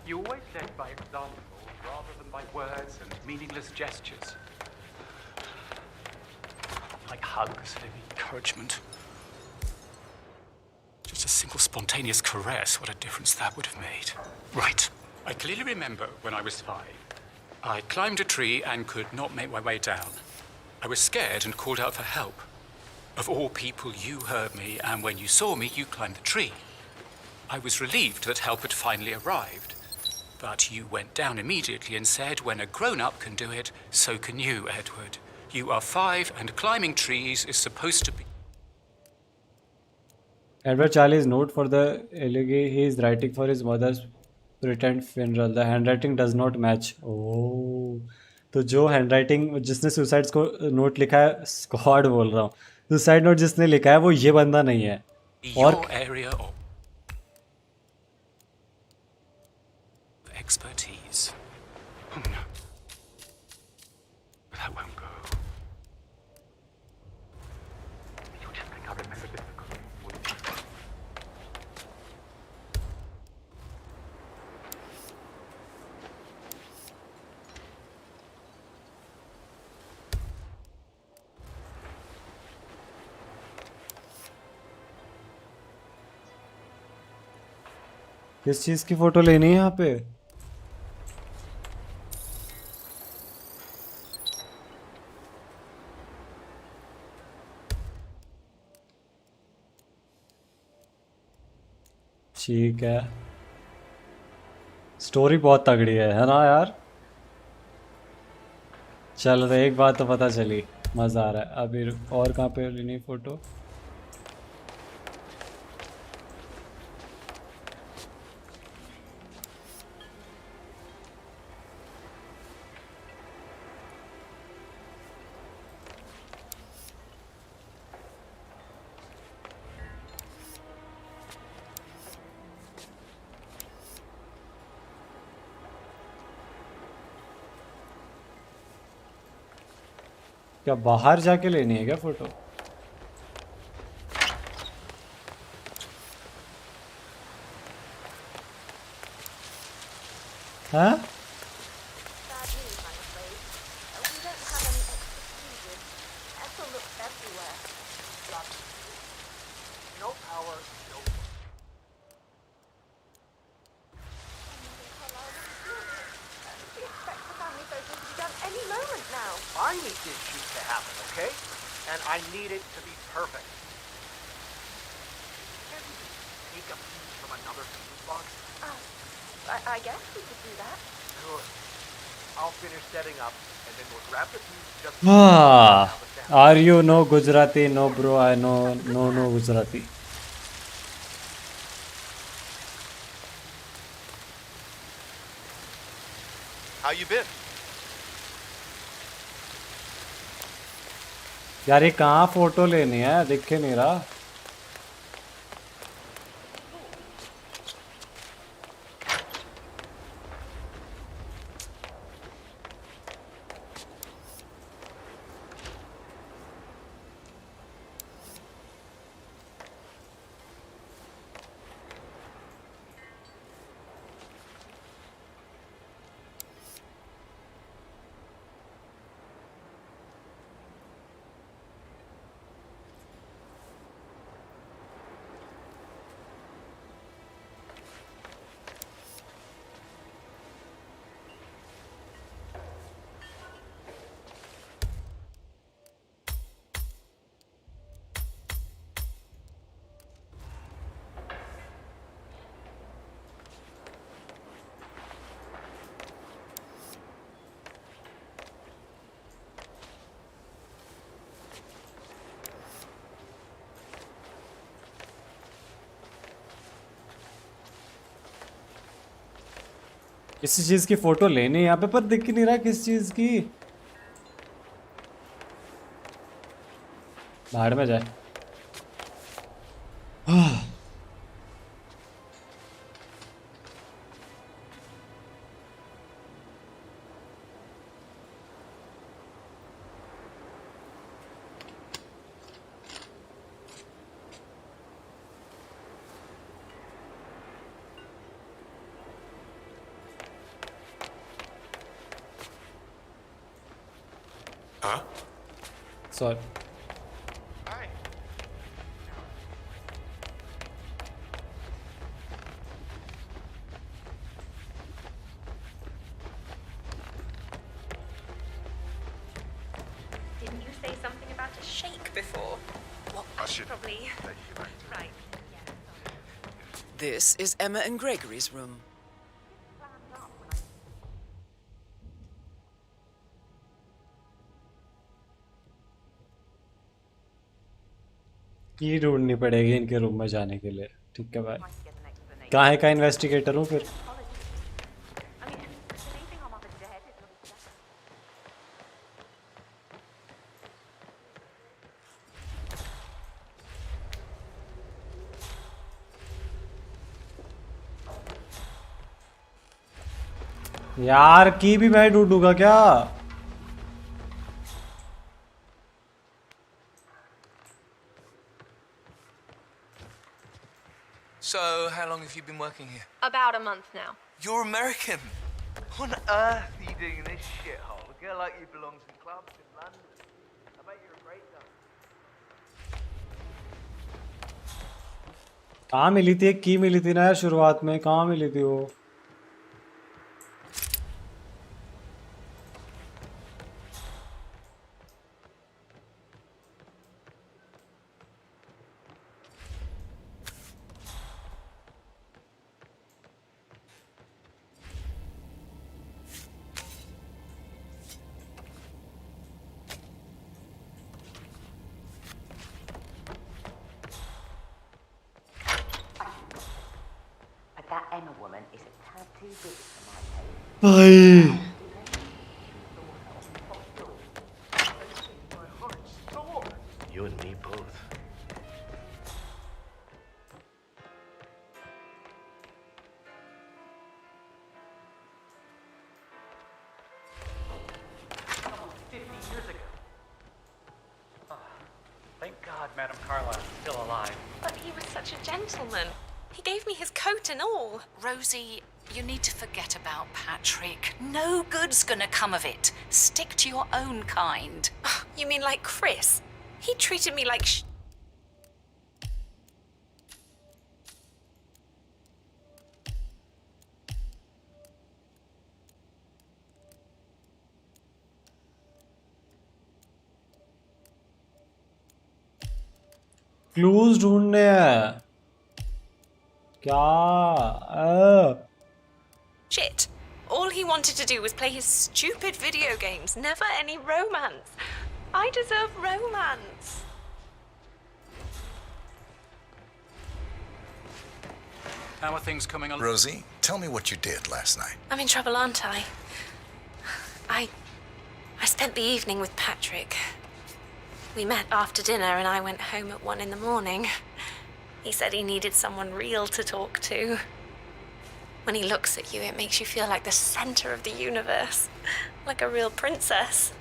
You always led by example rather than by words and meaningless gestures. Like hugs and encouragement. Just a simple spontaneous caress, what a difference that would have made. Right. I clearly remember when I was 5. I climbed a tree and could not make my way down. I was scared and called out for help. Of all people, you heard me, and when you saw me, you climbed the tree. I was relieved that help had finally arrived. But you went down immediately and said, when a grown-up can do it, so can you, Edward. You are 5, and climbing trees is supposed to be... Edward Charlie's note for the elegy he is writing for his mother's pretend funeral. The handwriting does not match. Oh. तो जो handwriting जिसने suicide को note लिखा है, squad बोल रहा हूँ, suicide note जिसने लिखा है वो ये बंदा नहीं है. और expertise. Oh, no. That won't go. You just think I remember this because किस चीज की फोटो लेनी है यहाँ पे? ठीक है, स्टोरी बहुत तगड़ी है ना यार? चल रहा, एक बात तो पता चली, मजा आ रहा है. अभी और कहाँ पे लेनी फोटो? क्या बाहर जाके लेनी है क्या फोटो? हाँ? I need this shoot to happen, okay? And I need it to be perfect. Can't we just take a piece from another fuse box? I guess we could do that. Good. I'll finish setting up, and then we'll grab the fuse just... Are you no Gujarati? No bro, I know no Gujarati. How you been? यार ये कहाँ photo लेनी है, दिख के नहीं रहा। किसी चीज की फोटो लेनी है यहाँ पे, पर दिख नहीं रहा किस चीज की। बाहर में जाए। Huh? Sorry. Didn't you say something about a shake before? Well, I should probably... Right. This is Emma and Gregory's room. की ढूंढनी पड़ेगी इनके रूम में जाने के लिए। ठीक है भाई, कहाँ का इन्वेस्टिगेटर हूँ फिर। यार की भी मैं ढूंढूंगा क्या? So, how long have you been working here? About a month now. You're American. What on earth are you doing in this shithole? A girl like you belongs in clubs in London. I bet you're a great guy. कहाँ मिली थी? एक की मिली थी ना यार शुरुआत में, कहाँ मिली थी वो? That Emma woman is a tad too big for my taste. भाई You and me both. Thank God Madame Carlisle is still alive. But he was such a gentleman. He gave me his coat and all. Rosie, you need to forget about Patrick. No good's gonna come of it. Stick to your own kind. You mean like Chris? He treated me like clues ढूंढने हैं क्या? shit. All he wanted to do was play his stupid video games. Never any romance. I deserve romance. How are things coming along? Rosie, tell me what you did last night. I'm in trouble, aren't I? I spent the evening with Patrick. We met after dinner and I went home at 1 in the morning. He said he needed someone real to talk to. When he looks at you, it makes you feel like the center of the universe. Like a real princess.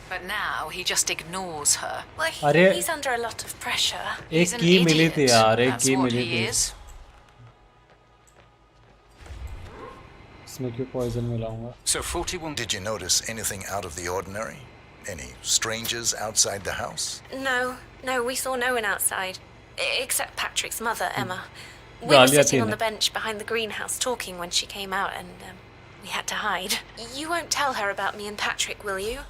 But now he just ignores her. Well, he's under a lot of pressure. एक की मिली थी यार, एक की मिली थी. इसमें क्यों poison मिलाऊंगा? So 41. Did you notice anything out of the ordinary? Any strangers outside the house? No, we saw no one outside. Except Patrick's mother, Emma. We were sitting on the bench behind the greenhouse talking when she came out and we had to hide. You won't tell her about me and Patrick, will you?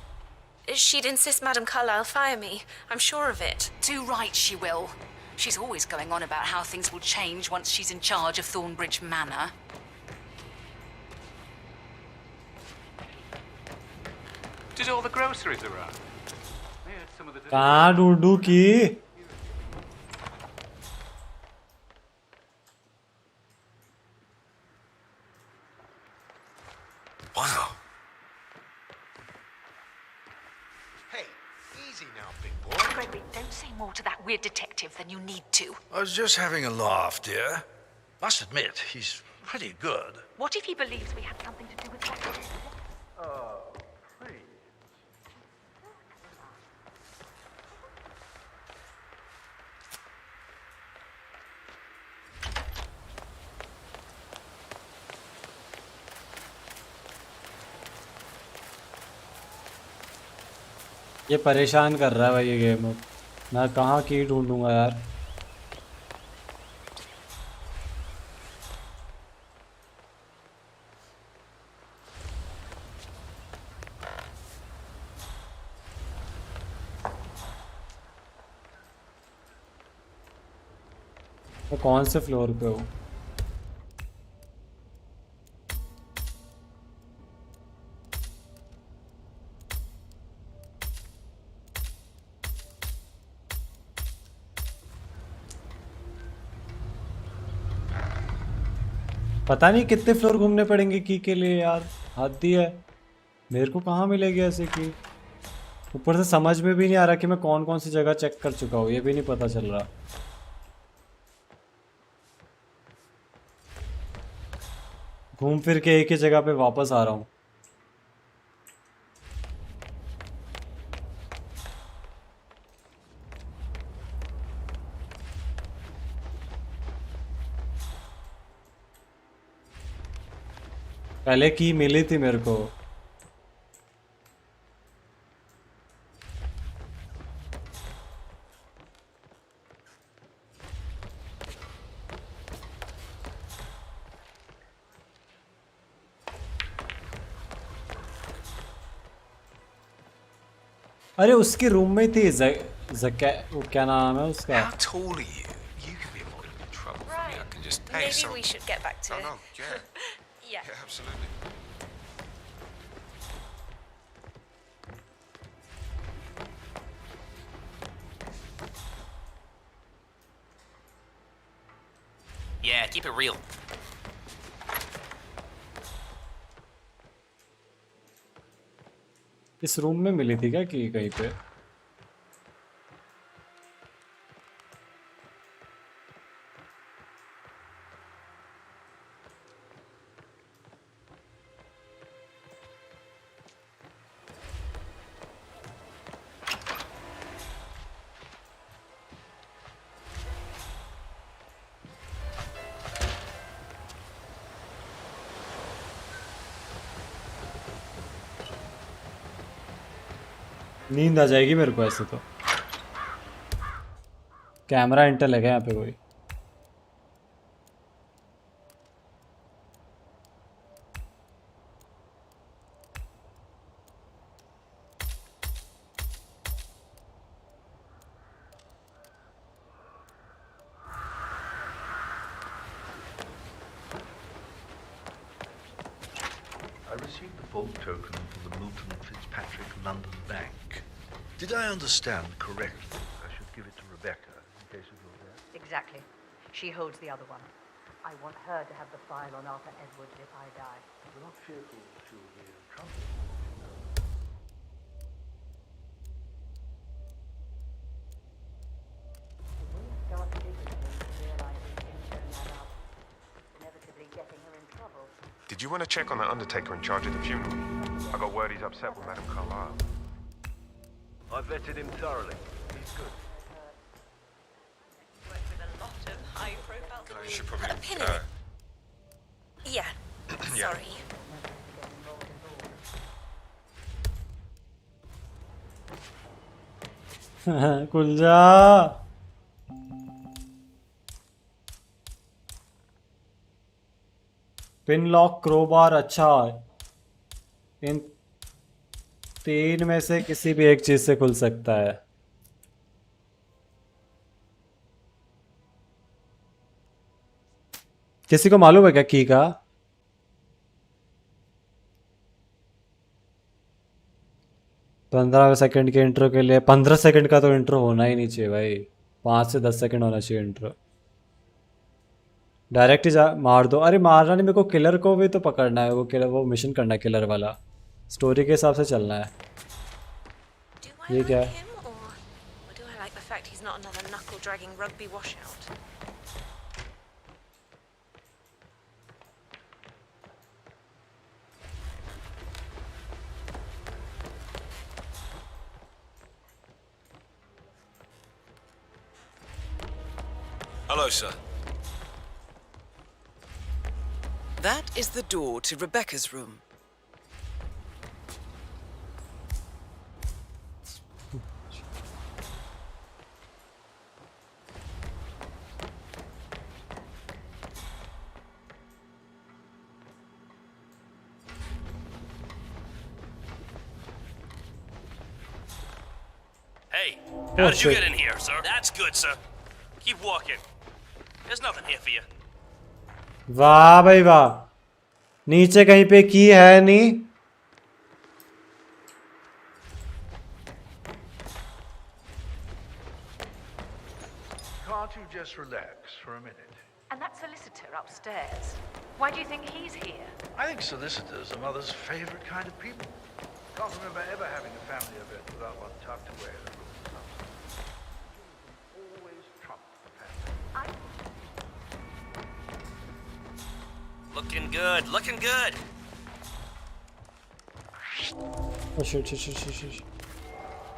She'd insist Madame Carlyle fire me. I'm sure of it. Too right she will. She's always going on about how things will change once she's in charge of Thornbridge Manor. Did all the groceries arrive? We had some of the... कहाँ ढूंढूं की? Wow. Hey, easy now, big boy. Gregory, don't say more to that weird detective than you need to. I was just having a laugh, dear. Must admit, he's pretty good. What if he believes we had something to do with that? Please. ये परेशान कर रहा है भाई ये game. मैं कहाँ की ढूंढूंगा यार. मैं कौन से फ्लोर पे हूँ? पता नहीं कितने फ्लोर घूमने पड़ेंगे की के लिए यार. हद ही है. मेरे को कहाँ मिलेगी ऐसे की? ऊपर से समझ में भी नहीं आ रहा कि मैं कौन कौन सी जगह चेक कर चुका हूँ. ये भी नहीं पता चल रहा. घूम फिर के एक ही जगह पे वापस आ रहा हूँ. पहले की मिली थी मेरे को. अरे उसके रूम में थी. वो क्या नाम है उसका? How tall are you? You could be avoiding trouble for me. I can just... Hey, Maybe we should get back to it. No, yeah. Yeah. Yeah, absolutely. Yeah, keep it real. इस room में मिली थी क्या कि कहीं पे? नींद आ जाएगी मेरे को ऐसे तो. कैमरा इंटर है यहाँ पे कोई? I received the vault token from the Milton Fitzpatrick London Bank. Did I understand correctly? I should give it to Rebecca in case of your death? Exactly. She holds the other one. I want her to have the file on Arthur Edwards if I die. You're not fearful she'll hear trumpet? When you start digging things, realizing things don't add up, inevitably getting her in trouble. Did you want to check on that undertaker in charge of the funeral? I got word he's upset with Madame Carlyle. I vetted him thoroughly. He's good. Worked with a lot of high-profile You should probably. Pin in it. Yeah. Sorry. कुलजा pin lock crowbar. अच्छा, इन 3 में से किसी भी एक चीज से खुल सकता है। किसी को मालूम है क्या की का? पंद्रह सेकंड के इंट्रो के लिए 15 सेकंड का तो इंट्रो होना ही नहीं चाहिए भाई, 5 से 10 सेकंड होना चाहिए इंट्रो। डायरेक्ट ही मार दो। अरे मारना नहीं, मेरे को किलर को भी तो पकड़ना है, वो किलर, वो मिशन करना है किलर वाला, स्टोरी के हिसाब से चलना है। ये क्या है? Hello, sir. That is the door to Rebecca's room. Hey, how did you get in here, sir? That's good, sir. Keep walking. There's nothing here for you. वाह भाई वाह, नीचे कहीं पे की है नहीं। Can't you just relax for a minute? And that solicitor upstairs, why do you think he's here? I think solicitors are Mother's favorite kind of people. Can't remember ever having a family event without one tucked away in a room or something. Always trump the family. Looking good, looking good. Oh shit, shit, shit, shit, shit.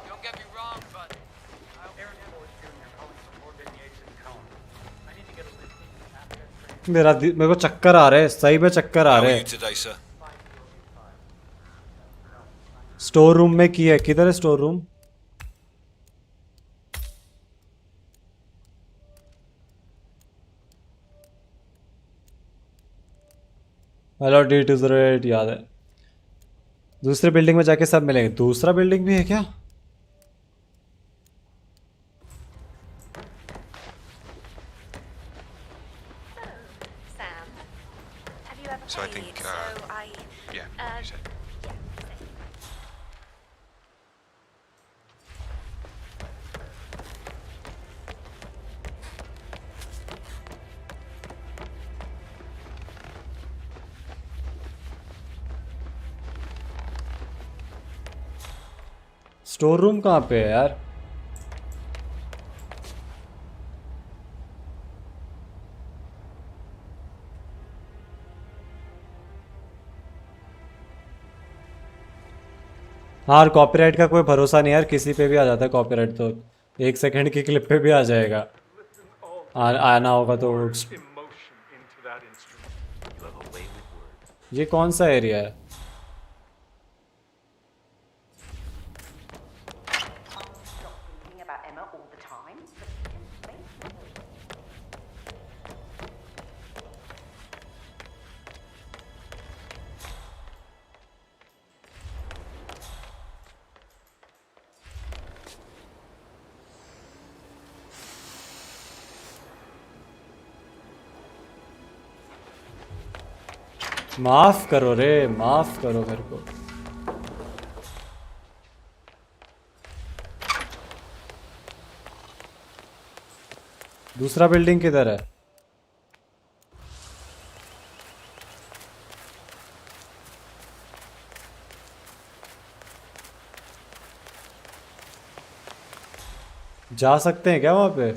Don't get me wrong, but Aaron Ford Jr. calling for more vignettes in cone. I need to get a listing. मेरे को चक्कर आ रहे हैं, सही में चक्कर आ रहे हैं। Today, sir. स्टोर रूम में की है, किधर है स्टोर रूम? हेलो D208 याद है। दूसरे बिल्डिंग में जाके सब मिलेंगे। दूसरा बिल्डिंग भी है क्या? So I think, yeah, you said. Store room कहाँ पे है यार? हाँ, कॉपीराइट का कोई भरोसा नहीं यार, किसी पे भी आ जाता है कॉपीराइट, तो 1 सेकंड की क्लिप पे भी आ जाएगा। आना होगा तो। ये कौन सा एरिया है? माफ करो रे, माफ करो मेरे को। दूसरा बिल्डिंग किधर है? जा सकते हैं क्या वहाँ पे?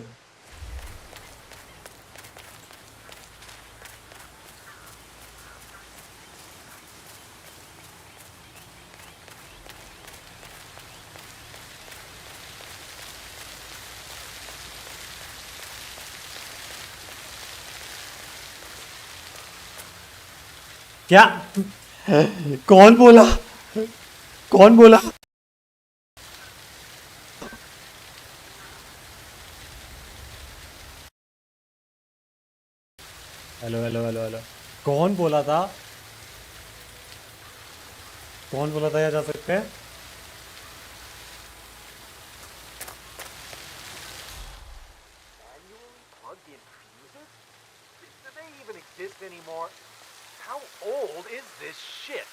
क्या? कौन बोला? कौन बोला? हेलो हेलो हेलो हेलो, कौन बोला था? कौन बोला था यहाँ जा सकते हैं? Plug-in fuses? Do they even exist anymore? How old is this shit?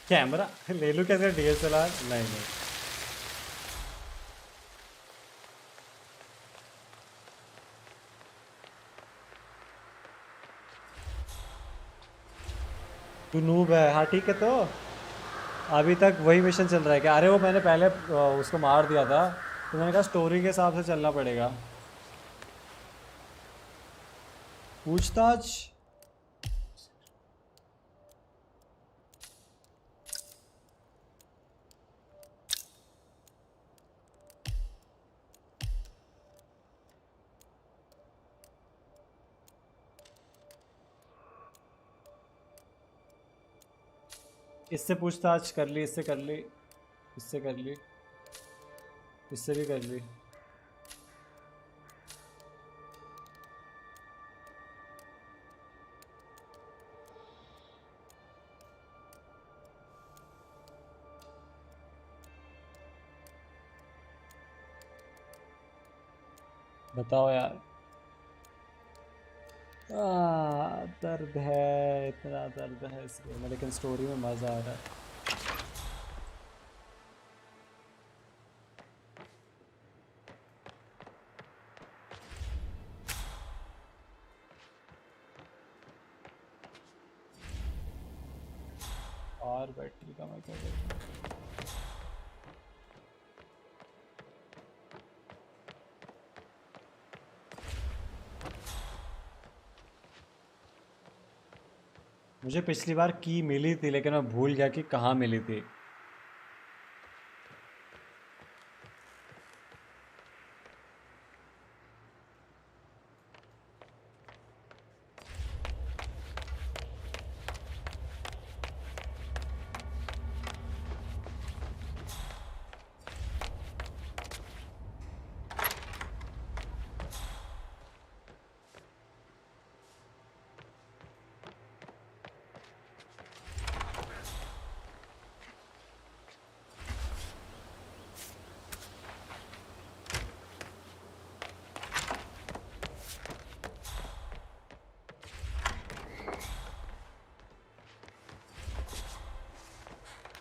Camera ले लूं कैसे? DSLR? नहीं नहीं। तू नूब है? हाँ ठीक है। तो अभी तक वही मिशन चल रहा है क्या? अरे वो मैंने पहले उसको मार दिया था, तो मैंने कहा स्टोरी के हिसाब से चलना पड़ेगा। पूछताछ? इससे पूछताछ कर ली, इससे कर ली, इससे कर ली, इससे भी कर ली। बताओ यार। दर्द है, इतना दर्द है इस गेम में, लेकिन स्टोरी में मज़ा आ रहा है। और बैटरी का मैं क्या करूँ? मुझे पिछली बार की मिली थी, लेकिन मैं भूल गया कि कहाँ मिली थी।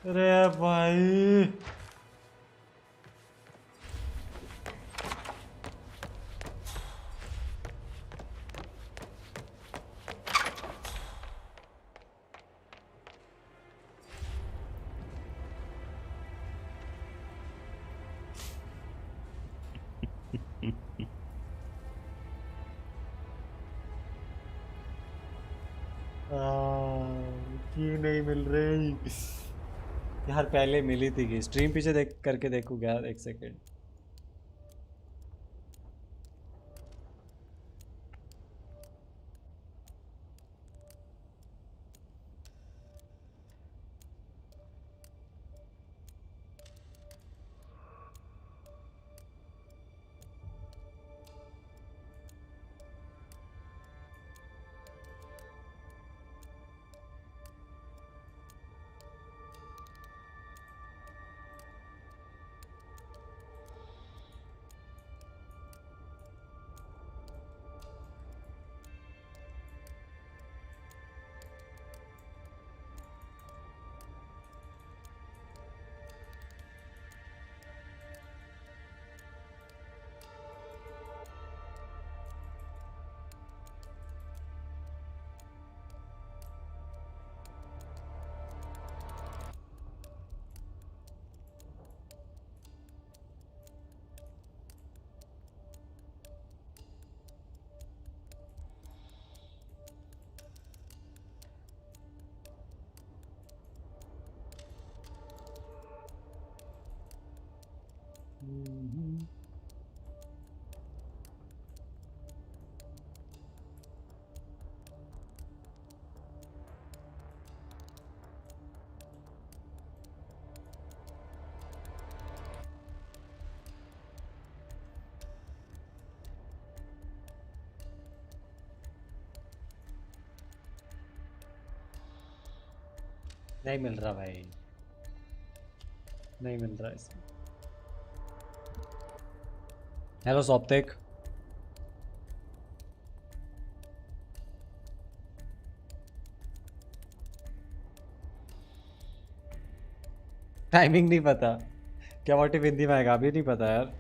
अरे भाई, की नहीं मिल रही यार। पहले मिली थी कि स्ट्रीम पीछे देख करके देखूँ क्या? एक सेकेंड। नहीं मिल रहा भाई, नहीं मिल रहा इसमें। हेलो सॉप्टेक, टाइमिंग नहीं पता क्या मोटिव हिंदी में आएगा, अभी नहीं पता यार।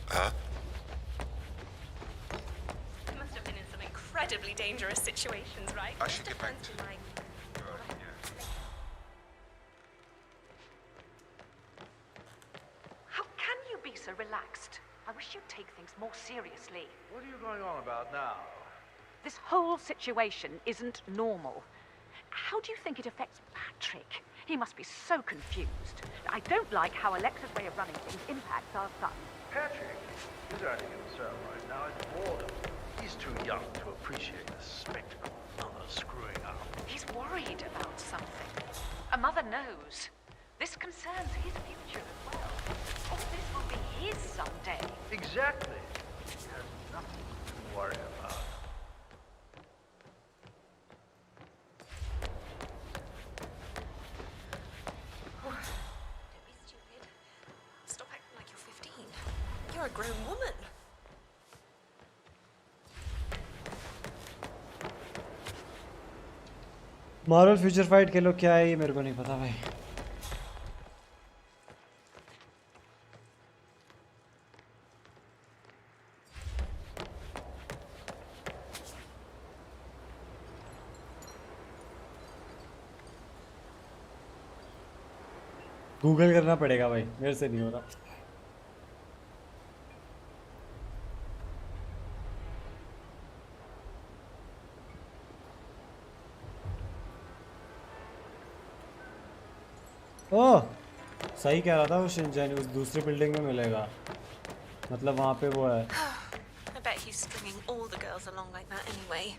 Huh? You must have been in some incredibly dangerous situations, right? I should get back to How can you be so relaxed? I wish you'd take things more seriously. What are you going on about now? This whole situation isn't normal. How do you think it affects Patrick? He must be so confused. I don't like how Alexa's way of running things impacts our son. Patrick, he's only concerned right now is boredom. He's too young to appreciate the spectacle of others screwing up. He's worried about something. A mother knows. This concerns his future as well. All this will be his someday. Exactly. He has nothing to worry about. Don't be stupid. Stop acting like you're 15. You're a grown woman. Marvel future fight खेलो, क्या है ये मेरे को नहीं पता भाई। Google करना पड़ेगा भाई, मेरे से नहीं हो रहा। ओह सही कह रहा था वो शिनचैन, उस दूसरी बिल्डिंग में मिलेगा, मतलब वहाँ पे वो है। I bet he's stringing all the girls along like that anyway.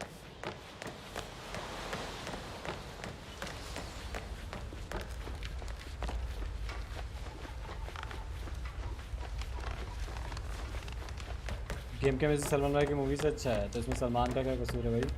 Game के में से सलमान भाई की मूवी से अच्छा है, तो इसमें सलमान का क्या कसूर है भाई?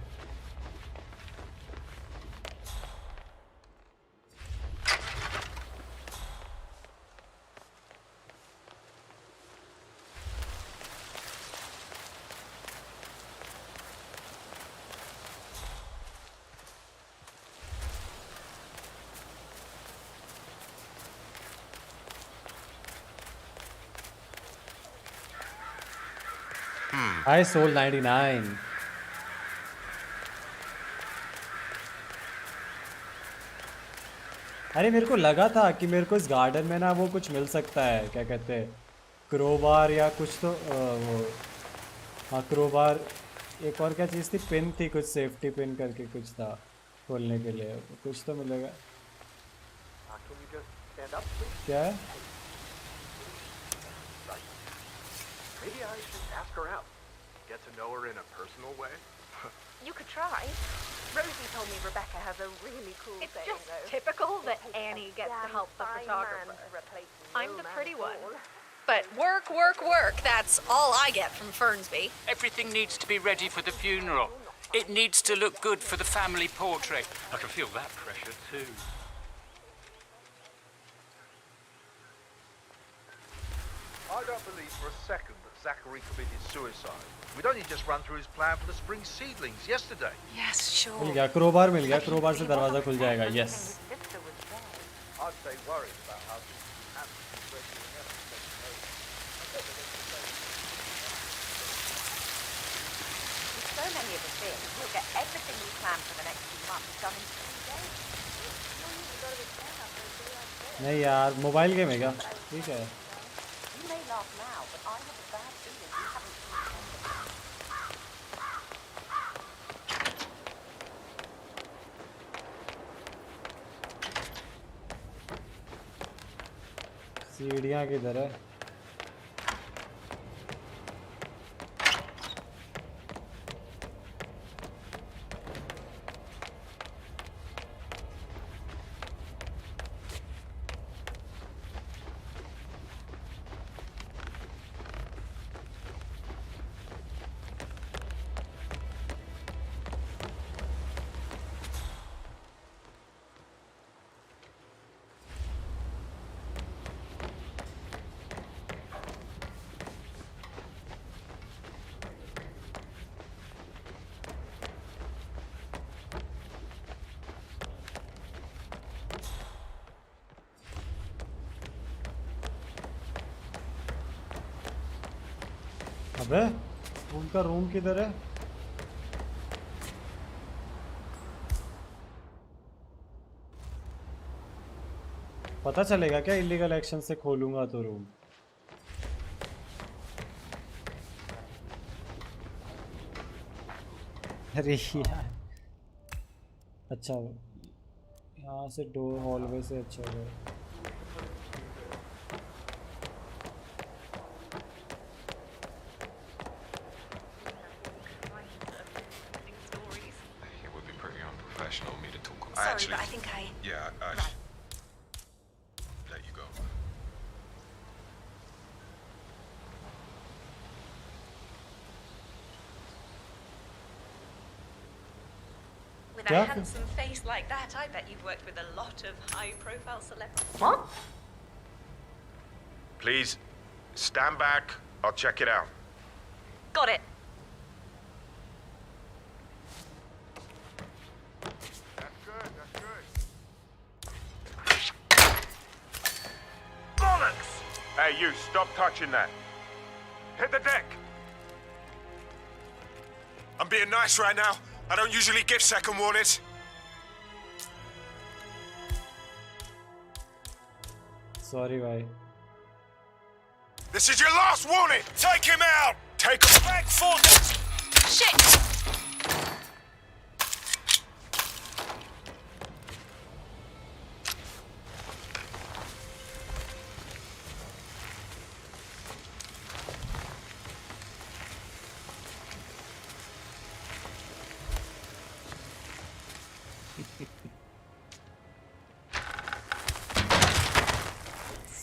I sold 99. अरे मेरे को लगा था कि मेरे को इस गार्डन में ना वो कुछ मिल सकता है, क्या कहते हैं, क्रोबार या कुछ तो वो, हाँ क्रोबार, एक और क्या चीज़ थी, पिन थी, कुछ सेफ्टी पिन करके कुछ था खोलने के लिए, कुछ तो मिलेगा। क्या है? Maybe I should ask her out. Get to know her in a personal way. You could try. Rosie told me Rebecca has a really cool thing. It's just typical that Annie gets to help the photographer. I'm the pretty one. But work, work, work. That's all I get from Fernsby. Everything needs to be ready for the funeral. It needs to look good for the family portrait. I can feel that pressure too. I don't believe for a second that Zachary committed suicide. We'd only just run through his plan for the spring seedlings yesterday. Yes, sure. मिल गया crowbar, मिल गया crowbar से दरवाजा खुल जाएगा। Yes. I'd say worried about how things would happen to Reggie and Emma taking over. With so many of the things, we'll get everything we planned for the next few months done in 3 days. नहीं यार, mobile game है क्या? ठीक है. You may laugh now, but I have a bad feeling you haven't seen सीढ़ियाँ किधर है? अबे उनका रूम किधर है? पता चलेगा क्या इलीगल एक्शन से खोलूंगा तो रूम? अरे यार अच्छा यहाँ से डोर हॉलवे से अच्छा है. Sorry, but I think I... Yeah, I let you go. With a handsome face like that, I bet you've worked with a lot of high-profile celebrities. What? Please, stand back. I'll check it out. Got it. Hey, you, stop touching that. Hit the deck. I'm being nice right now. I don't usually give second warnings. Sorry, bhai. This is your last warning. Take him out. Take him back for this. Shit.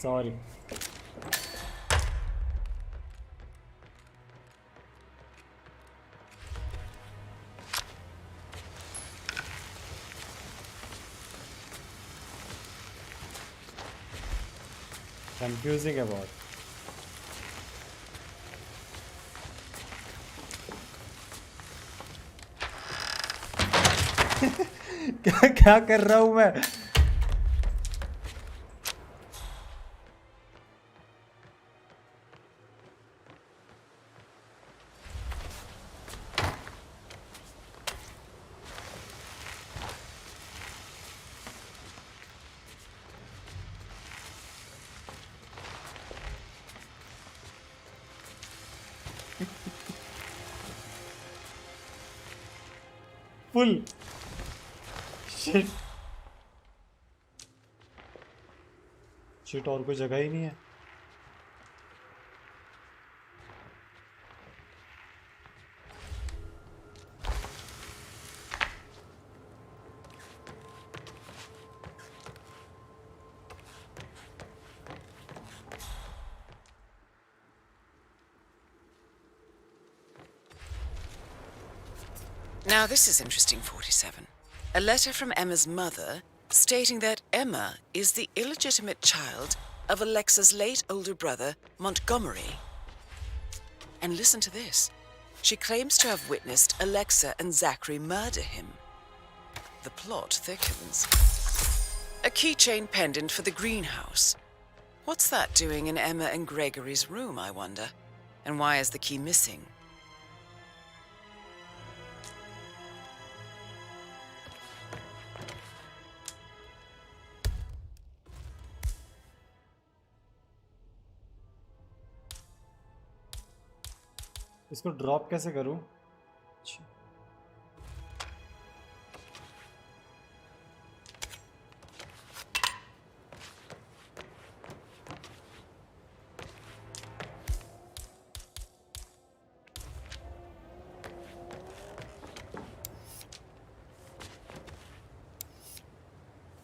Sorry. Confusing about. क्या कर रहा हूँ मैं? Full. Shit. Shit और कोई जगह ही नहीं है. Now this is interesting, 47. A letter from Emma's mother stating that Emma is the illegitimate child of Alexa's late older brother, Montgomery. And listen to this. She claims to have witnessed Alexa and Zachary murder him. The plot thickens. A keychain pendant for the greenhouse. What's that doing in Emma and Gregory's room, I wonder? And why is the key missing? इसको drop कैसे करूं?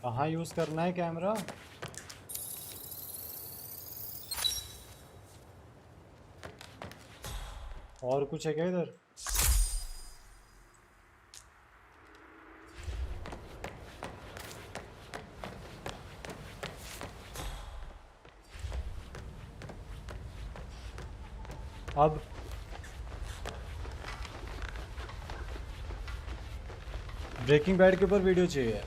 कहाँ use करना है camera? और कुछ है क्या इधर? अब ब्रेकिंग बैड के ऊपर वीडियो चाहिए।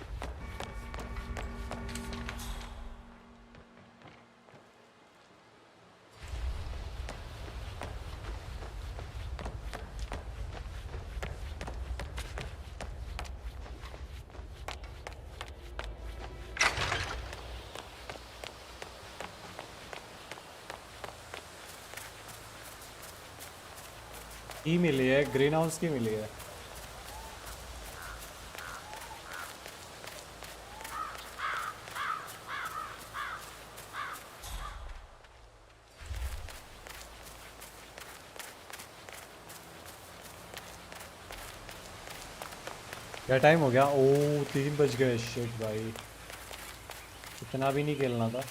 की मिली है, ग्रीन हाउस की मिली है। क्या टाइम हो गया? ओ 3 बज गए। शिट भाई, इतना भी नहीं खेलना था।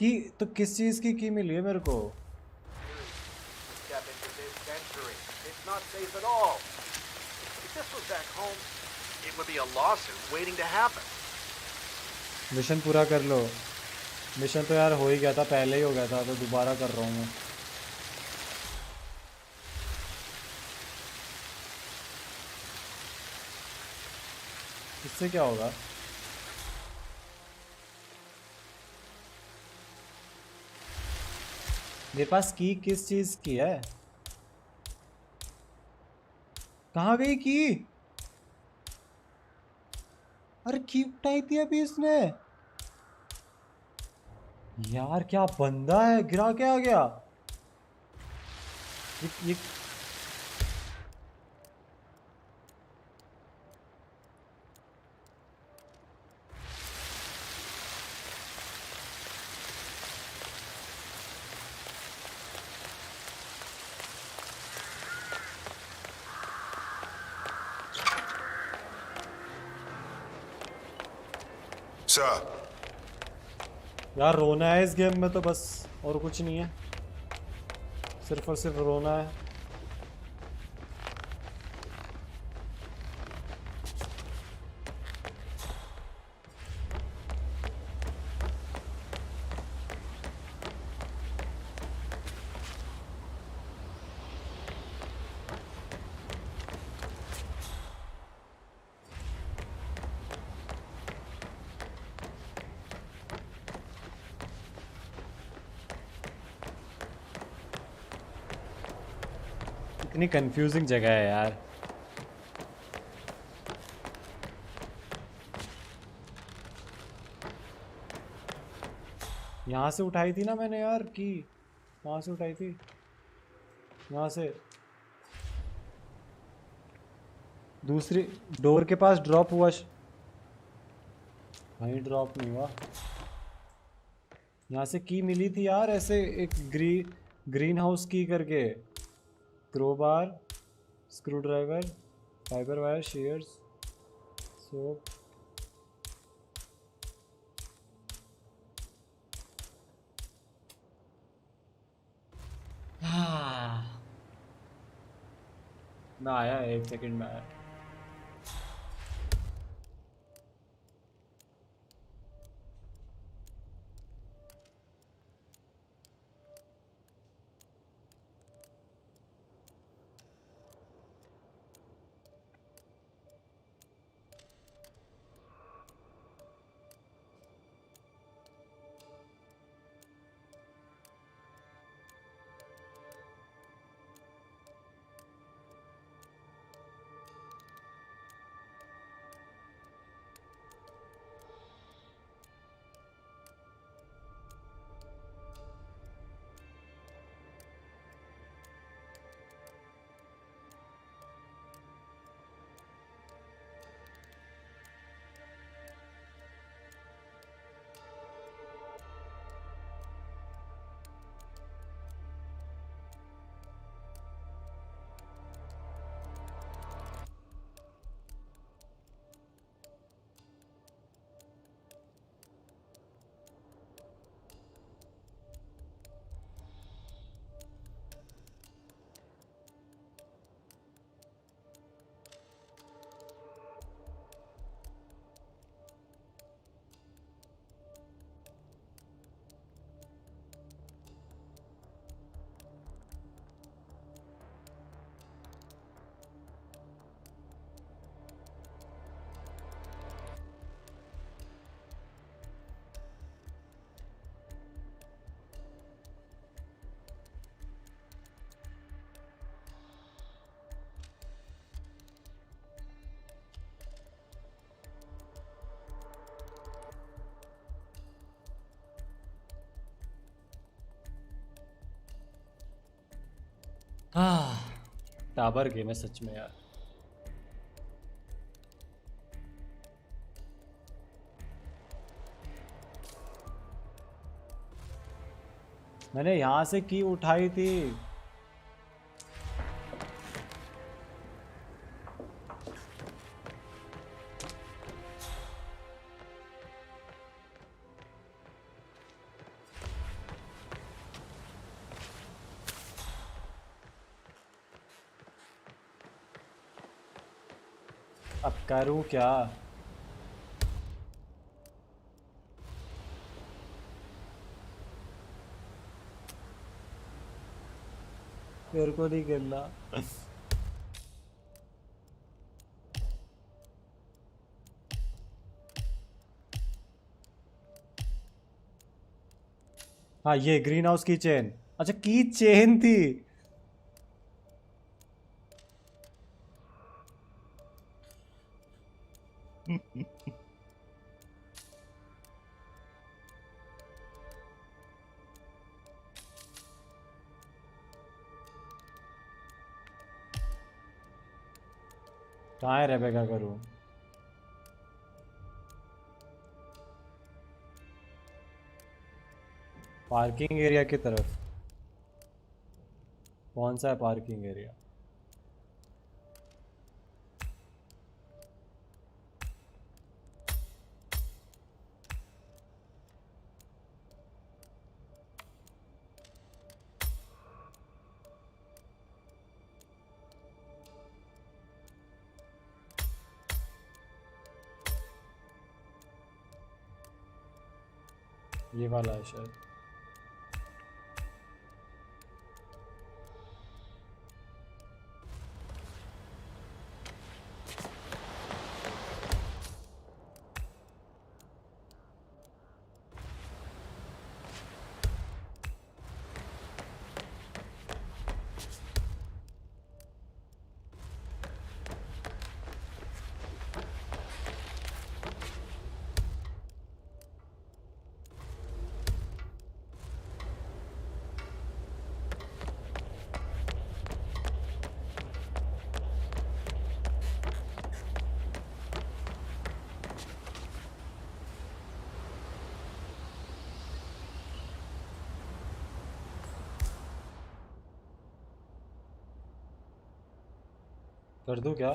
की तो किस चीज की मिली है मेरे को? Step into this century. It's not safe at all. If this was back home, it would be a lawsuit waiting to happen. Mission पूरा कर लो। मिशन तो यार हो ही गया था, पहले ही हो गया था, तो दोबारा कर रहा हूँ मैं। इससे क्या होगा? मेरे पास की किस चीज की है? कहाँ गई की? अरे की उठाई थी अभी इसने। यार क्या बंदा है, गिरा के आ गया। ये यार रोना है इस गेम में तो बस, और कुछ नहीं है, सिर्फ और सिर्फ रोना है। इतनी कंफ्यूजिंग जगह है यार। यहाँ से उठाई थी ना मैंने यार की, कहाँ से उठाई थी? यहाँ से दूसरी डोर के पास ड्रॉप हुआ। वहीं ड्रॉप नहीं हुआ। यहाँ से की मिली थी यार, ऐसे एक ग्रीन हाउस की करके। Crowbar, screw driver, fibre wire, shares, soap. मैं आया, 1 सेकंड में आया। टाबर गेम है सच में यार। मैंने यहाँ से की उठाई थी। अब करूँ क्या? मेरे को नहीं करना। हाँ ये ग्रीन हाउस की चेन, अच्छा की चेन थी। कहाँ है रेबेका का रूम? पार्किंग एरिया की तरफ। कौन सा है पार्किंग एरिया? ये वाला है शायद। कर दूं क्या?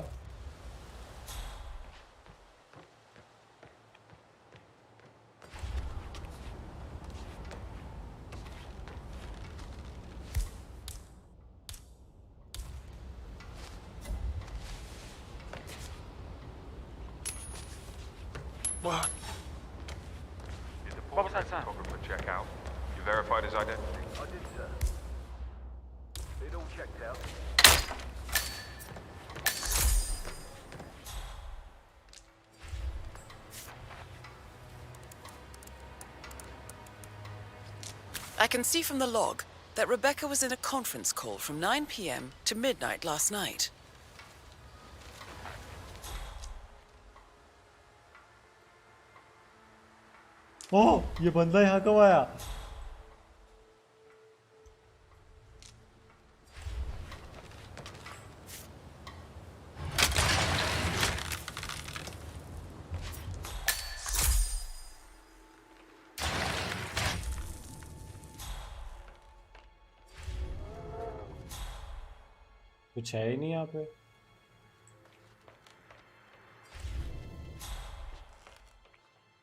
What? What was that sound? Photographer check out. You verified his identity? I did, sir. It all checked out. I can see from the log that Rebecca was in a conference call from 9 p.m. to midnight last night. ओह, ये बंदा यहाँ कब आया? कुछ है ही नहीं यहाँ पे।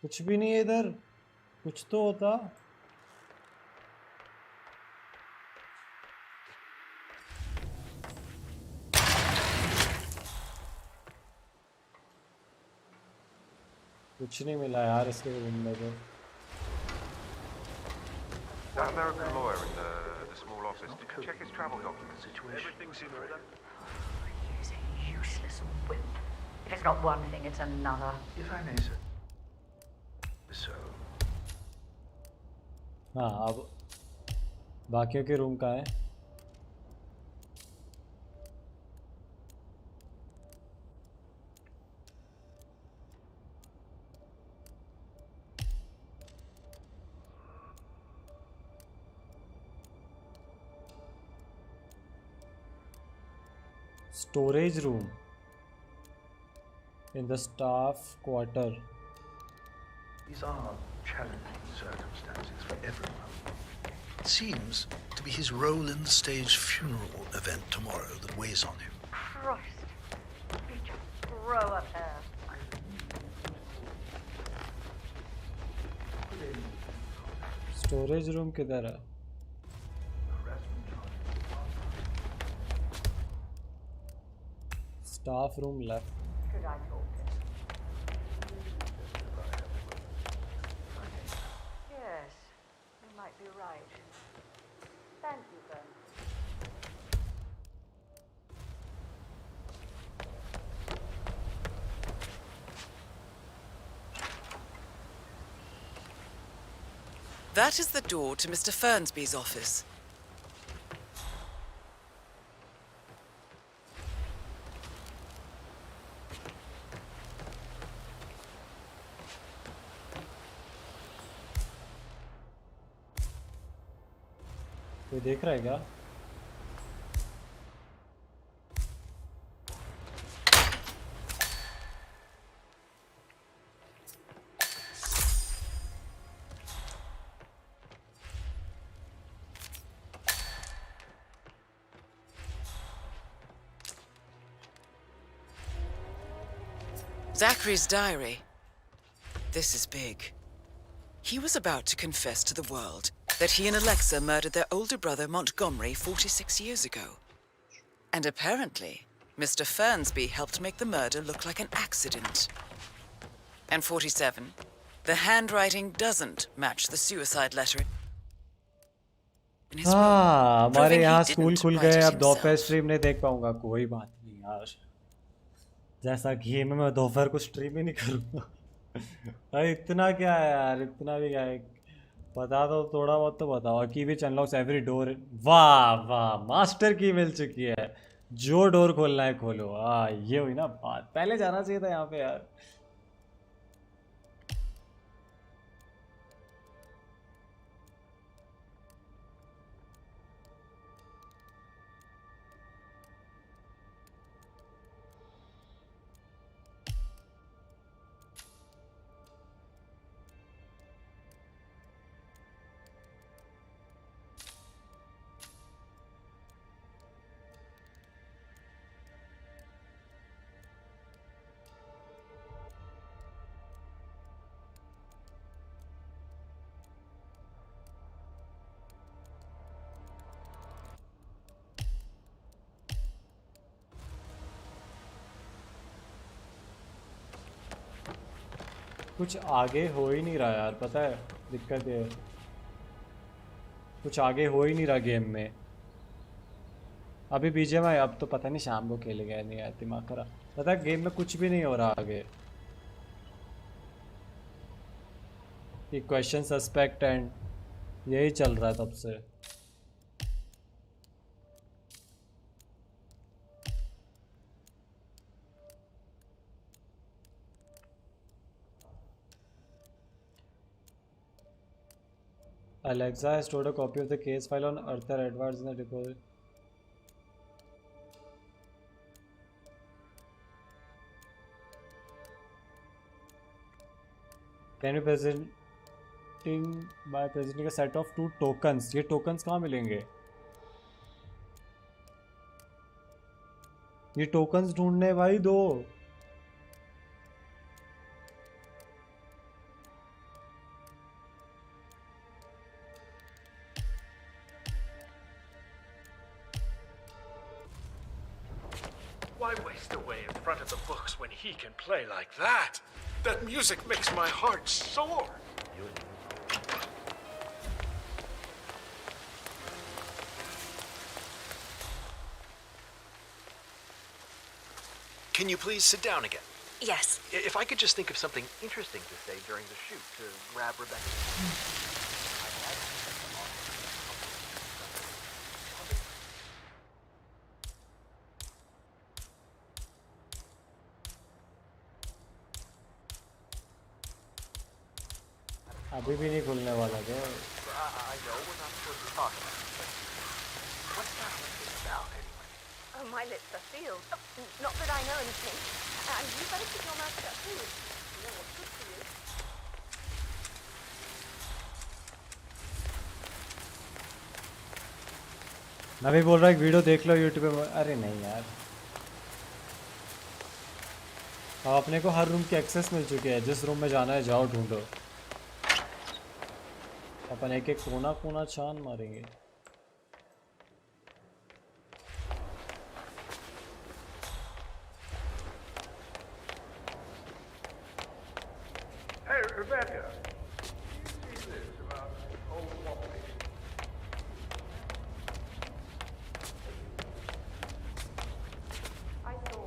कुछ भी नहीं है इधर। कुछ तो होता। कुछ नहीं मिला यार इसके रूम में तो। That American lawyer in the small office, did you check his travel documents? Everything's in order. He's a useless wimp. If it's not one thing, it's another. If I may, sir. So, हाँ अब बाकियों के room कहाँ है? Storage room in the staff quarter. These are challenging circumstances for everyone. It seems to be his role in the staged funeral event tomorrow that weighs on him. Christ. Be just grow up there. Storage room किधर है? Staff room left. Could I talk to him? Yes, you might be right. Thank you, Ben. That is the door to Mr. Fernsby's office. कोई देख रहा है क्या? Zachary's diary. This is big. He was about to confess to the world that he and Alexa murdered their older brother Montgomery 46 years ago. And apparently, Mr. Fernsby helped make the murder look like an accident. And 47, the handwriting doesn't match the suicide letter in his room, हमारे proving यहाँ he school didn't खुल write गए, it अब दोपहर himself. Stream नहीं देख पाऊंगा, कोई बात नहीं यार। जैसा कि मैं दोपहर को स्ट्रीम ही नहीं करूँगा। अरे इतना क्या है यार, इतना भी क्या है, बता दो थोड़ा बहुत तो बताओ। की भी अनलॉक्स एवरी डोर। वाह वाह, मास्टर की मिल चुकी है, जो डोर खोलना है खोलो। हाँ ये हुई ना बात, पहले जाना चाहिए था यहाँ पे यार। कुछ आगे हो ही नहीं रहा यार, पता है दिक्कत है, कुछ आगे हो ही नहीं रहा गेम में। अभी बीजेएमआई अब तो पता नहीं शाम को खेलेगा नहीं यार, दिमाग खराब। पता है गेम में कुछ भी नहीं हो रहा आगे। ये क्वेश्चन सस्पेक्ट एंड यही चल रहा है तब से। Alexa has stored a copy of the case file on Arthur Edwards in the repository. Can you by presenting a set of 2 tokens? ये tokens कहाँ मिलेंगे? ये tokens ढूंढने भाई दो। Why waste away in front of the books when he can play like that? That music makes my heart soar. Can you please sit down again? Yes. If I could just think of something interesting to say during the shoot to grab Rebecca. अभी भी नहीं खुलने वाला क्या? I know we're not supposed to talk about it, but what's that about anyway? Oh, my lips are sealed. Oh, not that I know anything. And you better keep your mouth shut too. You know what's good for you. मैं भी बोल रहा हूँ एक video देख लो YouTube पे। अरे नहीं यार, अब अपने को हर रूम की एक्सेस मिल चुकी है। जिस रूम में जाना है जाओ, ढूंढो। अपन एक एक कोना कोना छान मारेंगे। Hey, Rebecca. You see this about old Wally? I saw.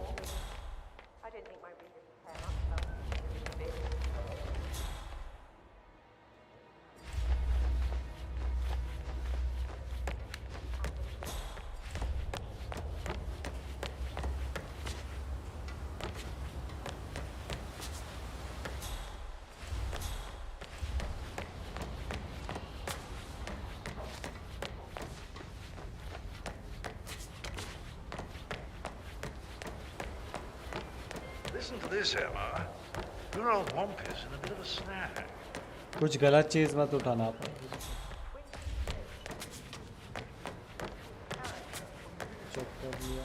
I didn't think my readers would care much about it. Listen to this, Emma. Your old womp is in a bit of a snag. कुछ गलत चीज मत उठाना आप। Check कर लिया।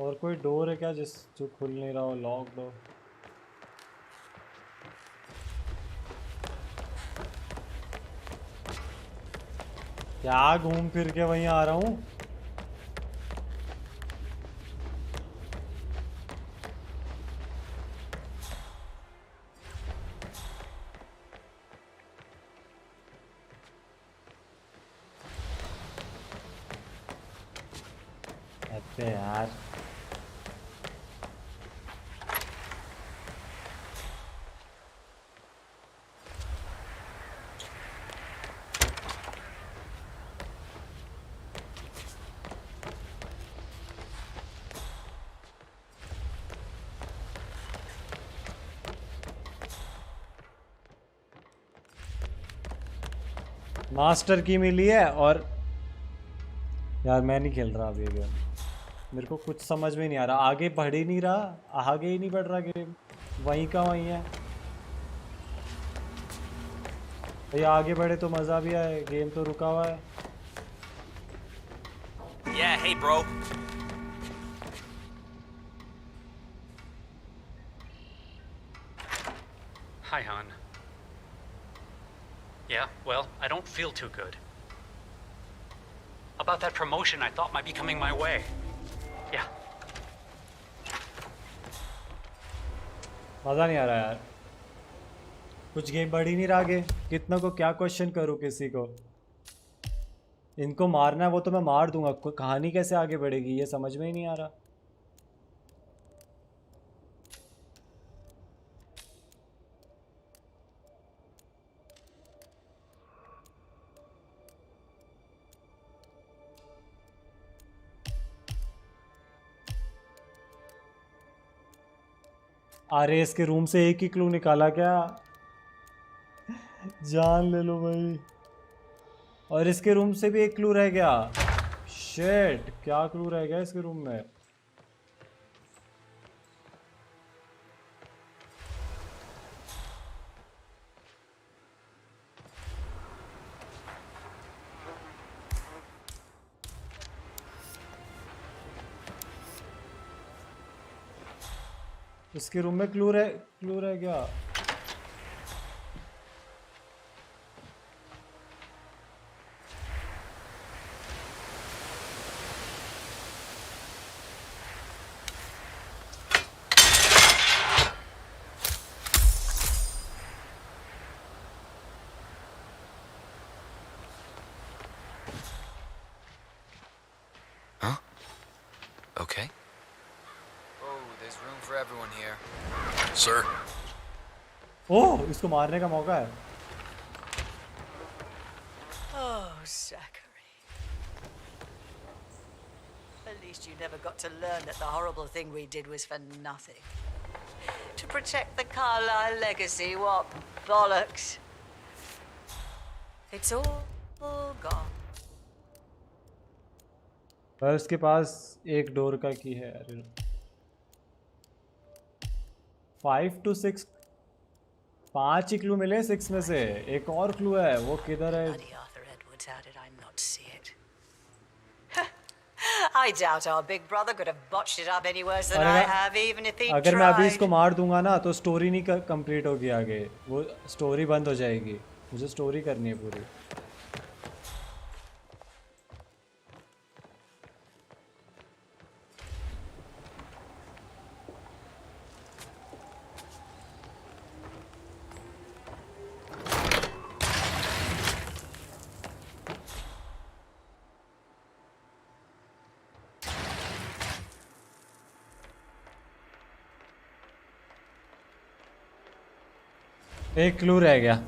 और कोई डोर है क्या जो खुल नहीं रहा हो? लॉक्ड हो? क्या घूम फिर के वहीं आ रहा हूँ? अबे यार, मास्टर की मिली है। और यार मैं नहीं खेल रहा अभी गेम, मेरे को कुछ समझ में नहीं आ रहा। आगे बढ़ ही नहीं रहा, आगे ही नहीं बढ़ रहा गेम, वहीं का वहीं है। भैया आगे बढ़े तो मज़ा भी आए, गेम तो रुका हुआ है। Yeah, hey bro. Hi, Han. Yeah, well, I don't feel too good. About that promotion I thought might be coming my way. Yeah. मज़ा नहीं आ रहा यार, कुछ गेम बढ़ ही नहीं रहा आगे। कितना को क्या क्वेश्चन करूँ किसी को? इनको मारना है वो तो मैं मार दूंगा, कहानी कैसे आगे बढ़ेगी ये समझ में ही नहीं आ रहा। आरएस के रूम से एक ही क्लू निकाला क्या? जान ले लो भाई। और इसके रूम से भी एक क्लू रह गया। शिट, क्या क्लू रह गया इसके रूम में? इसके रूम में क्लू रह गया। Okay. Oh, there's room for everyone here. Sir? ओह, इसको मारने का मौका है। Oh, Zachary. At least you never got to learn that the horrible thing we did was for nothing. To protect the Carlisle legacy, what bollocks. It's all gone. पर उसके पास एक door का की है। अरे 5 to 6, 5 ही क्लू मिले 6 में से। एक और क्लू है, वो किधर है? How did I not see it? I doubt our big brother could have botched it up any worse than I have, even if he tried. अगर मैं अभी इसको मार दूंगा ना तो स्टोरी नहीं कंप्लीट होगी आगे, वो स्टोरी बंद हो जाएगी। मुझे स्टोरी करनी है पूरी। एक क्लू रह गया।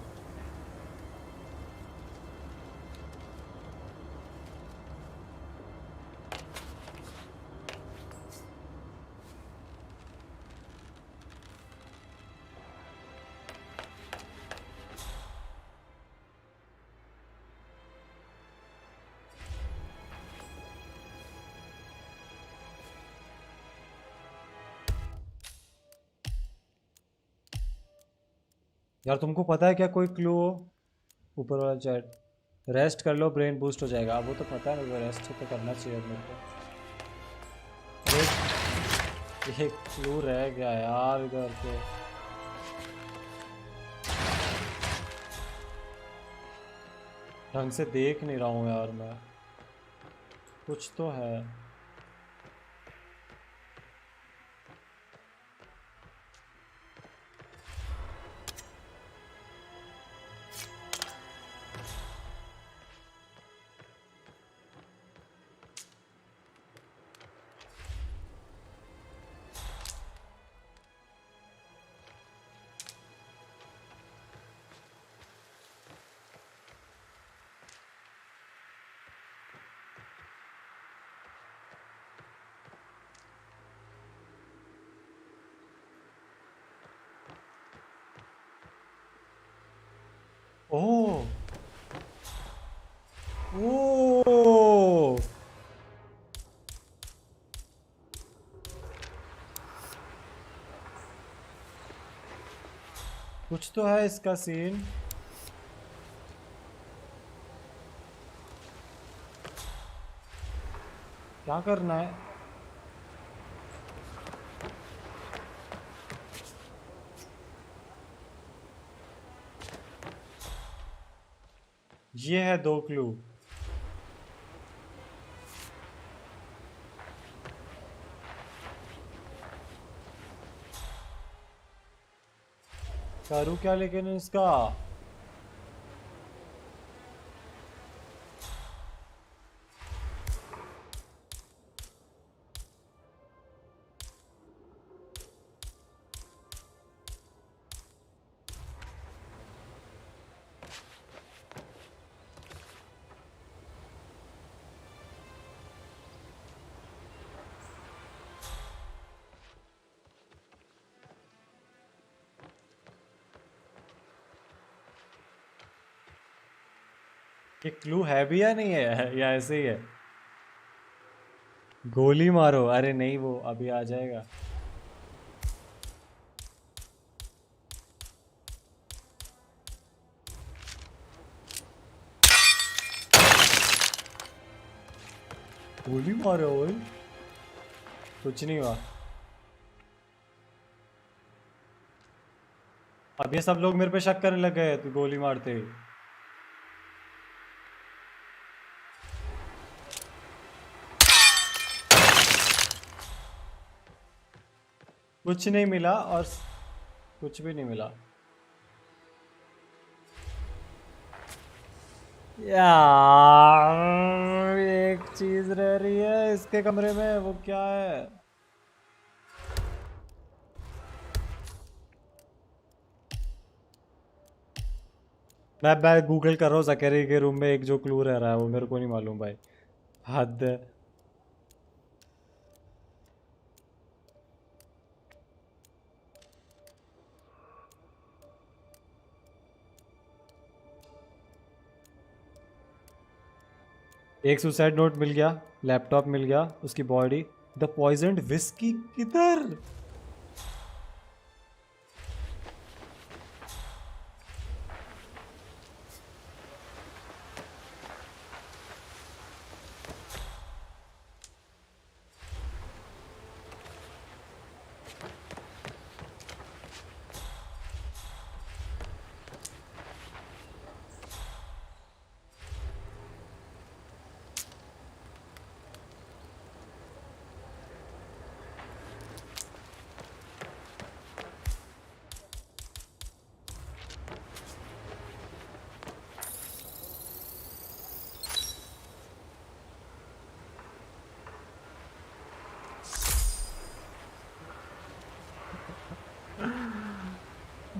यार तुमको पता है क्या कोई क्लू हो? ऊपर वाला चैट, रेस्ट कर लो ब्रेन बूस्ट हो जाएगा। वो तो पता है मेरे को, रेस्ट तो करना चाहिए मेरे को। एक क्लू रह गया यार इधर पे। ढंग से देख नहीं रहा हूँ यार मैं, कुछ तो है। ओह ओह, कुछ तो है इसका सीन। क्या करना है? ये है 2 क्लू। करूँ क्या लेकिन इसका? ये क्लू है भी या नहीं है, या ऐसे ही है? गोली मारो। अरे नहीं, वो अभी आ जाएगा। गोली मारो ओए, कुछ नहीं हुआ। अब ये सब लोग मेरे पे शक करने लग गए तू गोली मारते ही। कुछ नहीं मिला और कुछ भी नहीं मिला यार। एक चीज रह रही है इसके कमरे में, वो क्या है? मैं गूगल कर रहा हूँ ज़करी के रूम में एक जो क्लू रह रहा है, वो मेरे को नहीं मालूम भाई, हद है। एक सुसाइड नोट मिल गया, लैपटॉप मिल गया, उसकी बॉडी। द पॉइजन्ड विस्की किधर?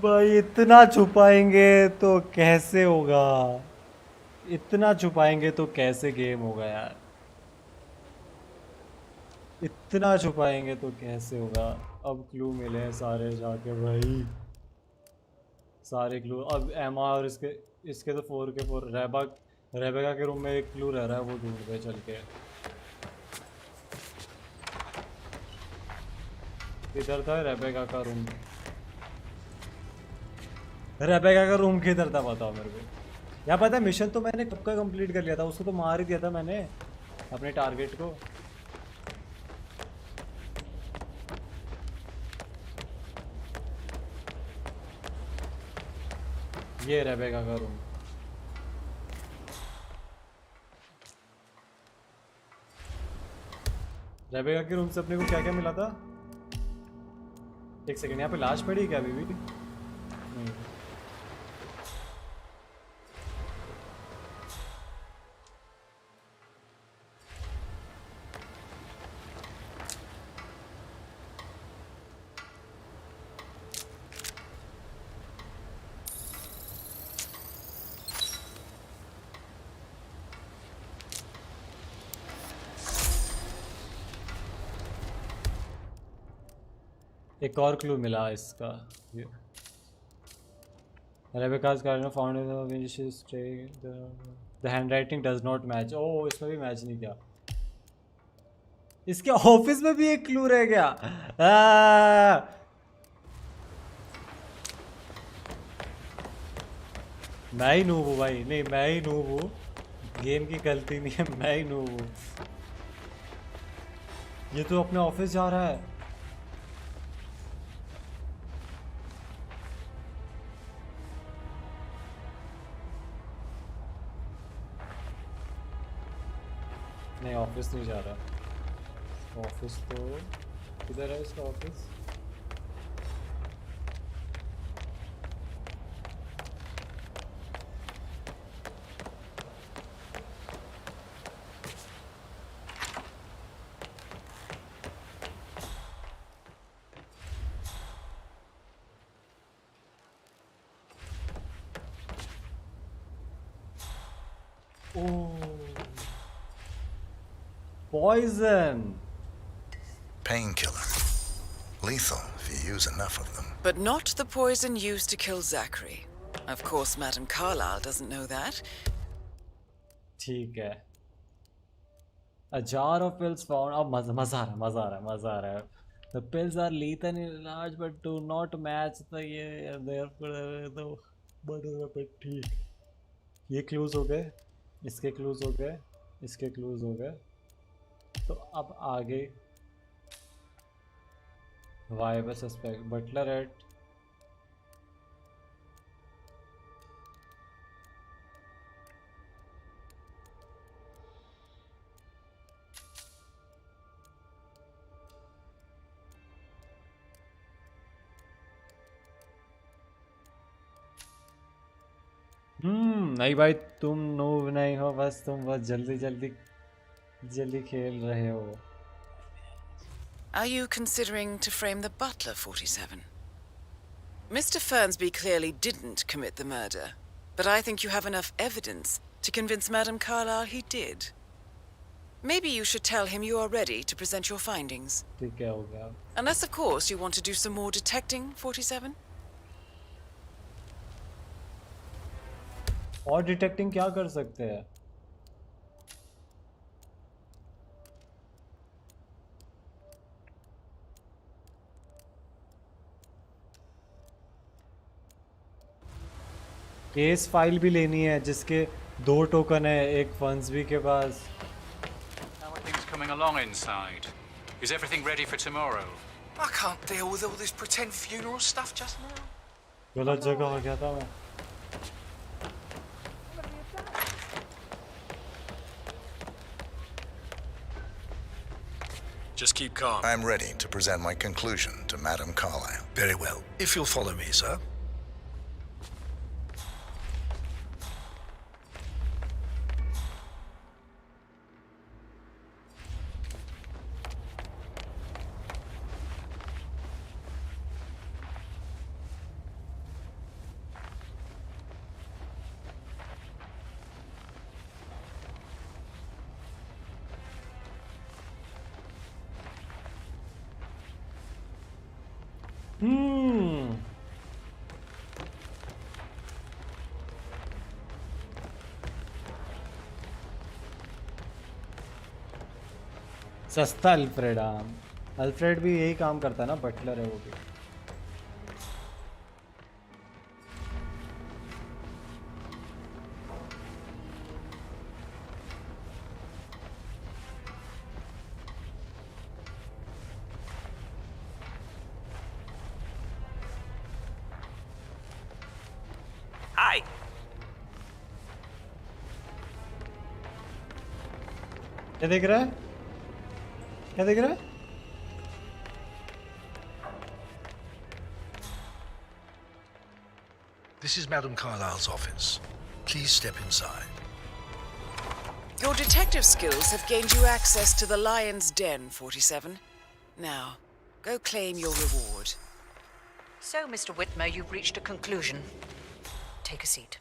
भाई इतना छुपाएंगे तो कैसे होगा? इतना छुपाएंगे तो कैसे गेम होगा यार? इतना छुपाएंगे तो कैसे होगा? अब क्लू मिले हैं सारे जाके भाई, सारे क्लू। अब एमा और इसके तो 4 के 4। रेबेका के रूम में एक क्लू रह रहा है, वो ढूंढ पे चल के। इधर था रेबेका का रूम। रेबेका का रूम किधर था बताओ मेरे को। क्या पता है, मिशन तो मैंने कब का कंप्लीट कर लिया था, उसको तो मार ही दिया था मैंने अपने टारगेट को। ये रेबेका का रूम। रेबेका के रूम से अपने को क्या क्या मिला था? एक सेकंड, यहाँ पे लाश पड़ी है क्या अभी भी? नहीं। एक और क्लू मिला इसका। Rebecca's garden found in the windshield stray. The handwriting does not match. Oh, इसमें भी मैच नहीं किया। इसके ऑफिस में भी एक क्लू रह गया। मैं ही नूब हूँ भाई। नहीं, मैं ही नूब हूँ, गेम की गलती नहीं है, मैं ही नूब हूँ। ये तो अपने ऑफिस जा रहा है। नहीं, ऑफिस नहीं जा रहा। ऑफिस तो किधर है इसका office? Poison. Painkiller. Lethal if you use enough of them. But not the poison used to kill Zachary. Of course, Madame Carlyle doesn't know that. ठीक है। A jar of pills found. अब मजा आ रहा है। The pills are lethal in large but do not match the therefore the ठीक। ये clues हो गए, इसके क्लूज हो गए, इसके क्लूज हो गए। तो अब आगे वाइबल सस्पेक्ट बटलर एट नहीं भाई, तुम नूब नहीं हो, बस तुम बस जल्दी खेल रहे हो। Are you considering to frame the butler, 47? Mr. Fernsby clearly didn't commit the murder, but I think you have enough evidence to convince Madame Carlyle he did. Maybe you should tell him you are ready to present your findings. ठीक है, हो गया। Unless, of course, you want to do some more detecting, 47? और detecting क्या कर सकते हैं? Case file भी लेनी है जिसके 2 टोकन है, एक फंसबी के पास। How are things coming along inside? Is everything ready for tomorrow? I can't deal with all this pretend funeral stuff just now. गलत जगह आ गया था मैं। Just keep calm. I'm ready to present my conclusion to Madame Carlyle. Very well. If you'll follow me, sir. सस्ता Alfred, Alfred भी यही काम करता है ना, बटलर है वो भी। Hi. क्या देख रहा है? क्या देख रहा है? This is Madame Carlyle's office. Please step inside. Your detective skills have gained you access to the Lion's Den, 47. Now, go claim your reward. So, Mr. Whitmer, you've reached a conclusion. Take a seat.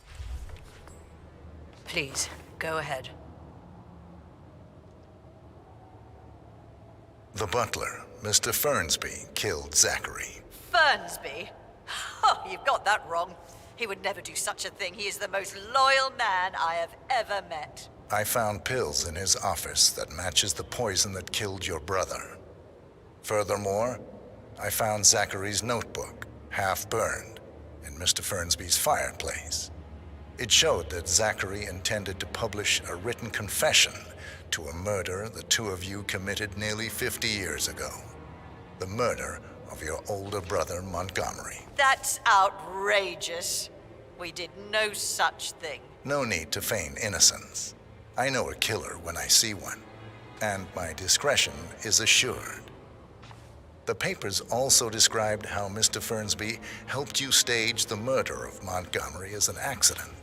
Please, go ahead. The butler, Mr. Fernsby, killed Zachary. Fernsby? Oh, you've got that wrong. He would never do such a thing. He is the most loyal man I have ever met. I found pills in his office that matches the poison that killed your brother. Furthermore, I found Zachary's notebook, half burned, in Mr. Fernsby's fireplace. It showed that Zachary intended to publish a written confession to a murder the two of you committed nearly 50 years ago. The murder of your older brother, Montgomery. That's outrageous. We did no such thing. No need to feign innocence. I know a killer when I see one, and my discretion is assured. The papers also described how Mr. Fernsby helped you stage the murder of Montgomery as an accident.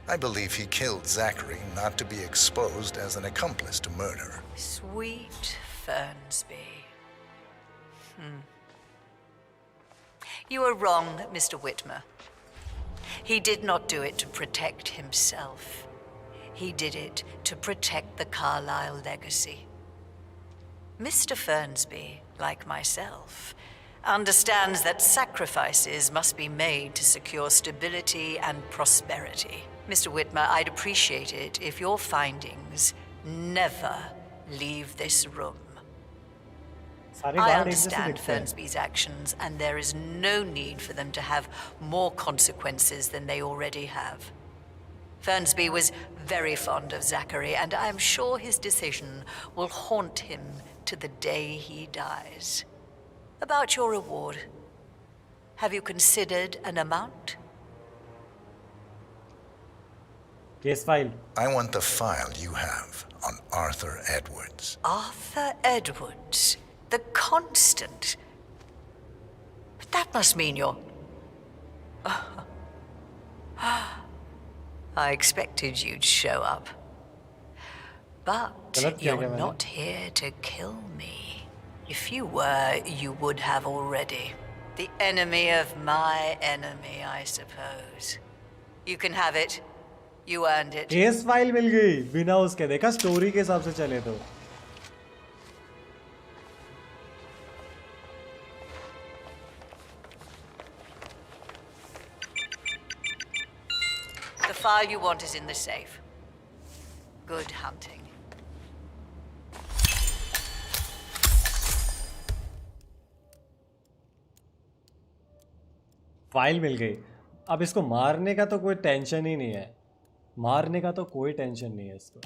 I believe he killed Zachary not to be exposed as an accomplice to murder. Sweet Fernsby. You are wrong, Mr. Whitmer. He did not do it to protect himself. He did it to protect the Carlyle legacy. Mr. Fernsby, like myself, understands that sacrifices must be made to secure stability and prosperity. Mr. Whitmer, I'd appreciate it if your findings never leave this room. I understand Fernsby's actions, and there is no need for them to have more consequences than they already have. Fernsby was very fond of Zachary, and I'm sure his decision will haunt him to the day he dies. About your reward, have you considered an amount? Case file. I want the file you have on Arthur Edwards. Arthur Edwards? The Constant? But that must mean you're... I expected you'd show up. But you're not here to kill me. If you were, you would have already. The enemy of my enemy, I suppose. You can have it. You earned it. Case file मिल गई बिना उसके, देखा story के हिसाब से चले तो। The file you want is in the safe. Good hunting. File मिल गई। अब इसको मारने का तो कोई टेंशन ही नहीं है, मारने का तो कोई टेंशन नहीं है इसको।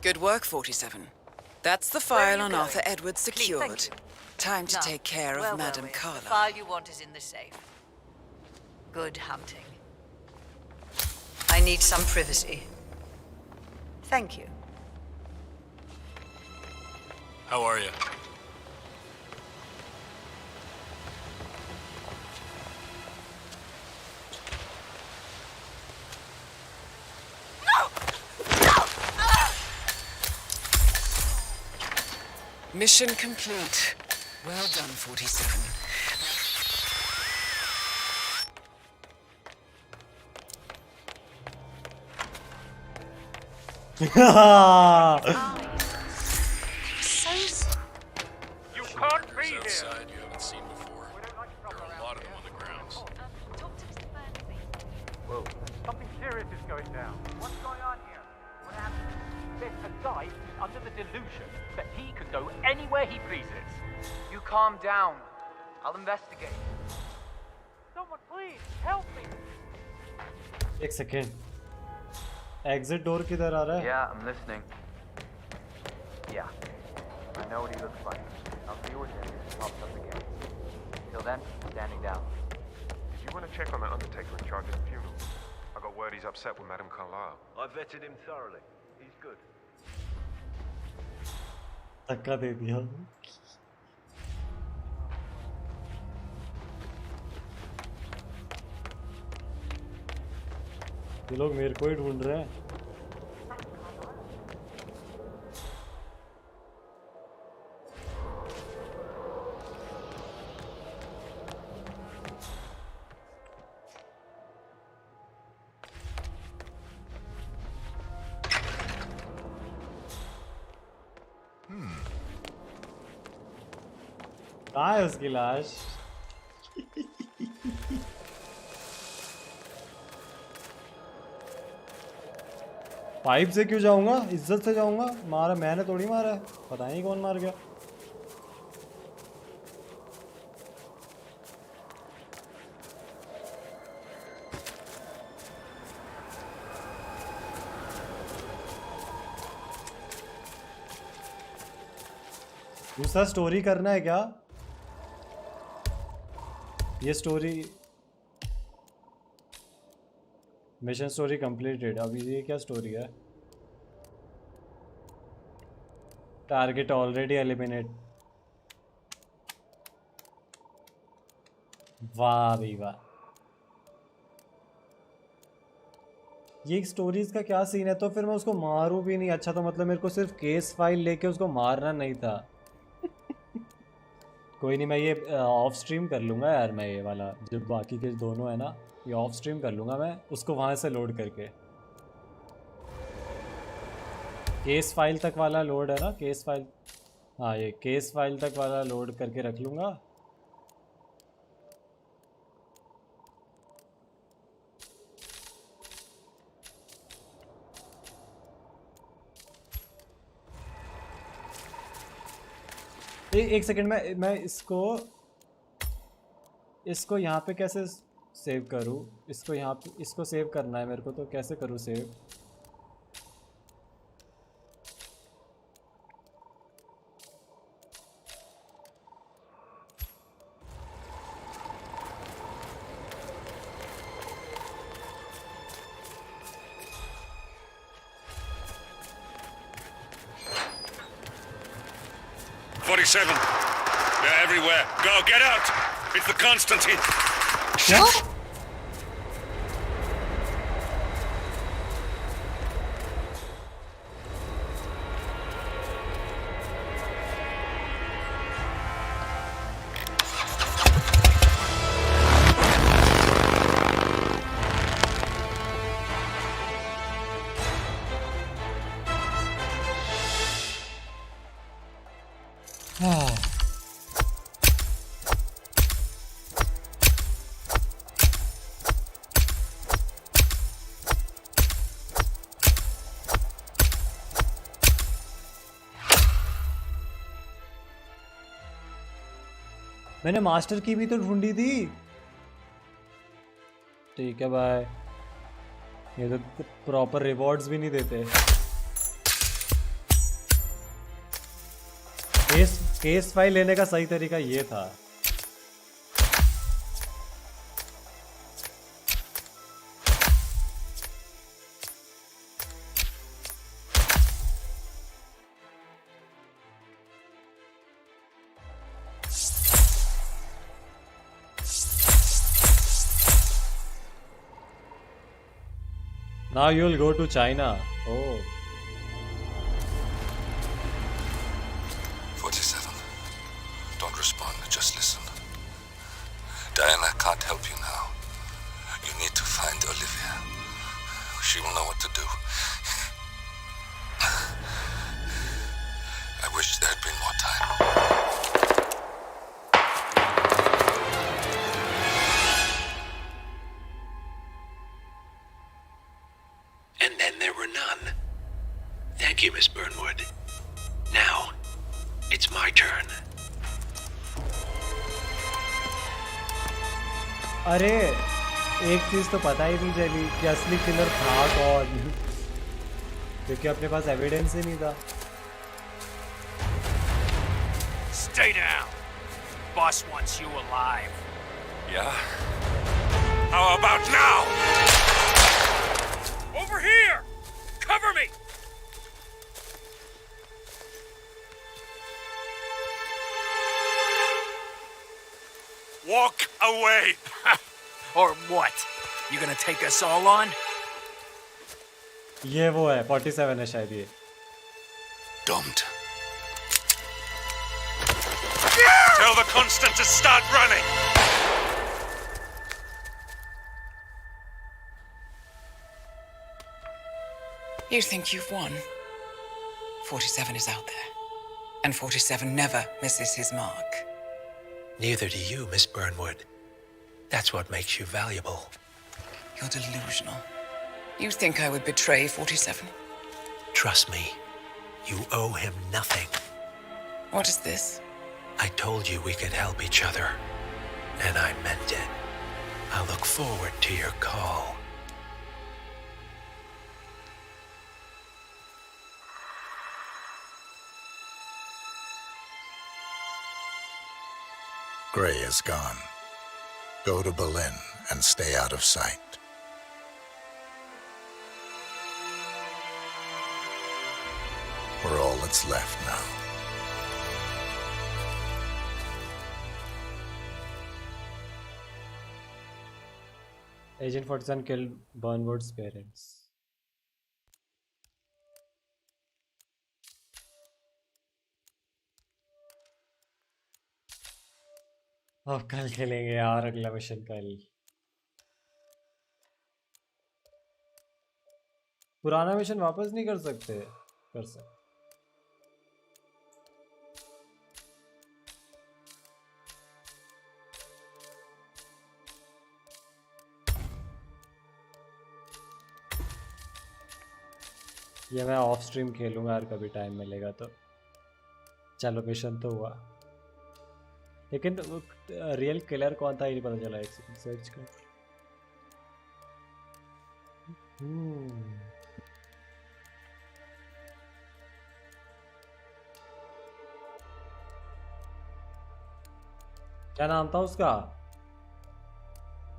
Good work, 47. That's the file on Arthur Edwards secured. Time to take care of Madame Carla. The file you want is in the safe. Good hunting. I need some privacy. Thank you. How are you? Mission complete. Well done, 47. You can't be here. Outside you haven't seen before. There are a lot of them on the grounds. Whoa, something serious is going down. What's going on here? What happened? There's a guy who's under the delusion that he can go anywhere he pleases. You calm down. I'll investigate. Someone please help me. एक second, exit door किधर आ रहा है? Yeah, I'm listening. Yeah, I know what he looks like. I'll deal with him if he pops up again. Till then, standing down. Did you want to check on that undertaker in charge of the funeral? I got word he's upset with Madame Carlyle. I vetted him thoroughly. He's good. धक्का दे दिया। ये लोग मेरे को ही ढूंढ रहे हैं। कहाँ है उसकी लाश? पाइप से क्यों जाऊंगा? इज्जत से जाऊंगा। मारा मैंने थोड़ी मारा है, पता नहीं कौन मार गया। दूसरा स्टोरी करना है क्या? ये स्टोरी मिशन स्टोरी कंप्लीटेड। अभी ये क्या स्टोरी है? Target already eliminate. वाह भाई वाह। ये स्टोरीज का क्या सीन है? तो फिर मैं उसको मारूं भी नहीं। अच्छा, तो मतलब मेरे को सिर्फ केस फाइल लेके उसको मारना नहीं था। कोई नहीं, मैं ये ऑफ स्ट्रीम कर लूँगा यार। मैं ये वाला जो बाकी के दोनों है ना, ये ऑफ स्ट्रीम कर लूँगा मैं उसको वहाँ से लोड करके। केस फाइल तक वाला लोड है ना, केस फाइल। हाँ, ये केस फाइल तक वाला लोड करके रख लूँगा। एक सेकंड, मैं इसको यहाँ पे कैसे सेव करूँ? इसको यहाँ पे इसको सेव करना है मेरे को, तो कैसे करूँ save? They're everywhere. Go, get out! It's the Constantine. Shit! मैंने मास्टर की भी तो ढूंढी थी। ठीक है भाई, ये तो प्रॉपर रिवॉर्ड्स भी नहीं देते। केस फाइल लेने का सही तरीका ये था। Now you'll go to China. Oh. 47. Don't respond, just listen. Diana can't help you now. You need to find Olivia. She will know what to do. I wish there had been more time. And then there were none. Thank you, Miss Burnwood. Now, it's my turn. अरे एक चीज तो पता ही नहीं चली कि असली killer था कौन, क्योंकि अपने पास एविडेंस ही नहीं था। Stay down. Boss wants you alive. Yeah? How about now? Over here! Cover me! Walk away! Or what? You gonna take us all on? ये वो है 47 है शायद ये। Don't. Tell the constant to start running! You think you've won? 47 is out there. And 47 never misses his mark. Neither do you, Miss Burnwood. That's what makes you valuable. You're delusional. You think I would betray 47? Trust me, you owe him nothing. What is this? I told you we could help each other. And I meant it. I look forward to your call. Gray is gone. Go to Berlin and stay out of sight. We're all that's left now. Agent 47 killed Burnwood's parents. अब कल खेलेंगे यार अगला mission कल। पुराना mission वापस नहीं कर सकते? कर सकते। ये मैं ऑफ स्ट्रीम खेलूंगा यार, कभी टाइम मिलेगा तो। चलो मिशन तो हुआ, लेकिन रियल किलर कौन था ये नहीं पता चला। एक सेकंड सर्च कर। क्या नाम था उसका?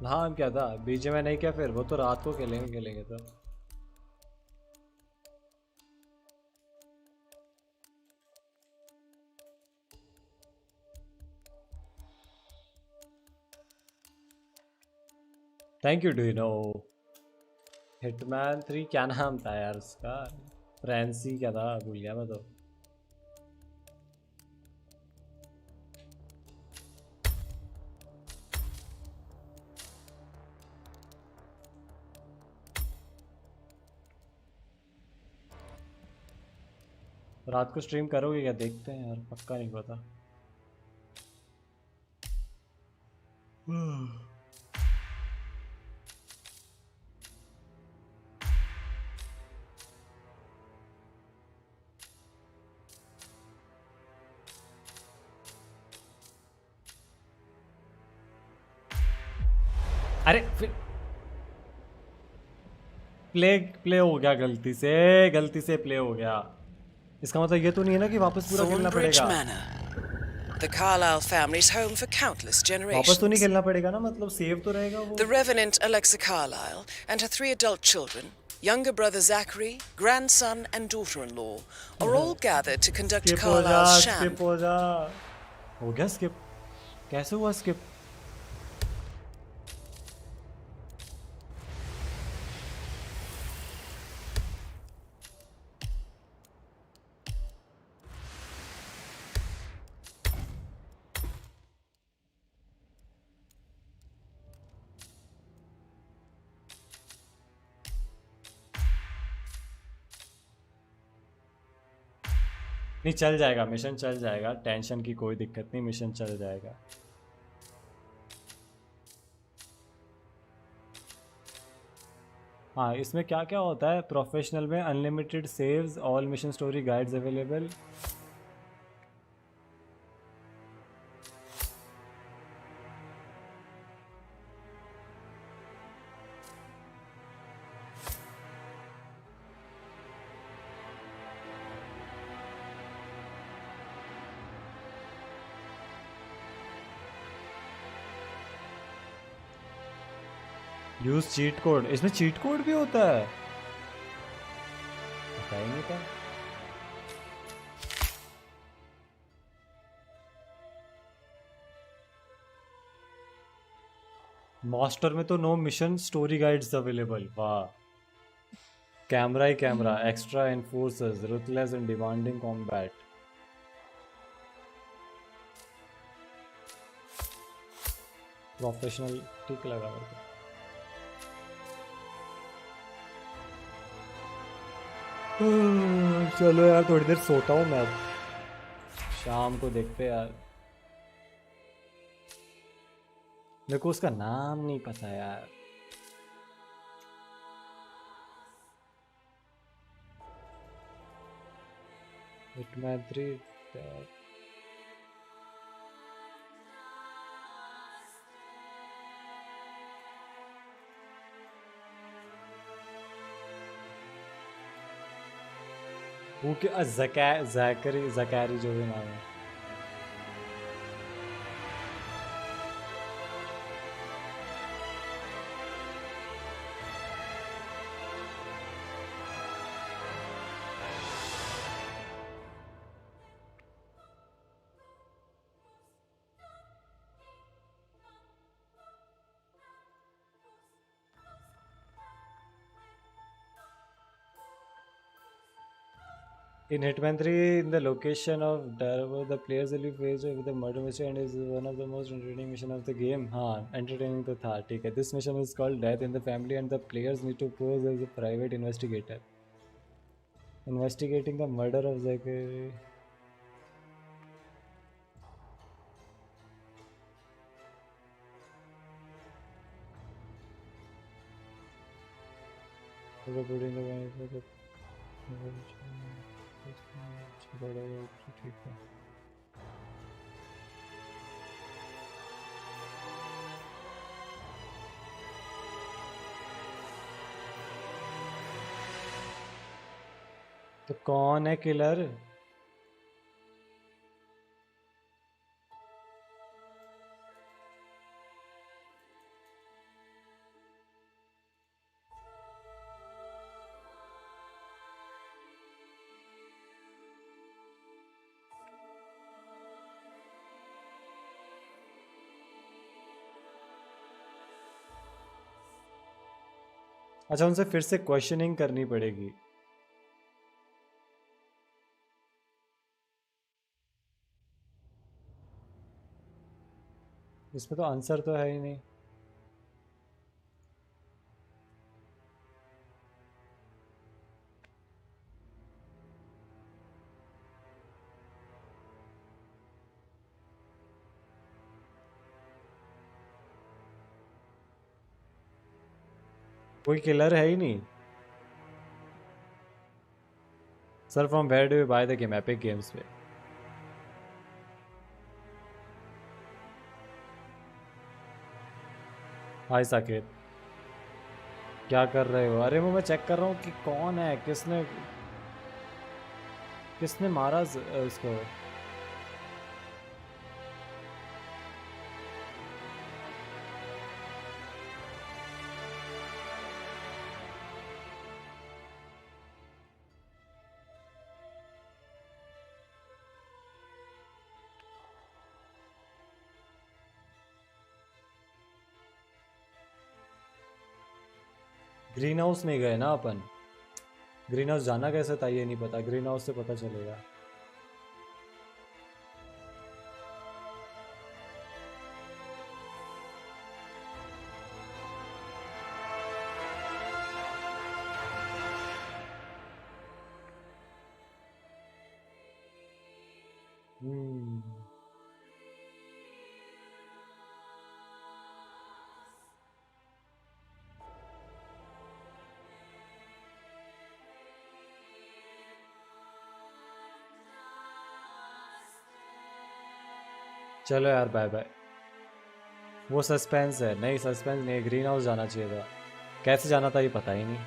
नाम क्या था? बीजे में नहीं क्या? फिर वो तो रात को खेलेंगे तो। Thank you. Do you no hitman 3 क्या नाम था यार उसका? फ्रेंसी क्या था, भूल गया मैं तो। रात को स्ट्रीम करोगे क्या? देखते हैं यार, पक्का नहीं पता। अरे फिर प्ले हो गया, गलती से प्ले हो गया। इसका मतलब ये तो नहीं है ना कि वापस पूरा खेलना Thornbridge पड़ेगा। Manor, the Carlyle family's home for countless वापस तो नहीं generations. खेलना पड़ेगा ना, मतलब सेव तो रहेगा वो। The Reverend Alexa Carlyle and her 3 adult children, younger brother Zachary, grandson and daughter-in-law, are all gathered to conduct skip हो जा, Carlyle's sham. skip हो जा। हो गया skip? कैसे हुआ skip? नहीं चल जाएगा, मिशन चल जाएगा, टेंशन की कोई दिक्कत नहीं, मिशन चल जाएगा। हाँ इसमें क्या क्या होता है प्रोफेशनल में? Unlimited saves, all mission story guides available. Use cheat code, इसमें चीट कोड भी होता है? पता ही नहीं था। मास्टर में तो no mission story guides available. वाह, कैमरा ही camera, extra enforcers, ruthless and demanding combat. Professional ठीक लगा मेरे को। चलो यार थोड़ी देर सोता हूँ मैं, शाम को देखते यार। मेरे को उसका नाम नहीं पता यार। हिटमैन 3 वो क्या, जकैरी जो भी नाम है। In Hitman 3, in the location of Darabo, the players will be faced with the murder mystery and is one of the most entertaining mission of the game. हाँ, entertaining तो था, ठीक है। This mission is called Death in the Family and the players need to pose as a private investigator, investigating the murder of Zachary. ठीक है। तो कौन है किलर? अच्छा, उनसे फिर से क्वेश्चनिंग करनी पड़ेगी। इसमें तो आंसर तो है ही नहीं। कोई किलर है ही नहीं। Sir from where do you buy the game? Epic Games पे। हाय साकेत, क्या कर रहे हो? अरे वो मैं चेक कर रहा हूँ कि कौन है, किसने मारा उसको। ग्रीन हाउस नहीं गए ना अपन। ग्रीन हाउस जाना कैसे था ये नहीं पता, ग्रीन हाउस से पता चलेगा। चलो यार बाय बाय। वो सस्पेंस है, नहीं सस्पेंस नहीं, ग्रीन हाउस जाना चाहिए था। कैसे जाना था ये पता ही नहीं।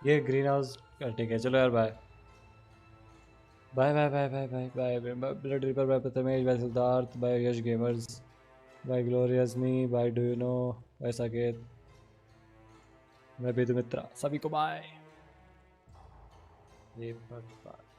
ये ग्रीन हाउस ठीक है। चलो यार bye bye bye bye bye bye bye blood ripper, bye Prathamesh, bye Siddharth, bye Yash gamers, bye glorious me, bye do you know, bye Saket, bye Bedu Mitra, सभी को बाय। ये बाय।